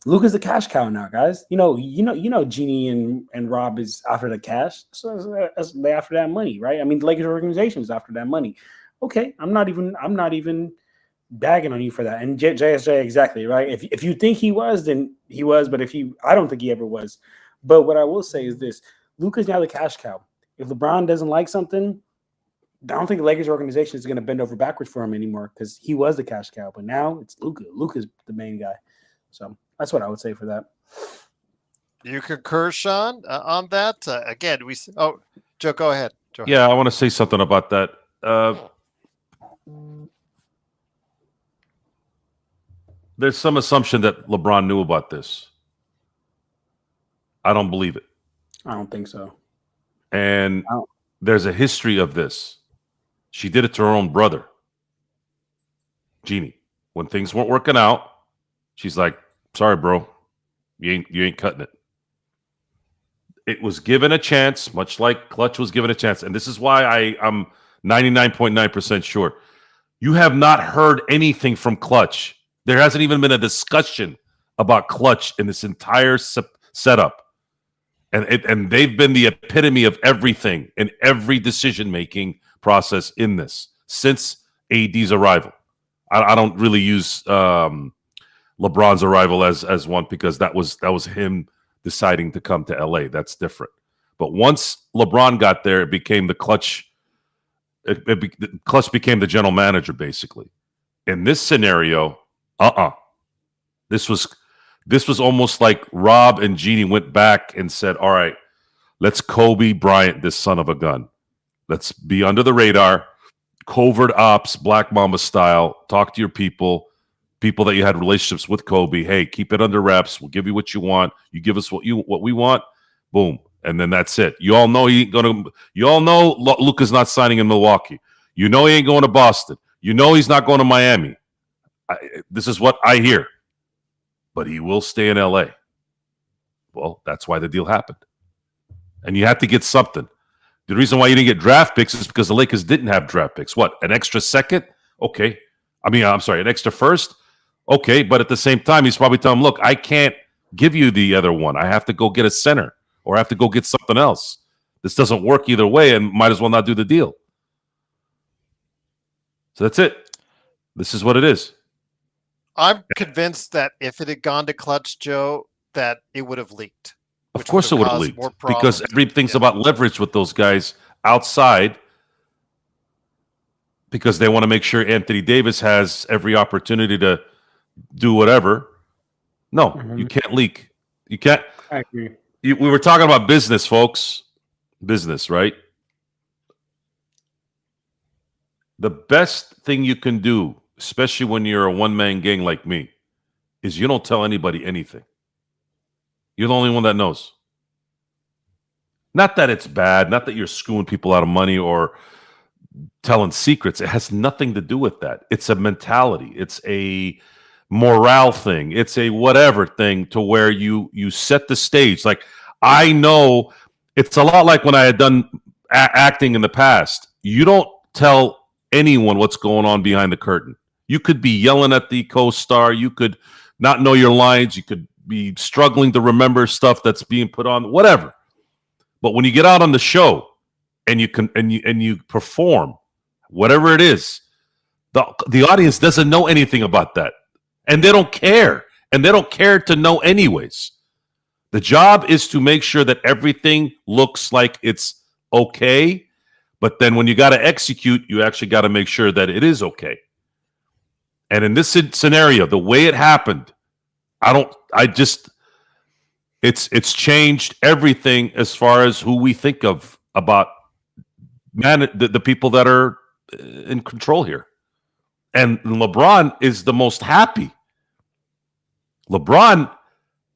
Luka's the cash cow now, guys. Genie and Rob is after the cash, so they after that money, right? I mean, the Lakers organization is after that money. Okay, I'm not even bagging on you for that. And JSJ, exactly right. If you think he was, then he was. But I don't think he ever was. But what I will say is this: Luka's now the cash cow. If LeBron doesn't like something, I don't think the Lakers organization is going to bend over backwards for him anymore because he was the cash cow. But now it's Luka. Luka's the main guy. So that's what I would say for that. You concur, Sean, on that? Again, Joe, go ahead. Yeah, I want to say something about that. There's some assumption that LeBron knew about this. I don't believe it. I don't think so. And there's a history of this. She did it to her own brother, Jeannie. When things weren't working out, she's like, "Sorry, bro, you ain't cutting it." It was given a chance, much like Clutch was given a chance. And this is why I'm 99.9% sure. You have not heard anything from Clutch. There hasn't even been a discussion about Clutch in this entire setup. And they've been the epitome of everything in every decision-making process in this since AD's arrival. I don't really use LeBron's arrival as one because that was him deciding to come to LA. That's different. But once LeBron got there, it became the Clutch. Clutch became the general manager, basically. In this scenario, This was almost like Rob and Jeannie went back and said, "All right, let's Kobe Bryant this son of a gun. Let's be under the radar, covert ops, Black Mamba style. Talk to your people that you had relationships with Kobe. Hey, keep it under wraps. We'll give you what you want. You give us what we want. Boom, and then that's it. You all know he ain't gonna. You all know Luka's not signing in Milwaukee. You know he ain't going to Boston. You know he's not going to Miami. This is what I hear. But he will stay in LA. Well, that's why the deal happened. And you had to get something. The reason why you didn't get draft picks is because the Lakers didn't have draft picks. What, an extra second? Okay. An extra first? Okay, but at the same time, he's probably telling him, look, I can't give you the other one. I have to go get a center or I have to go get something else. This doesn't work either way and might as well not do the deal. So that's it. This is what it is. I'm convinced that if it had gone to Clutch, Joe, that it would have leaked. Of course it would have leaked because everything's about leverage with those guys outside because they want to make sure Anthony Davis has every opportunity to do whatever. No, you can't leak. You can't. I agree. We were talking about business, folks. Business, right? The best thing you can do, especially when you're a one-man gang like me, is you don't tell anybody anything. You're the only one that knows. Not that it's bad, not that you're screwing people out of money or telling secrets. It has nothing to do with that. It's a mentality. It's a morale thing. It's a whatever thing to where you set the stage. Like, I know it's a lot like when I had done acting in the past. You don't tell anyone what's going on behind the curtain. You could be yelling at the co-star. You could not know your lines. You could be struggling to remember stuff that's being put on, whatever. But when you get out on the show and you perform, whatever it is, the audience doesn't know anything about that. And they don't care. And they don't care to know anyways. The job is to make sure that everything looks like it's okay. But then when you got to execute, you actually got to make sure that it is okay. And in this scenario, the way it happened, it's changed everything as far as who we think of about the people that are in control here. And LeBron is the most happy. LeBron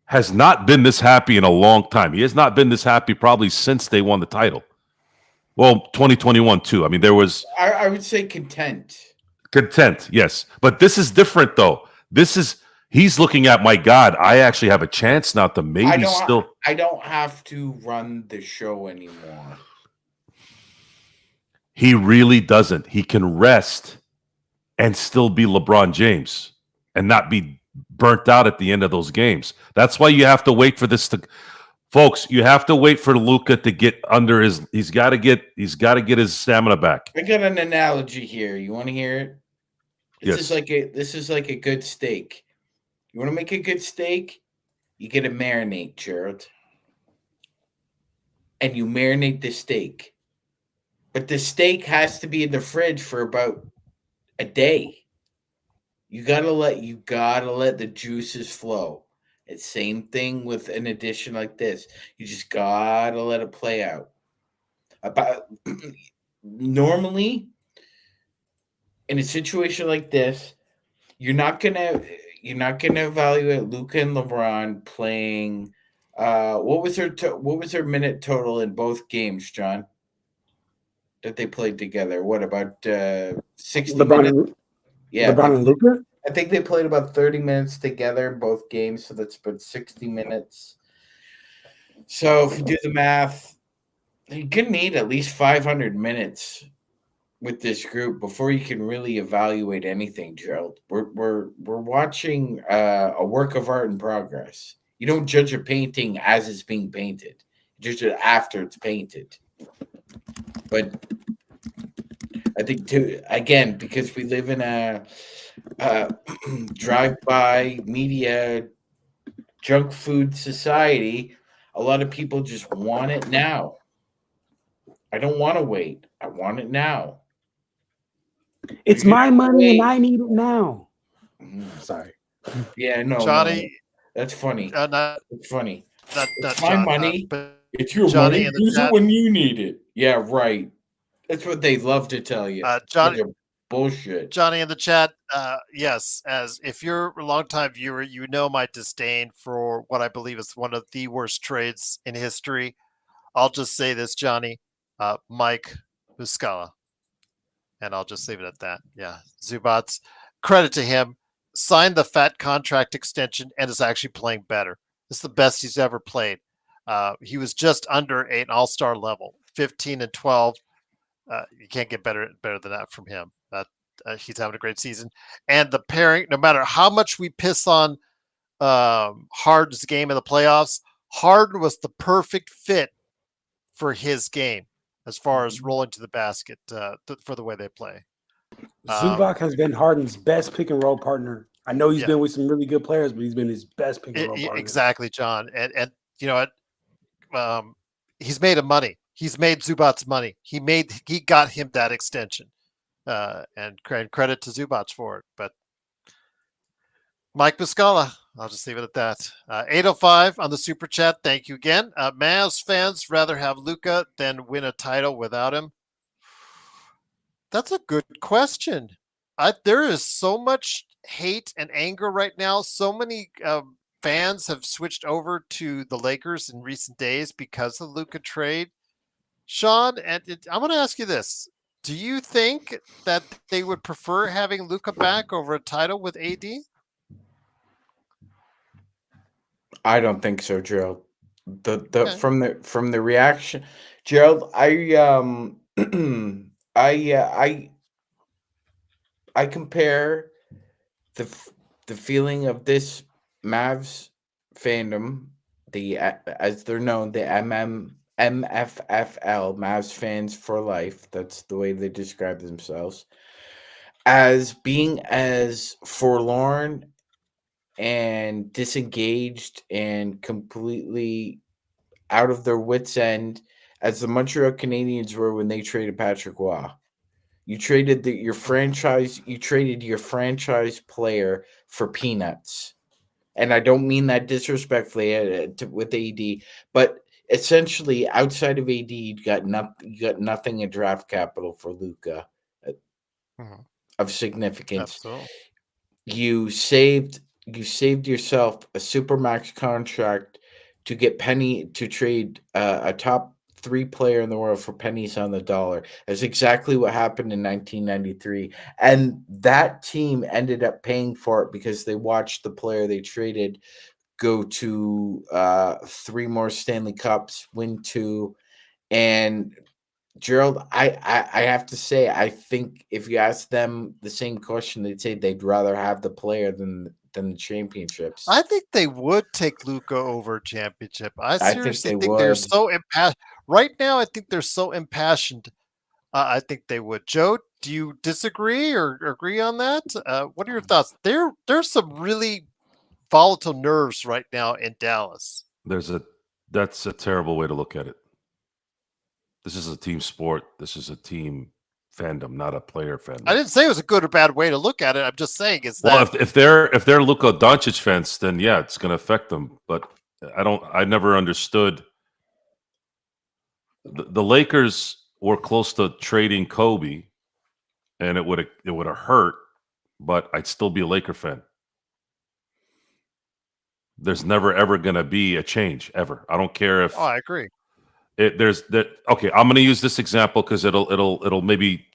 has not been this happy in a long time. He has not been this happy probably since they won the title. Well, 2021 too. I mean, there was... I would say content. Content, yes. But this is different, though. He's looking at, my God, I actually have a chance now to maybe I don't have to run the show anymore. He really doesn't. He can rest and still be LeBron James and not be burnt out at the end of those games. That's why you have to wait for this to, folks. You have to wait for Luka to get under his. He's got to get his stamina back. I got an analogy here. You want to hear it? This is like a good steak. You want to make a good steak? You get to marinate, Gerald. And you marinate the steak. But the steak has to be in the fridge for about a day. You gotta let the juices flow. It's same thing with an addition like this. You just gotta let it play out. About normally in a situation like this, you're not gonna evaluate Luka and LeBron playing. What was their minute total in both games, John? That they played together. What about 60 minutes? Yeah, LeBron and Luka? I think they played about 30 minutes together in both games, so that's about 60 minutes. So if you do the math, you're gonna need at least 500 minutes with this group before you can really evaluate anything, Gerald. We're watching a work of art in progress. You don't judge a painting as it's being painted; you judge it after it's painted. But I think again, because we live in a drive-by media junk food society, a lot of people just want it now. I don't want to wait. I want it now. It's my money and I need it now. Sorry. Yeah, no, Johnny. That's funny. It's funny. It's my money. But it's your Johnny money. Use it when you need it. Yeah, right. That's what they love to tell you. Johnny, bullshit. Johnny in the chat, yes, as if you're a longtime viewer, you know my disdain for what I believe is one of the worst trades in history. I'll just say this, Johnny, Mike Muscala, and I'll just leave it at that. Yeah, Zubats, credit to him, signed the fat contract extension and is actually playing better. It's the best he's ever played. He was just under an all-star level, 15 and 12. You can't get better than that from him. He's having a great season. And the pairing, no matter how much we piss on Harden's game in the playoffs, Harden was the perfect fit for his game as far as rolling to the basket for the way they play. Zubac has been Harden's best pick and roll partner. I know he's been with some really good players, but he's been his best pick and roll partner. Exactly, John. And you know what? He's made him money. He's made Zubac's money. He got him that extension. And credit to Zubac for it. But Mike Muscala, I'll just leave it at that. 805 on the super chat. Thank you again. Mavs fans rather have Luka than win a title without him. That's a good question. There is so much hate and anger right now. So many fans have switched over to the Lakers in recent days because of the Luka trade. Sean, and I'm going to ask you this. Do you think that they would prefer having Luka back over a title with AD? I don't think so, Gerald. From the reaction, Gerald, I compare the feeling of this Mavs fandom, as they're known, the MFFL, Mavs fans for life. That's the way they describe themselves, as being as forlorn and disengaged and completely out of their wits' end as the Montreal Canadiens were when they traded Patrick Roy. You traded your franchise player for peanuts. And I don't mean that disrespectfully with AD, but essentially outside of AD, you got nothing in draft capital for Luka of significance. Absolutely. You saved yourself a supermax contract to trade a top 3 player in the world for pennies on the dollar. That's exactly what happened in 1993. And that team ended up paying for it because they watched the player they traded go to 3 more Stanley Cups, win 2. And Gerald, I have to say, I think if you ask them the same question, they'd say they'd rather have the player than than the championships. I think they would take Luka over championship. I think seriously they think they're would. so impassioned. Right now, I think they're so impassioned. I think they would. Joe, do you disagree or agree on that? What are your thoughts? There's some really volatile nerves right now in Dallas. That's a terrible way to look at it. This is a team sport. This is a team fandom, not a player fandom. I didn't say it was a good or bad way to look at it. I'm just saying is Well, that if they're Luka Doncic fans, then yeah, it's going to affect them. But I never understood. The Lakers were close to trading Kobe, and it would have hurt, but I'd still be a Laker fan. There's never ever going to be a change ever. I don't care if I agree. there's that. Okay, I'm going to use this example because it'll maybe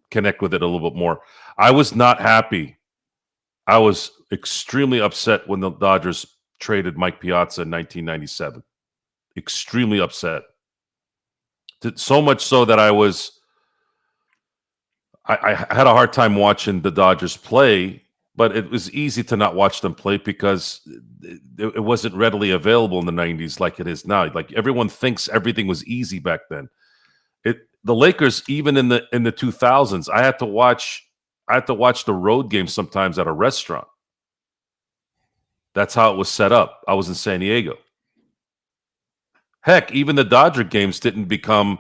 connect with it a little bit more. I was not happy. I was extremely upset when the Dodgers traded Mike Piazza in 1997. Extremely upset. So much so that I had a hard time watching the Dodgers play, but it was easy to not watch them play because it wasn't readily available in the 90s like it is now. Like everyone thinks everything was easy back then. The Lakers, even in the 2000s, I had to watch the road games sometimes at a restaurant. That's how it was set up. I was in San Diego. Heck, even the Dodger games didn't become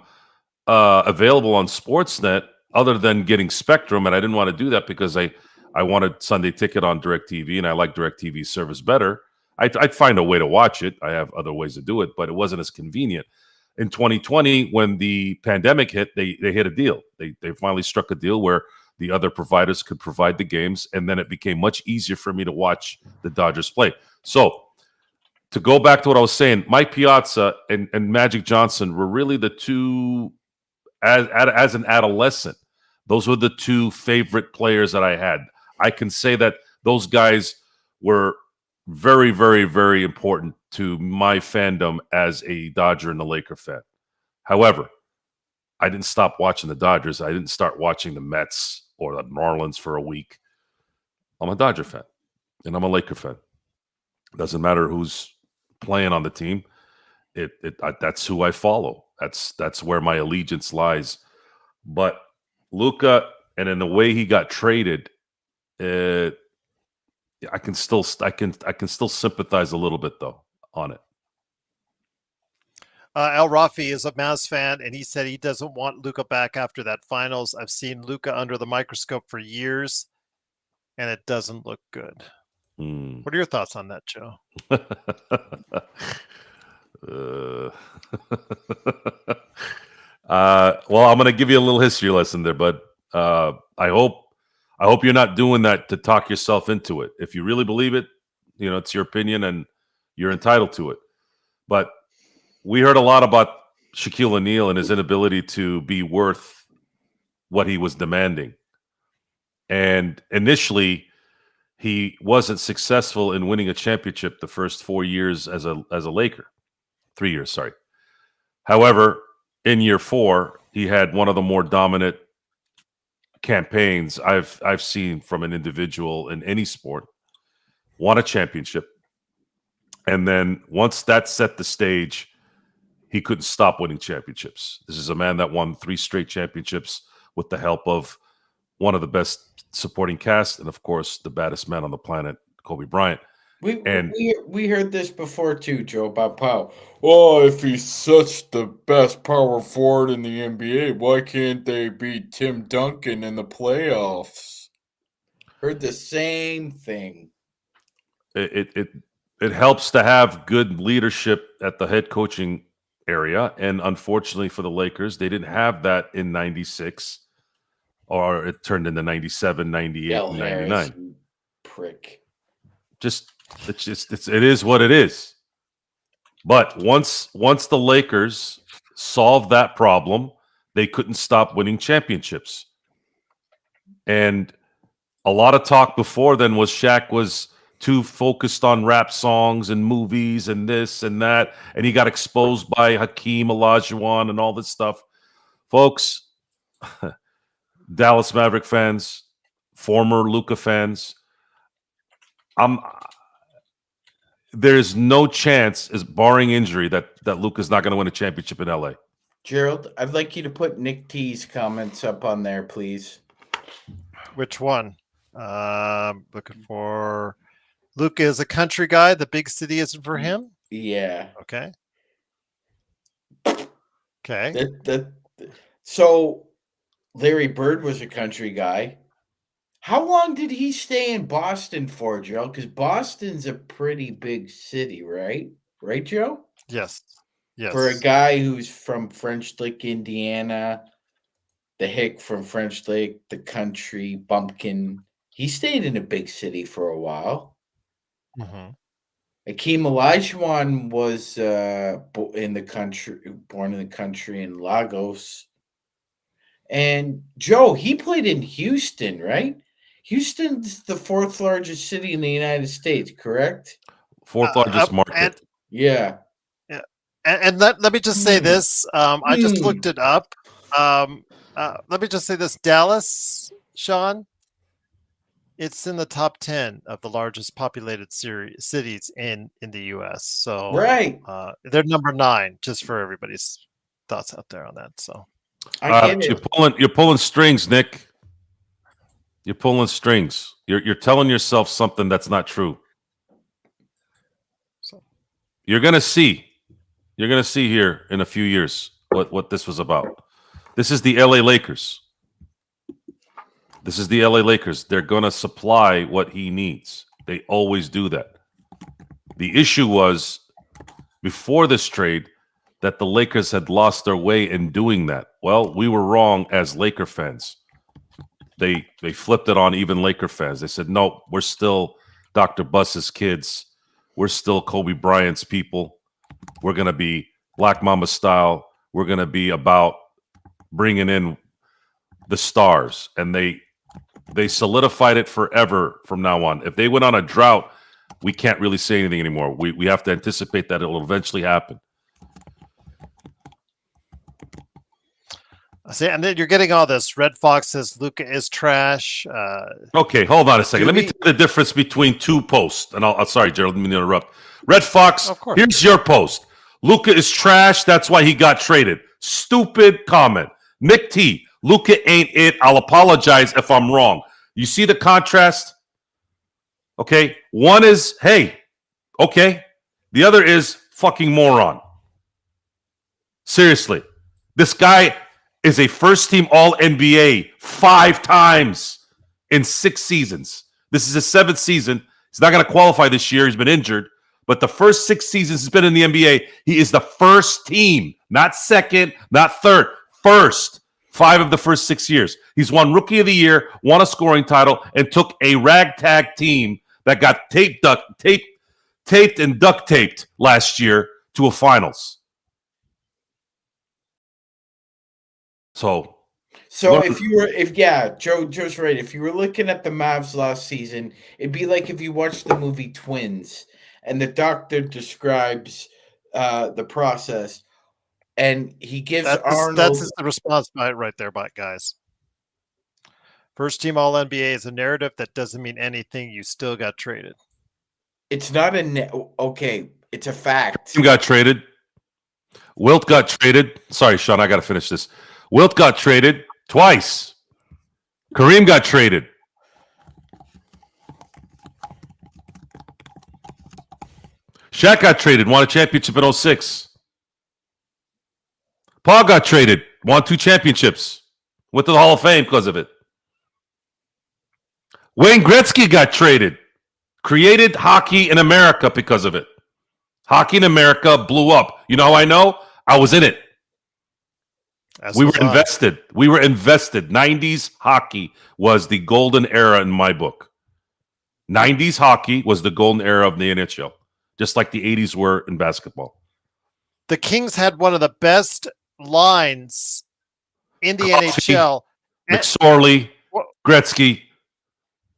available on Sportsnet other than getting Spectrum, and I didn't want to do that because I wanted Sunday Ticket on DirecTV, and I like DirecTV's service better. I'd find a way to watch it. I have other ways to do it, but it wasn't as convenient. In 2020, when the pandemic hit, they hit a deal. They finally struck a deal where the other providers could provide the games, and then it became much easier for me to watch the Dodgers play. So to go back to what I was saying, Mike Piazza and Magic Johnson were really the two, as an adolescent, those were the two favorite players that I had. I can say that those guys were very, very, very important to my fandom as a Dodger and a Laker fan. However, I didn't stop watching the Dodgers. I didn't start watching the Mets or the Marlins for a week. I'm a Dodger fan, and I'm a Laker fan. Doesn't matter who's playing on the team. That's who I follow. That's where my allegiance lies. But Luka, and in the way he got traded, I can still sympathize a little bit though on it. El Rafi is a Mavs fan, and he said he doesn't want Luka back after that finals. I've seen Luka under the microscope for years, and it doesn't look good. What are your thoughts on that, Joe? Well, I'm going to give you a little history lesson there, but I hope you're not doing that to talk yourself into it. If you really believe it, it's your opinion and you're entitled to it. But we heard a lot about Shaquille O'Neal and his inability to be worth what he was demanding. And initially, he wasn't successful in winning a championship the first 4 years as a Laker. 3 years, sorry. However, in year 4, he had one of the more dominant campaigns I've seen from an individual in any sport. Won a championship. And then once that set the stage, he couldn't stop winning championships. This is a man that won 3 straight championships with the help of one of the best supporting cast and, of course, the baddest man on the planet, Kobe Bryant. We heard this before too, Joe, about Powell. Oh, if he's such the best power forward in the NBA, why can't they beat Tim Duncan in the playoffs? Heard the same thing. It helps to have good leadership at the head coaching area, and unfortunately for the Lakers, they didn't have that in 96, or it turned into 97, 98, and 99. Prick. It is what it is. But once the Lakers solved that problem, they couldn't stop winning championships. And a lot of talk before then was Shaq was too focused on rap songs and movies and this and that, and he got exposed by Hakeem Olajuwon and all this stuff. Folks, Dallas Maverick fans, former Luka fans, There's no chance, is barring injury, that Luka's not going to win a championship in LA. Gerald, I'd like you to put Nick T's comments up on there, please. Which one? Looking for Luka is a country guy. The big city isn't for him. Yeah. Okay. Okay. So Larry Bird was a country guy. How long did he stay in Boston for, Joe? Because Boston's a pretty big city, right? Right, Joe? Yes. Yes. For a guy who's from French Lick, Indiana, the hick from French Lick, the country bumpkin, he stayed in a big city for a while. Mhm. Akeem Olajuwon was born in the country in Lagos. And Joe, he played in Houston, right? Houston's the fourth largest city in the United States, correct? Fourth largest market. Yeah. And let me just say this. I just looked it up. Let me just say this. Dallas, Sean, it's in the top 10 of the largest populated cities in the U.S. So Right. They're number 9, just for everybody's thoughts out there on that. So I get it. You're pulling strings, Nick. You're pulling strings. You're telling yourself something that's not true. So you're gonna see here in a few years what this was about. This is the LA Lakers. This is the LA Lakers. They're gonna supply what he needs. They always do that. The issue was before this trade that the Lakers had lost their way in doing that. Well, we were wrong as Laker fans. They flipped it on even Laker fans. They said, no, we're still Dr. Buss's kids. We're still Kobe Bryant's people. We're going to be Black Mamba style. We're going to be about bringing in the stars. And they solidified it forever from now on. If they went on a drought, we can't really say anything anymore. We have to anticipate that it will eventually happen. see, and then you're getting all this. Red Fox says Luka is trash. Okay, hold on a second. Let me tell you the difference between two posts. And I'll sorry, Gerald, didn't mean to interrupt. Red Fox, Of course. here's your post. Luka is trash. That's why he got traded. Stupid comment. Nick T, Luka ain't it. I'll apologize if I'm wrong. You see the contrast? Okay. One is, hey, okay. The other is fucking moron. Seriously. This guy is a first-team All-NBA 5 times in 6 seasons. This is his 7th season. He's not going to qualify this year. He's been injured. But the first 6 seasons he's been in the NBA, he is the first team, not second, not third, first. 5 of the first 6 years. He's won Rookie of the Year, won a scoring title, and took a ragtag team that got taped and duct taped last year to a finals. So Joe's right. If you were looking at the Mavs last season, it'd be like if you watched the movie Twins and the doctor describes the process and he gives Arnold. That's the response right there, guys. First team All NBA is a narrative that doesn't mean anything. You still got traded. It's not okay. It's a fact. Team got traded. Wilt got traded. Sorry, Sean, I got to finish this. Wilt got traded twice. Kareem got traded. Shaq got traded, won a championship in 06. Paul got traded, won 2 championships, went to the Hall of Fame because of it. Wayne Gretzky got traded, created hockey in America because of it. Hockey in America blew up. You know how I know? I was in it. We were invested. We were invested. 90s hockey was the golden era in my book. 90s hockey was the golden era of the NHL, just like the 80s were in basketball. The Kings had one of the best lines in the NHL. McSorley, Gretzky.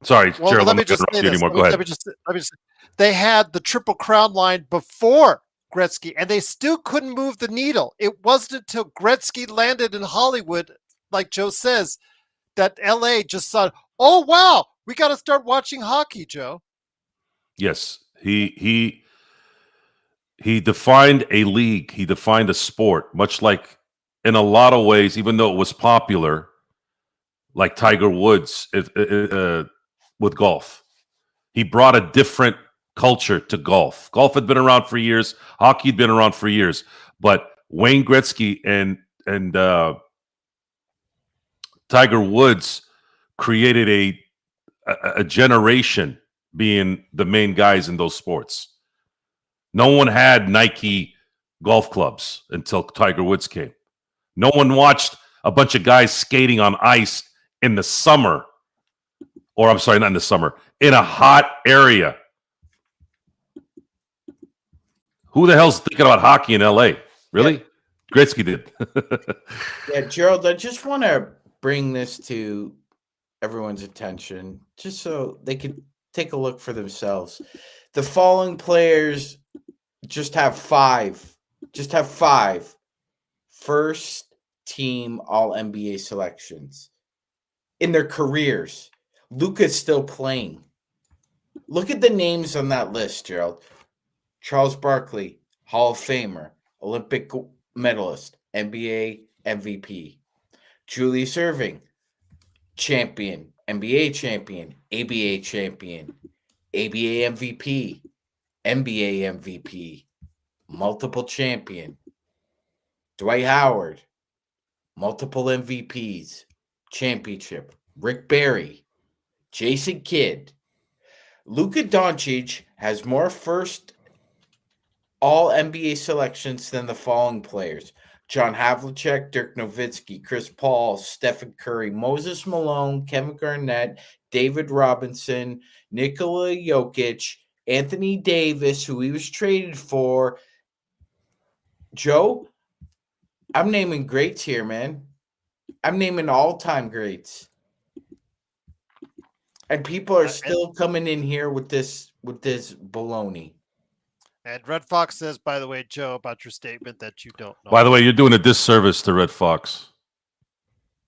Sorry, Gerald, let me just say this. Go ahead. They had the Triple Crown line before Gretzky, and they still couldn't move the needle. It wasn't until Gretzky landed in Hollywood, like Joe says, that LA just thought, oh, wow, we got to start watching hockey, Joe. Yes, he defined a league. He defined a sport, much like in a lot of ways, even though it was popular, like Tiger Woods with golf. He brought a different culture to golf. Golf had been around for years. Hockey had been around for years, but Wayne Gretzky and Tiger Woods created a generation being the main guys in those sports. No one had Nike golf clubs until Tiger Woods came. No one watched a bunch of guys skating on ice in the summer, or I'm sorry, not in the summer, in a hot area. Who the hell's thinking about hockey in LA? Really? Yeah. Gretzky did. Yeah, Gerald, I just want to bring this to everyone's attention, just so they could take a look for themselves. The following players just have five first team All NBA selections in their careers. Luka's still playing. Look at the names on that list, Gerald. Charles Barkley, Hall of Famer, Olympic medalist, NBA MVP. Julius Erving, champion, NBA champion, ABA champion, ABA MVP, NBA MVP, multiple champion. Dwight Howard, multiple MVPs, championship. Rick Barry, Jason Kidd. Luka Doncic has more first All NBA selections than the following players: John Havlicek, Dirk Nowitzki, Chris Paul, Stephen Curry, Moses Malone, Kevin Garnett, David Robinson, Nikola Jokic, Anthony Davis, who he was traded for. Joe, I'm naming greats here, man. I'm naming all-time greats. And people are still coming in here with this baloney. And Red Fox says, by the way, Joe, about your statement that you don't know. By the way, you're doing a disservice to Red Fox,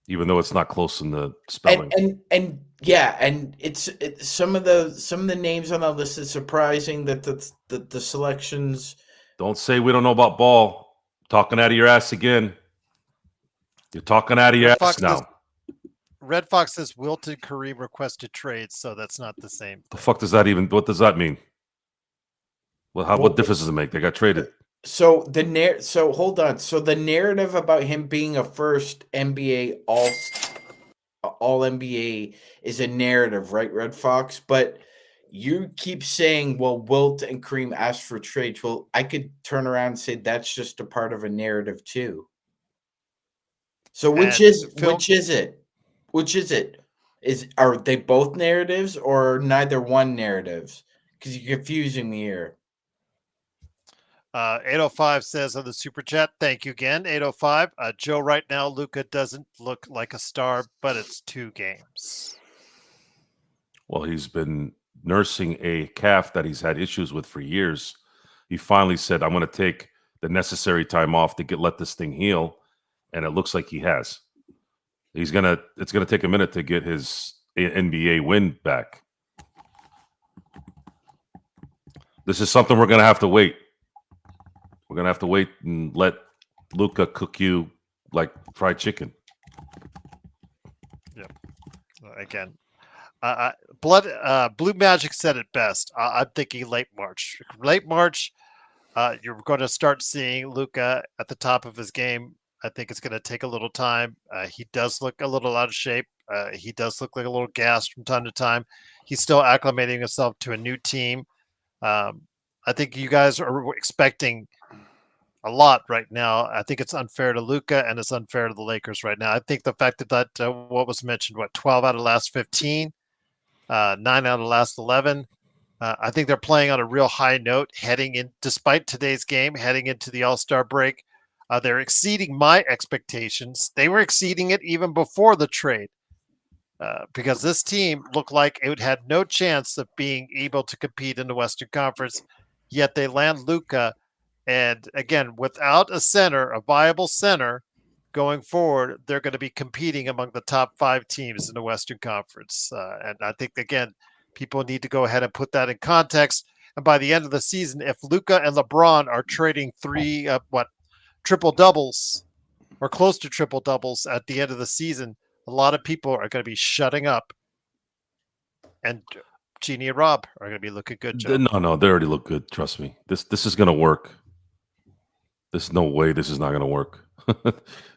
even though it's not close in the spelling. And yeah, and it's some of the names on that list is surprising that the selections. Don't say we don't know about ball. Talking out of your ass again. You're talking out of your ass now. Red Fox says Wilton Kareem requested trades, so that's not the same. The fuck does that even? What does that mean? Well, what difference does it make? They got traded. So hold on. So the narrative about him being a first NBA all NBA is a narrative, right, Red Fox? But you keep saying, well, Wilt and Kareem asked for trades. Well, I could turn around and say that's just a part of a narrative too. So which is it? Are they both narratives or neither one narratives? Because you're confusing me here. 805 says on the super chat, thank you again, 805. Joe, right now, Luka doesn't look like a star, but it's 2 games. Well, he's been nursing a calf that he's had issues with for years. He finally said, I'm going to take the necessary time off to let this thing heal. And it looks like he has. It's going to take a minute to get his NBA win back. This is something we're going to have to wait. We're going to have to wait and let Luka cook you like fried chicken. Yep. Again, Blue Magic said it best. I'm thinking late March. Late March, you're going to start seeing Luka at the top of his game. I think it's going to take a little time. He does look a little out of shape. He does look like a little gassed from time to time. He's still acclimating himself to a new team. I think you guys are expecting a lot right now. I think it's unfair to Luka and it's unfair to the Lakers right now. I think the fact that what was mentioned, 12 out of the last 15, 9 out of the last 11. I think they're playing on a real high note heading in, despite today's game, heading into the All-Star break. They're exceeding my expectations. They were exceeding it even before the trade because this team looked like it had no chance of being able to compete in the Western Conference, yet they land Luka. And again, without a center, a viable center going forward, they're going to be competing among the top 5 teams in the Western Conference. And I think, again, People need to go ahead and put that in context. And by the end of the season, if Luka and LeBron are trading triple doubles or close to triple doubles at the end of the season, a lot of people are going to be shutting up. And Jeannie and Rob are going to be looking good, Joe. No, they already look good. Trust me. This is going to work. There's no way this is not going to work.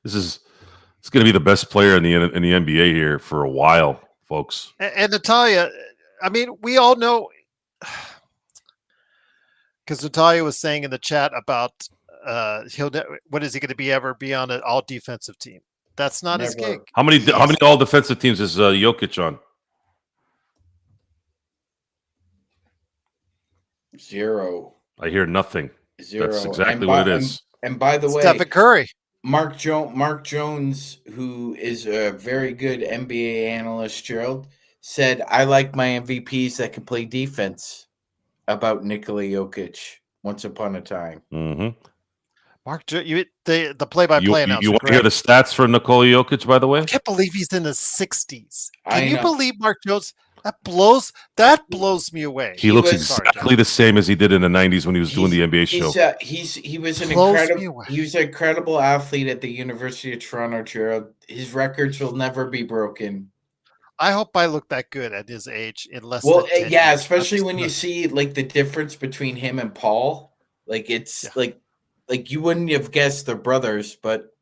It's going to be the best player in the NBA here for a while, folks. And Natalia, I mean, we all know, because Natalia was saying in the chat about what is he going to ever be on an all defensive team? That's not his gig. How many all defensive teams is Jokic on? 0. I hear nothing. 0. That's exactly what it is. And by the way, Stephen Curry. Mark Jones, who is a very good NBA analyst, Gerald, said, I like my MVPs that can play defense about Nikola Jokic once upon a time. Mm-hmm. Mark, the play-by-play announcer. You want to hear the stats for Nikola Jokic, by the way? I can't believe he's in his 60s. I Can you know. believe Mark Jones? That blows me away. He looks exactly the same as he did in the 90s when he was doing the NBA show. He was an incredible athlete at the University of Toronto, Gerald. His records will never be broken. I hope I look that good at his age in less Well, than 10 yeah, years. especially when you see like the difference between him and Paul. Like it's like you wouldn't have guessed they're brothers, but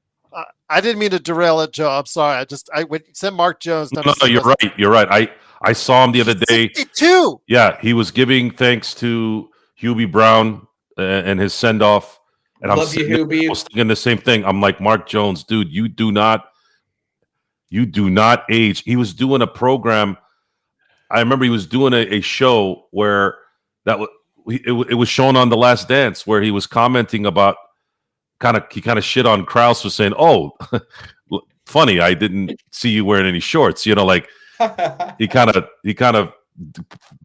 I didn't mean to derail it, Joe. I'm sorry. I said Mark Jones. No, you're right. You're right. I saw him the other day. 62. Yeah, he was giving thanks to Hubie Brown and his send off. And I was thinking the same thing. I'm like, Mark Jones, dude, you do not age. He was doing a program. I remember he was doing a show where it was shown on The Last Dance, where he was commenting about he kind of shit on Krause for saying, "Oh, funny, I didn't see you wearing any shorts." Like he kind of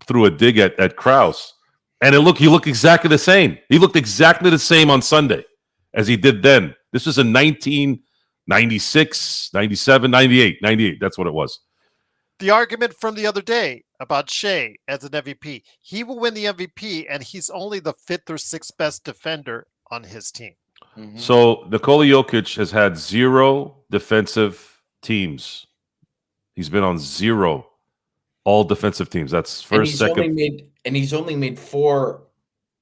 threw a dig at Krause, and he looked exactly the same. He looked exactly the same on Sunday as he did then. This was in 1996, 97, 98. That's what it was. The argument from the other day about Shea as an MVP, he will win the MVP, and he's only the 5th or 6th best defender on his team. Mm-hmm. So Nikola Jokic has had 0 defensive teams. He's been on 0 all defensive teams. That's first, second. He's only made 4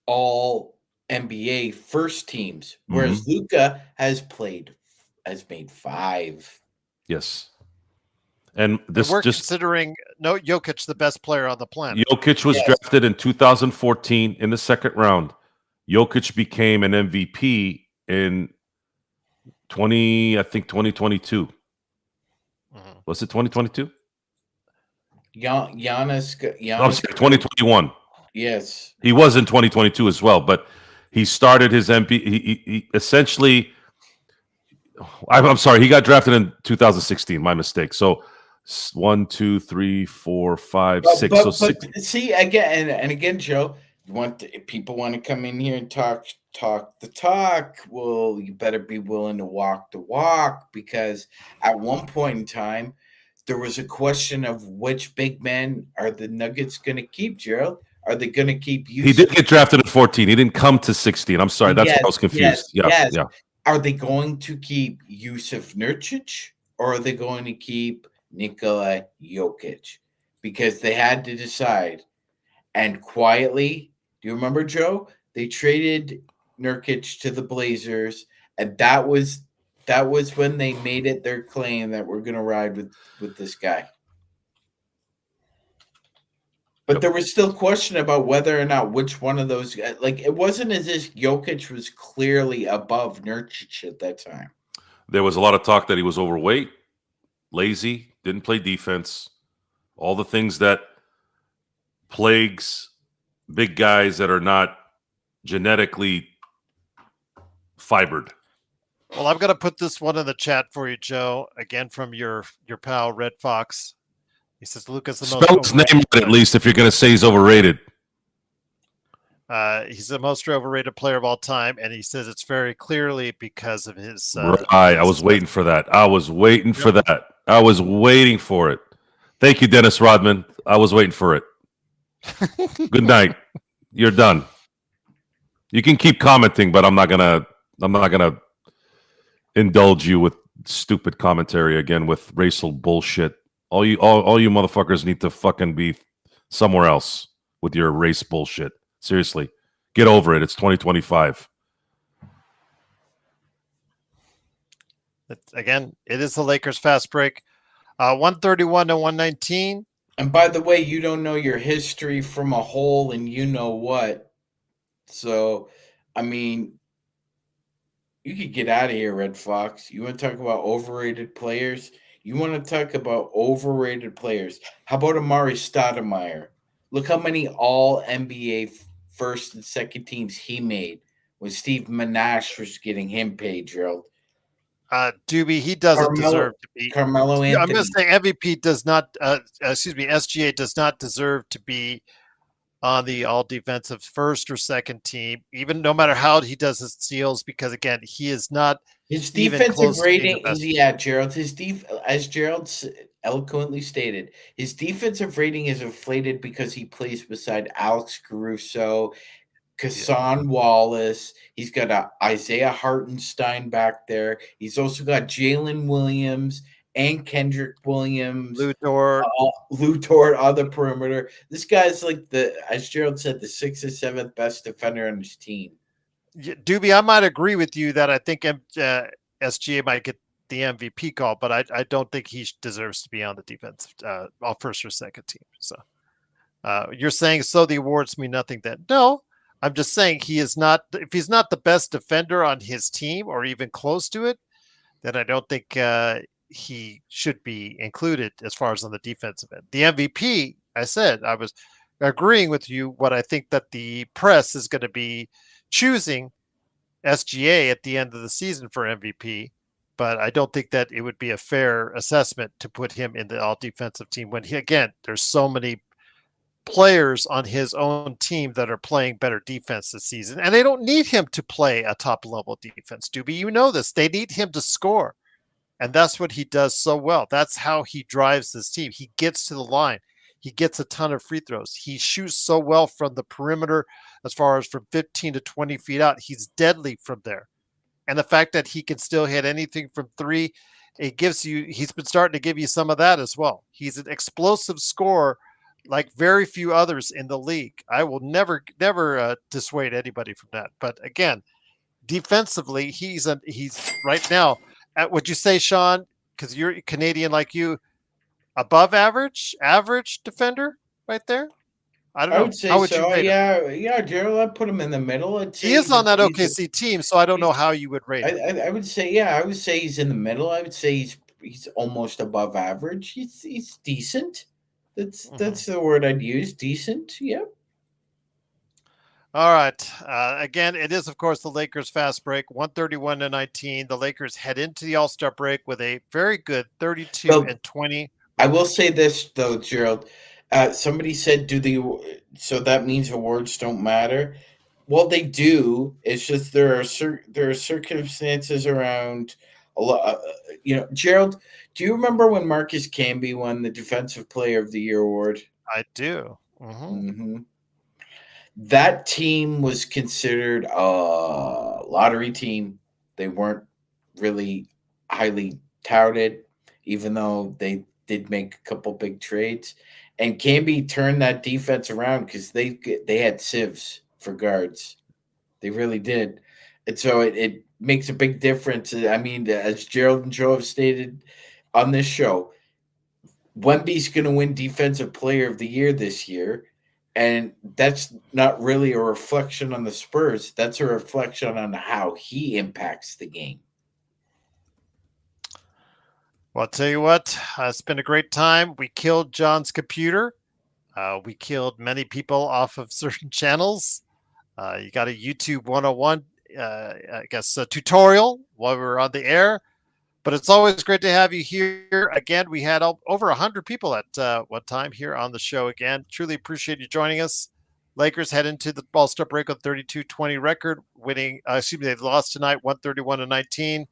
all NBA first teams, whereas Luka has made 5. Yes. And we're considering Jokic the best player on the planet. Jokic was drafted in 2014 in the second round. Jokic became an MVP in 2022. Was it 2022? Giannis. I'm sorry, 2021. Yes, he was in 2022 as well, but he started his MVP. He essentially. I'm sorry, he got drafted in 2016. My mistake. So 1, 2, 3, 4, 5, 6. So 6. See again and again, Joe. People want to come in here and talk the talk. Well, you better be willing to walk the walk, because at one point in time, there was a question of which big men are the Nuggets going to keep, Gerald. Are they going to keep you? He did get drafted at 14. He didn't come to 16. I'm sorry. That's why I was confused. Yes. Yeah. Are they going to keep Yusuf Nurkic, or are they going to keep Nikola Jokic? Because they had to decide. And quietly, do you remember, Joe? They traded Nurkic to the Blazers, and that was when they made it their claim that we're going to ride with this guy. But there was still question about whether or not which one of those, like, it wasn't as if Jokic was clearly above Nurkic at that time. There was a lot of talk that he was overweight, lazy, didn't play defense, all the things that plagues big guys that are not genetically fibered. Well, I'm going to put this one in the chat for you, Joe, again from your pal, Red Fox. He says, Luka's the most Spell his name right, at least, if you're going to say he's overrated. He's the most overrated player of all time, and he says it's very clearly because of his... right, I was waiting for that. I was waiting for it. Thank you, Dennis Rodman. I was waiting for it. Good night. You're done. You can keep commenting, but I'm not gonna indulge you with stupid commentary again with racial bullshit. All you motherfuckers need to fucking be somewhere else with your race bullshit. Seriously. Get over it. It's 2025. Again, it is the Lakers fast break. 131 to 119. And by the way, you don't know your history from a hole and you know what. So, I mean, you could get out of here, Red Fox. You want to talk about overrated players? You want to talk about overrated players? How about Amari Stoudemire? Look how many all NBA first and second teams he made when Steve Nash was getting him paid, Gerald. Doobie, he doesn't deserve to be. Carmelo Anthony. I'm going to say MVP does not, SGA does not deserve to be on the all defensive first or second team, even no matter how he does his steals, because again, he is not his even defensive close rating. to being the best. Yeah, Gerald. As Gerald eloquently stated, his defensive rating is inflated because he plays beside Alex Caruso, Kassan Wallace. He's got Isaiah Hartenstein back there. He's also got Jalen Williams and Kendrick Williams. Lou Dort on the perimeter. This guy's like as Gerald said, the 6th or 7th best defender on his team. Doobie, I might agree with you that I think SGA might get the MVP call, but I don't think he deserves to be on the defense, first or second team. So you're saying so the awards mean nothing then? No, I'm just saying he is not. If he's not the best defender on his team or even close to it, then I don't think he should be included as far as on the defensive end. The MVP, I said, I was agreeing with you. What I think that the press is going to be choosing SGA at the end of the season for MVP, but I don't think that it would be a fair assessment to put him in the all defensive team when there's so many players on his own team that are playing better defense this season, and they don't need him to play a top level defense. Doobie, you know this. They need him to score. And that's what he does so well. That's how he drives this team. He gets to the line. He gets a ton of free throws. He shoots so well from the perimeter as far as from 15 to 20 feet out. He's deadly from there. And the fact that he can still hit anything from 3, he's been starting to give you some of that as well. He's an explosive scorer like very few others in the league. I will never dissuade anybody from that. But again, defensively, he's right now, would you say, Sean, because you're Canadian like you, above average defender right there? I don't know. I would say how would so. You rate him? Yeah, Gerald, I'd put him in the middle. He is on that OKC team, so I don't know how you would rate him. I would say, he's in the middle. I would say he's almost above average. He's decent. That's the word I'd use. Decent. Yeah. All right. Again, it is, of course, the Lakers fast break, 131 to 19. The Lakers head into the All-Star break with a very good 32 and 20. I will say this, though, Gerald. Somebody said, so that means awards don't matter? Well, they do. It's just there are circumstances around a lot. Gerald, do you remember when Marcus Camby won the Defensive Player of the Year award? I do. Mm-hmm. That team was considered a lottery team. They weren't really highly touted, even though they did make a couple big trades. And Camby turned that defense around because they had sieves for guards. They really did. And so it makes a big difference. I mean, as Gerald and Joe have stated on this show, Wemby's going to win Defensive Player of the Year this year. And that's not really a reflection on the Spurs. That's a reflection on how he impacts the game. Well, I'll tell you what, it's been a great time. We killed John's computer. We killed many people off of certain channels. You got a YouTube 101, I guess, a tutorial while we were on the air. But it's always great to have you here. Again, we had over 100 people at one time here on the show again. Truly appreciate you joining us. Lakers head into the All-Star break with 32-20 record, winning, they lost tonight, 131 to 19.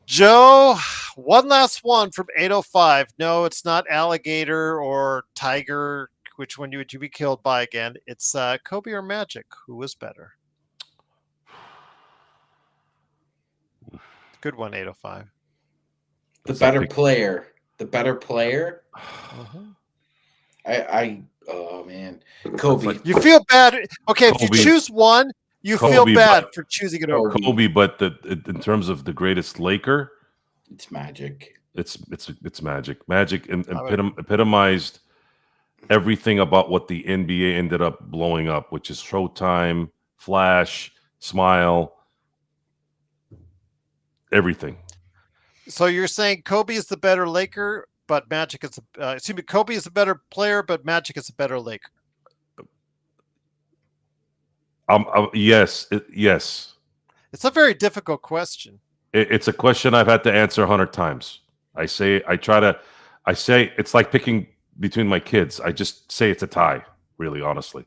Joe, one last one from 805. No, it's not alligator or tiger which one would you be killed by again? It's Kobe or Magic. Who was better? Good one, 805. The better player. The better player. Mhm. Oh man, Kobe. You feel bad. Okay, if you Kobe. choose one, you feel Kobe, bad but- for choosing it over. Kobe, but in terms of the greatest Laker, It's Magic. it's Magic. Magic I would- epitomized everything about what the NBA ended up blowing up, which is Showtime, Flash, Smile, everything. So you're saying Kobe is the better Laker, but Magic is excuse me, Kobe is a better player, but Magic is a better Laker. Yes, yes. It's a very difficult question. It's a question I've had to answer 100 times. I say it's like picking between my kids. I just say it's a tie, really, honestly.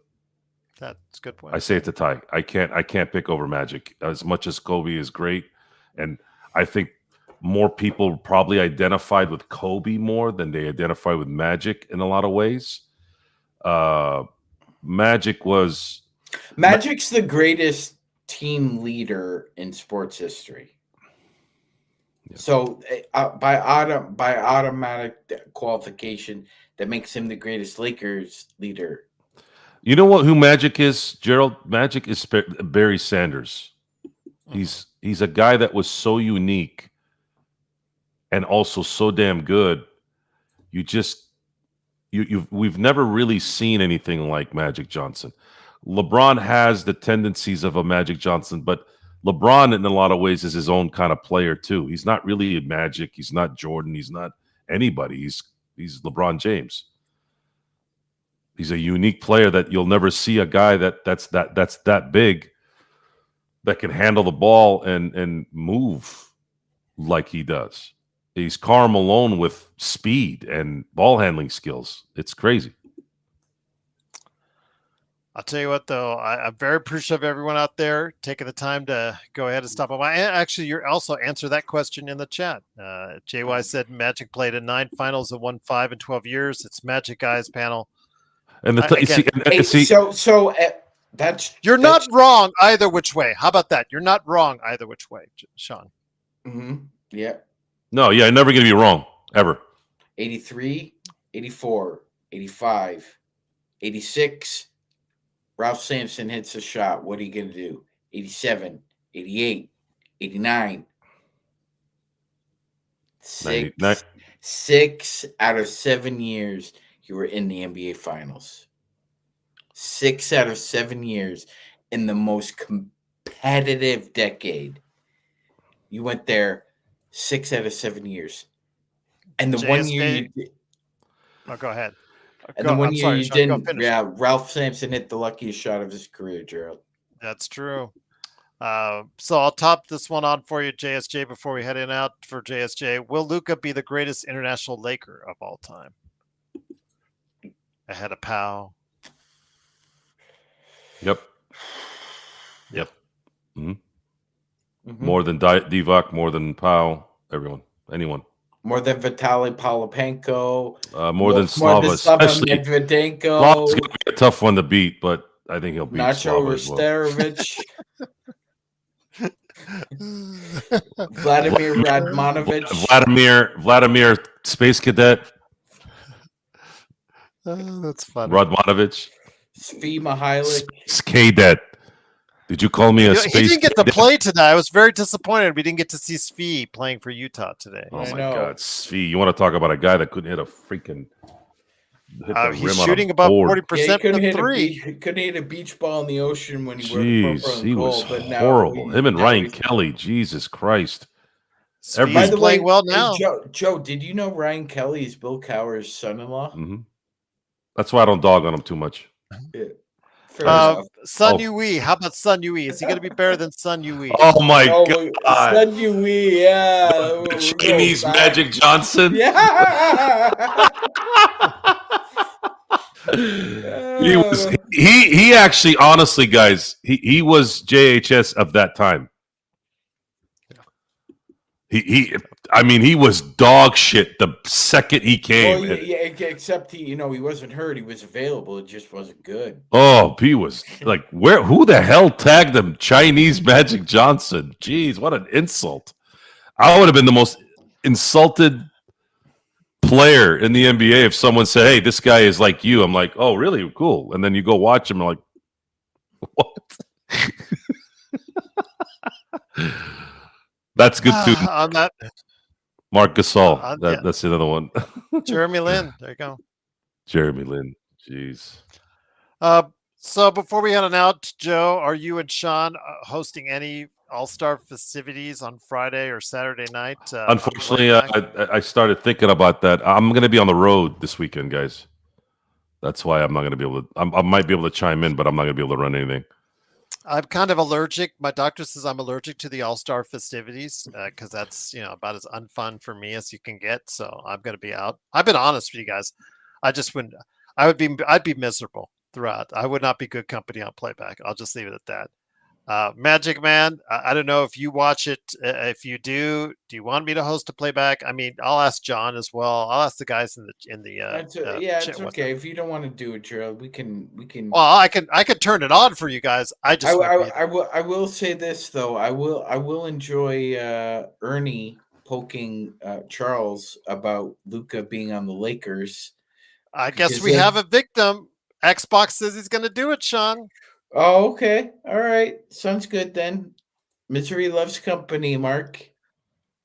That's a good point. I say it's a tie. I can't pick over Magic. As much as Kobe is great, and I think more people probably identified with Kobe more than they identify with Magic in a lot of ways. Magic's the greatest team leader in sports history. Yeah. So by automatic qualification, that makes him the greatest Lakers leader. You know who Magic is, Gerald? Magic is Barry Sanders. He's a guy that was so unique and also so damn good. We've never really seen anything like Magic Johnson. LeBron has the tendencies of a Magic Johnson, but LeBron in a lot of ways is his own kind of player too. He's not really a Magic. He's not Jordan. He's not anybody. He's LeBron James. He's a unique player that you'll never see a guy that's that big that can handle the ball and move like he does. He's Karl Malone with speed and ball handling skills. It's crazy. I'll tell you what, though, I'm very appreciative of everyone out there taking the time to go ahead and stop by. Actually, you also answer that question in the chat. JY said Magic played in 9 finals and won 5 in 12 years. It's Magic Guys panel. And That's you're not wrong either which way. How about that? You're not wrong either which way, Sean. Mm-hmm. Yeah. No, yeah, never going to be wrong, ever. 83, 84, 85, 86. Ralph Sampson hits a shot. What are you going to do? 87, 88, 89. 6 out of 7 years you were in the NBA Finals. 6 out of 7 years in the most competitive decade. You went there 6 out of 7 years. And the JSJ, 1 year you did. Oh, go ahead. And the 1 year you Sean, didn't. Yeah, Ralph Sampson hit the luckiest shot of his career, Gerald. That's true. So I'll top this one on for you, JSJ, before we head in out for JSJ. Will Luka be the greatest international Laker of all time? Ahead of Powell. Yep. Mm-hmm. Mm-hmm. More than Divac, more than Powell, anyone. More than Vitaly Polypenko. More than Slava, especially. Medvedenko. Slava's going to be a tough one to beat, but I think he'll beat Nacho Slava as well. Vladimir Radmanovich. Vladimir Space Cadet. That's funny. Radmanovich. Svi Mihailik. Space Cadet. Did you call me a space He didn't get to cadet? play today. I was very disappointed we didn't get to see Svi playing for Utah today. Oh I my know. God, Svi! You want to talk about a guy that couldn't hit a freaking? He's shooting above 40% from the three. He couldn't hit a beach ball in the ocean when he Jeez, wrote he was horrible. Him and Ryan Kelly, Jesus Christ! Svi's playing well now. Joe, did you know Ryan Kelly is Bill Cowher's son-in-law? Mm-hmm. That's why I don't dog on him too much. Yeah. Sun Yui. How about Sun Yui? Is he going to be better than Sun Yui? Oh my God! Sun Yui, yeah. Chinese Magic Johnson. Yeah. He actually, honestly, guys, he was JHS of that time. I mean, he was dog shit the second he came. Well, yeah, except he wasn't hurt. He was available. It just wasn't good. Oh, he was like, who the hell tagged him? Chinese Magic Johnson. Jeez, what an insult. I would have been the most insulted player in the NBA if someone said, hey, this guy is like you. I'm like, oh, really? Cool. And then you go watch him, and like, what? That's good too. On that, Mark Gasol. yeah. That's another one. Jeremy Lin. There you go. Jeremy Lin. Jeez. So before we head on out, Joe, are you and Sean hosting any All-Star festivities on Friday or Saturday night? Unfortunately, I started thinking about that. I'm going to be on the road this weekend, guys. That's why I'm not going to be able to. I might be able to chime in, but I'm not going to be able to run anything. I'm kind of allergic. My doctor says I'm allergic to the All-Star festivities because that's about as unfun for me as you can get. So I'm going to be out. I've been honest with you guys. I just wouldn't. I'd be miserable throughout. I would not be good company on playback. I'll just leave it at that. Magic Man, I don't know if you watch it. If you do you want me to host a playback? I mean, I'll ask John as well. I'll ask the guys in the. It's okay if you don't want to do it, Gerald. We can. Well, I could turn it on for you guys. I will say this though. I will enjoy Ernie poking Charles about Luka being on the Lakers. I guess we have a victim. Xbox says he's going to do it, Sean. Oh, okay. All right. Sounds good then. Misery loves company, Mark.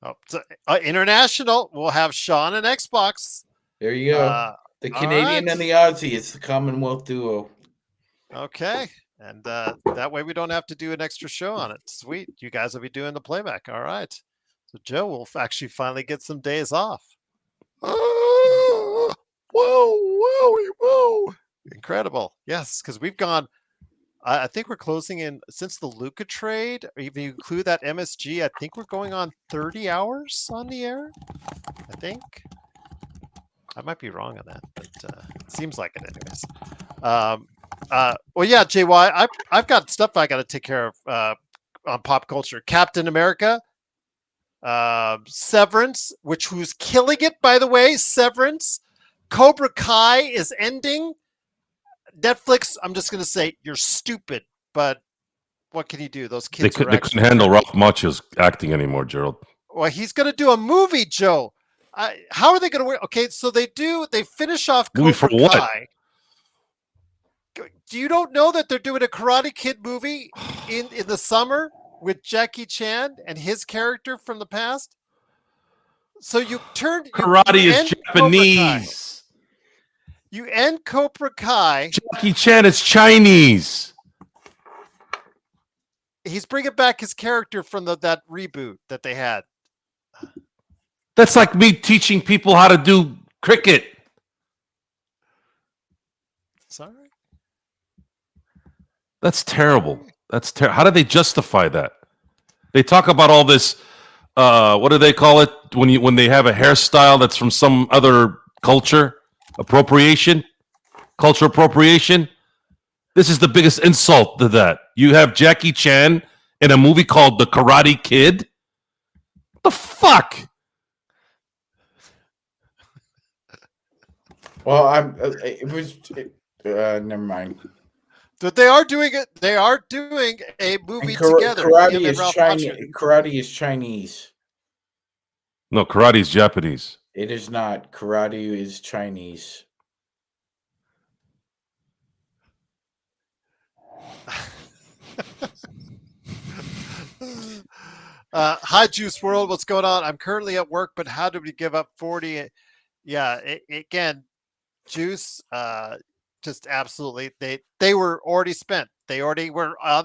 Oh, so, international. We'll have Sean and Xbox. There you go. The Canadian and the Aussie. It's the Commonwealth duo. Okay. And that way we don't have to do an extra show on it. Sweet. You guys will be doing the playback. All right. So Joe will actually finally get some days off. Oh, whoa. Incredible. Yes, because we've gone. I think we're closing in since the Luka trade, or even you include that MSG. I think we're going on 30 hours on the air. I think I might be wrong on that, but it seems like it, anyways. Well, yeah, JY, I've got stuff I got to take care of on pop culture. Captain America, Severance, who's killing it, by the way. Severance, Cobra Kai is ending. Netflix, I'm just going to say you're stupid, but what can you do? Those kids they couldn't handle Ralph Macchio's acting anymore, Gerald. Well, he's going to do a movie, Joe. How are they going to work? Okay, so they finish off Cobra for what? Kai. Do you don't know that they're doing a Karate Kid movie in the summer with Jackie Chan and his character from the past? So Karate is Japanese. You end Cobra Kai. Jackie Chan is Chinese. He's bringing back his character from that reboot that they had. That's like me teaching people how to do cricket. Sorry. That's terrible. How do they justify that? They talk about all this. What do they call it when they have a hairstyle that's from some other culture? Cultural appropriation. This is the biggest insult to that. You have Jackie Chan in a movie called The Karate Kid. What the fuck? Well, never mind. But they are doing it. They are doing a movie together. Karate is Chinese. No, karate is Japanese. It is not. Karate is Chinese. Hi, Juice World. What's going on? I'm currently at work, but how did we give up 40? Yeah, again, Juice, just absolutely. They were already spent. They already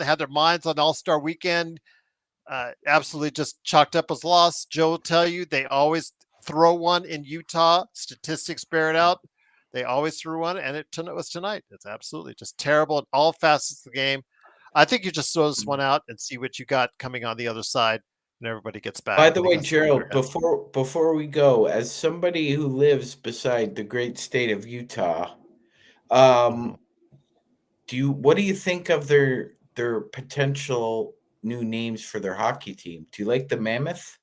had their minds on All-Star Weekend. Absolutely just chalked up as loss. Joe will tell you they always throw one in Utah. Statistics bear it out. They always threw one, and it was tonight. It's absolutely just terrible in all facets of the game. I think you just throw this one out and see what you got coming on the other side, and everybody gets back. By the way, Gerald, before we go, as somebody who lives beside the great state of Utah, what do you think of their potential new names for their hockey team? Do you like the Mammoth?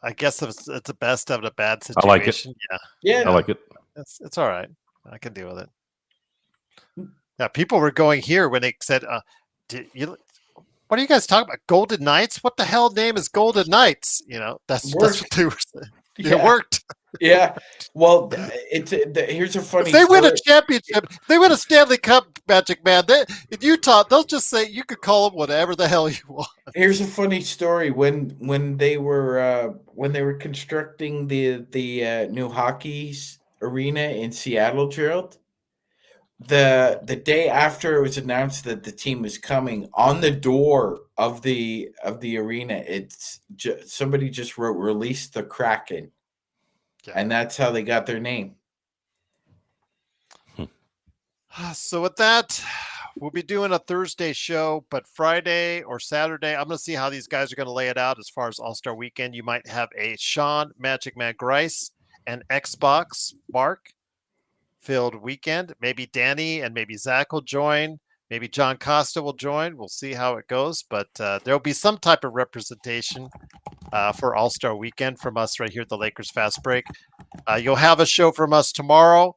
I guess it's the best of a bad I like it. situation. Yeah, Yeah. I like it. it's all right. I can deal with it. Yeah, people were going here when they said, what are you guys talking about? Golden Knights? What the hell name is Golden Knights? That's what they were saying. It worked. Yeah. Well, here's a funny If they win a story. championship, if they win a Stanley Cup, Magic Man, in Utah, they'll just say you could call them whatever the hell you want. Here's a funny story. When they were constructing the new hockey arena in Seattle, Gerald, the day after it was announced that the team was coming, on the door of the arena, somebody just wrote "Release the Kraken," and that's how they got their name. So with that, we'll be doing a Thursday show, but Friday or Saturday, I'm going to see how these guys are going to lay it out as far as All-Star Weekend. You might have a Sean Magic Man Grice and Xbox Mark filled weekend. Maybe Danny and maybe Zach will join. Maybe John Costa will join. We'll see how it goes, but there'll be some type of representation for All-Star Weekend from us right here at the Lakers Fast Break. You'll have a show from us tomorrow.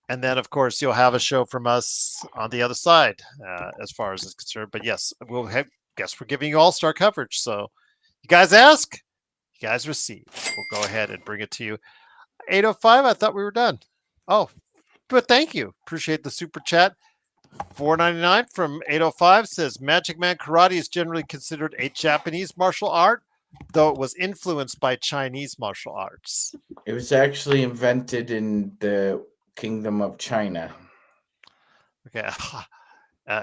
And then, of course, you'll have a show from us on the other side as far as it's concerned. But yes, guess we're giving you all-star coverage. So you guys ask, you guys receive. We'll go ahead and bring it to you. 8:05, I thought we were done. Oh, but thank you. Appreciate the super chat. $4.99 from 8:05 says Magic Man Karate is generally considered a Japanese martial art, though it was influenced by Chinese martial arts. It was actually invented in the Kingdom of China. Okay.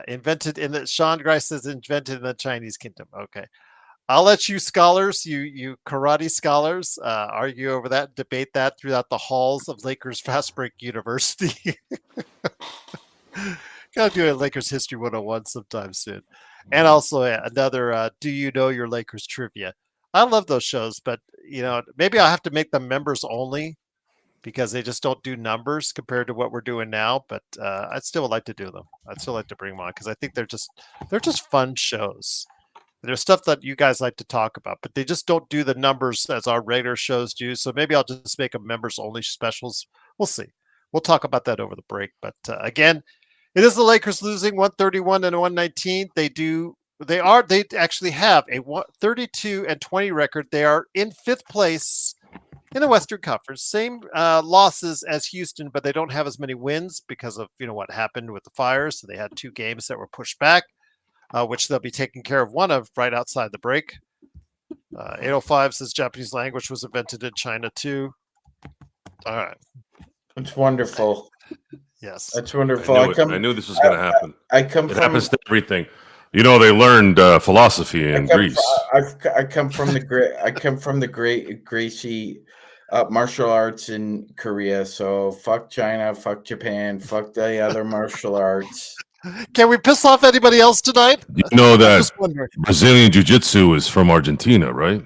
Invented in the Sean Grice says invented in the Chinese kingdom. Okay. I'll let you scholars, you karate scholars, argue over that, debate that throughout the halls of Lakers Fast Break University. Gotta do a Lakers History 101 sometime soon. And also another Do You Know Your Lakers Trivia. I love those shows, but maybe I'll have to make them members only, because they just don't do numbers compared to what we're doing now. But I'd still like to do them. I'd still like to bring them on because I think they're just fun shows. There's stuff that you guys like to talk about, but they just don't do the numbers as our regular shows do. So maybe I'll just make them members only specials. We'll see. We'll talk about that over the break. But again, it is the Lakers losing 131 and 119. They actually have a 32-20 record. They are in 5th place in the Western Conference. Same losses as Houston, but they don't have as many wins because of what happened with the Fires. So they had 2 games that were pushed back, which they'll be taking care of one of right outside the break. 8:05 says Japanese language was invented in China too. All right. It's wonderful. Yes. That's wonderful. I knew this was going to happen. It happens to everything. They learned philosophy in Greece. I come from the great Gracie martial arts in Korea. So fuck China, fuck Japan, fuck the other martial arts. Can we piss off anybody else tonight? You know that Brazilian Jiu-Jitsu is from Argentina, right?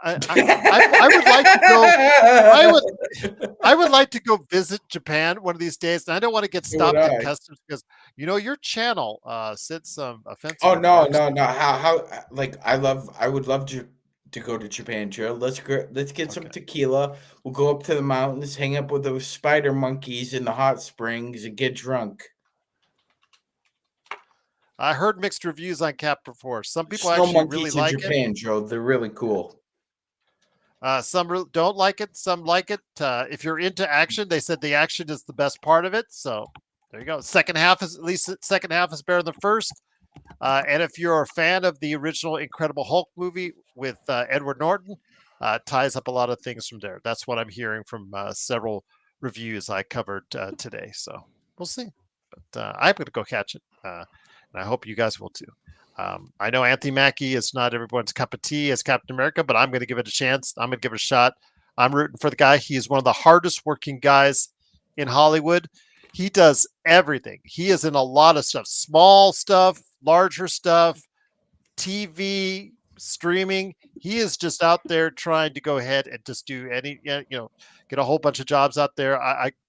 I would like to go. I would like to go visit Japan one of these days, and I don't want to get stopped in customs because your channel said some offensive. Oh no! How I would love to go to Japan, Joe. Let's get some tequila. We'll go up to the mountains, hang up with those spider monkeys in the hot springs, and get drunk. I heard mixed reviews on Cap before. Some people actually really like Japan, Joe. They're really cool. Some don't like it. Some like it. If you're into action, they said the action is the best part of it. So there you go. Second half is better than first. And if you're a fan of the original Incredible Hulk movie with Edward Norton, ties up a lot of things from there. That's what I'm hearing from several reviews I covered today. So we'll see. But I'm going to go catch it. And I hope you guys will too. I know Anthony Mackie is not everyone's cup of tea as Captain America, but I'm going to give it a chance. I'm going to give it a shot. I'm rooting for the guy. He is one of the hardest working guys in Hollywood. He does everything. He is in a lot of stuff, small stuff, larger stuff, TV, streaming. He is just out there trying to go ahead and just do get a whole bunch of jobs out there.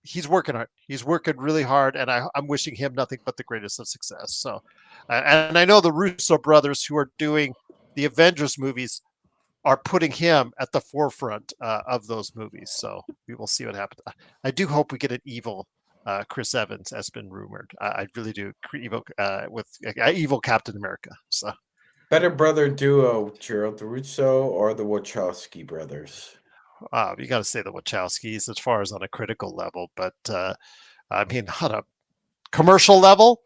He's working hard. He's working really hard, and I'm wishing him nothing but the greatest of success. So, and I know the Russo brothers who are doing the Avengers movies are putting him at the forefront of those movies. So we will see what happens. I do hope we get an evil Chris Evans, as been rumored. I really do. Evil with evil Captain America. So Better brother duo, Gerald Russo or the Wachowski brothers? you got to say the Wachowskis as far as on a critical level, but I mean on a commercial level.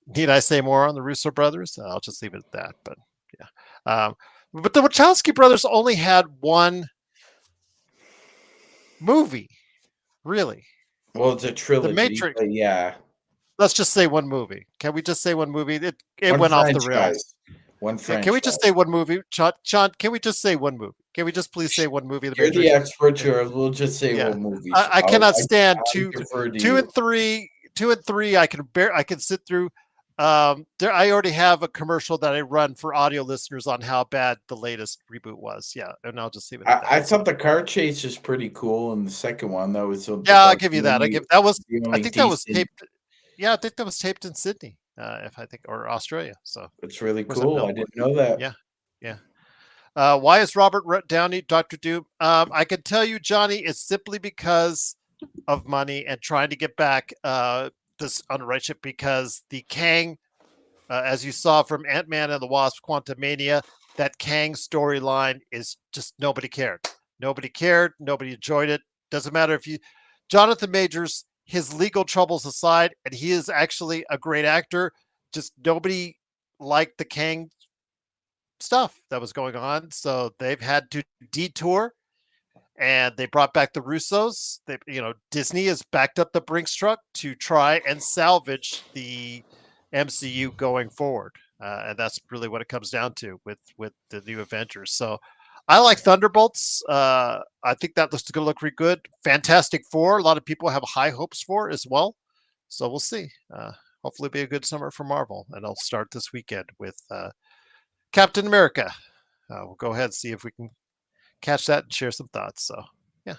Need I say more on the Russo brothers? I'll just leave it at that. But yeah, but the Wachowski brothers only had one movie, really. Well, it's a trilogy, Matrix. but yeah. Let's just say one movie. Can we just say one movie? It One went off the franchise. rails. One franchise. Can we just say one movie? Sean, can we just say one movie? Can we just please say one movie? You're the expert, Gerald. We'll just say Yeah. one movie. I cannot stand I'll two defer to and you. three. 2 and 3, I can sit through. There, I already have a commercial that I run for audio listeners on how bad the latest reboot was. Yeah, and I'll just leave it at that. I thought the car chase is pretty cool in the second one. That was I'll give you that. I think that was decent. taped. Yeah, I think that was taped in Sydney, if I think, or Australia. So It's really was it cool. I Melbourne? didn't know that. Yeah. Why is Robert Downey Dr. Doom? I can tell you, Johnny, it's simply because of money and trying to get back this underwritership, because the Kang, as you saw from Ant-Man and the Wasp: Quantumania, that Kang storyline is just nobody cared. Nobody cared. Nobody enjoyed it. Doesn't matter if you, Jonathan Majors, his legal troubles aside, and he is actually a great actor. Just nobody liked the Kang stuff that was going on, so they've had to detour. And they brought back the Russos. Disney has backed up the Brinks truck to try and salvage the MCU going forward, and that's really what it comes down to with the new Avengers. So, I like Thunderbolts. I think that looks going to look pretty good. Fantastic Four, a lot of people have high hopes for as well. So we'll see. Hopefully, it'll be a good summer for Marvel, and I'll start this weekend with Captain America. We'll go ahead and see if we can catch that and share some thoughts. So, yeah.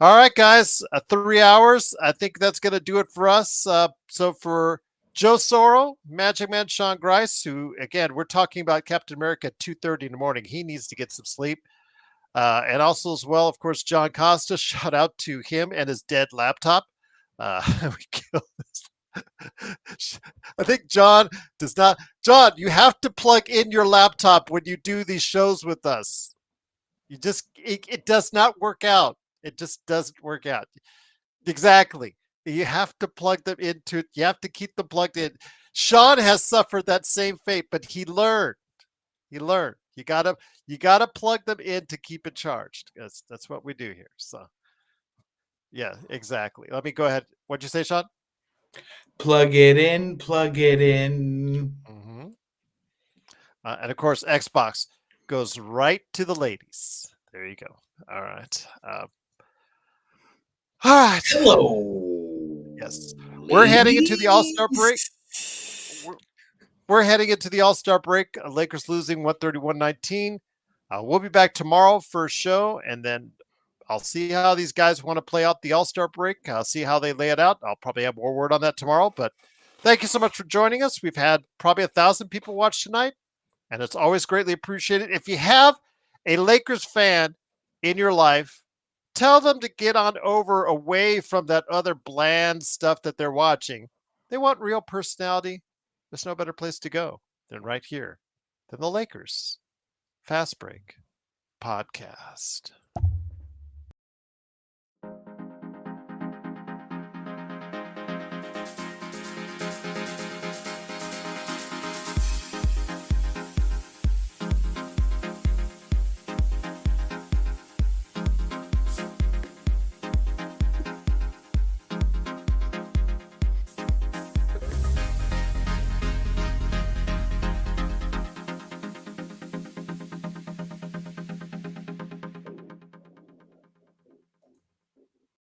All right, guys, 3 hours. I think that's going to do it for us. So for Joe Soro, Magic Man Sean Grice, who, again, we're talking about Captain America at 2:30 in the morning. He needs to get some sleep. And also as well, of course, John Costa, shout out to him and his dead laptop. We killed this. I think John does not. John, you have to plug in your laptop when you do these shows with us. It does not work out. It just doesn't work out. Exactly. You have to plug them into it. You have to keep them plugged in. Sean has suffered that same fate, but he learned. You gotta plug them in to keep it charged. That's what we do here. So yeah, exactly. Let me go ahead. What'd you say, Sean? Plug it in. Plug it in. Mm-hmm. And of course, Xbox goes right to the ladies. There you go. All right. All right. Hello. Yes. We're heading into the All-Star break. We're heading into the All-Star break. Lakers losing 131-19. We'll be back tomorrow for a show, and then I'll see how these guys want to play out the All-Star break. I'll see how they lay it out. I'll probably have more word on that tomorrow, but thank you so much for joining us. We've had probably 1,000 people watch tonight, and it's always greatly appreciated. If you have a Lakers fan in your life, tell them to get on over away from that other bland stuff that they're watching. They want real personality. There's no better place to go than right here, than the Lakers Fast Break Podcast.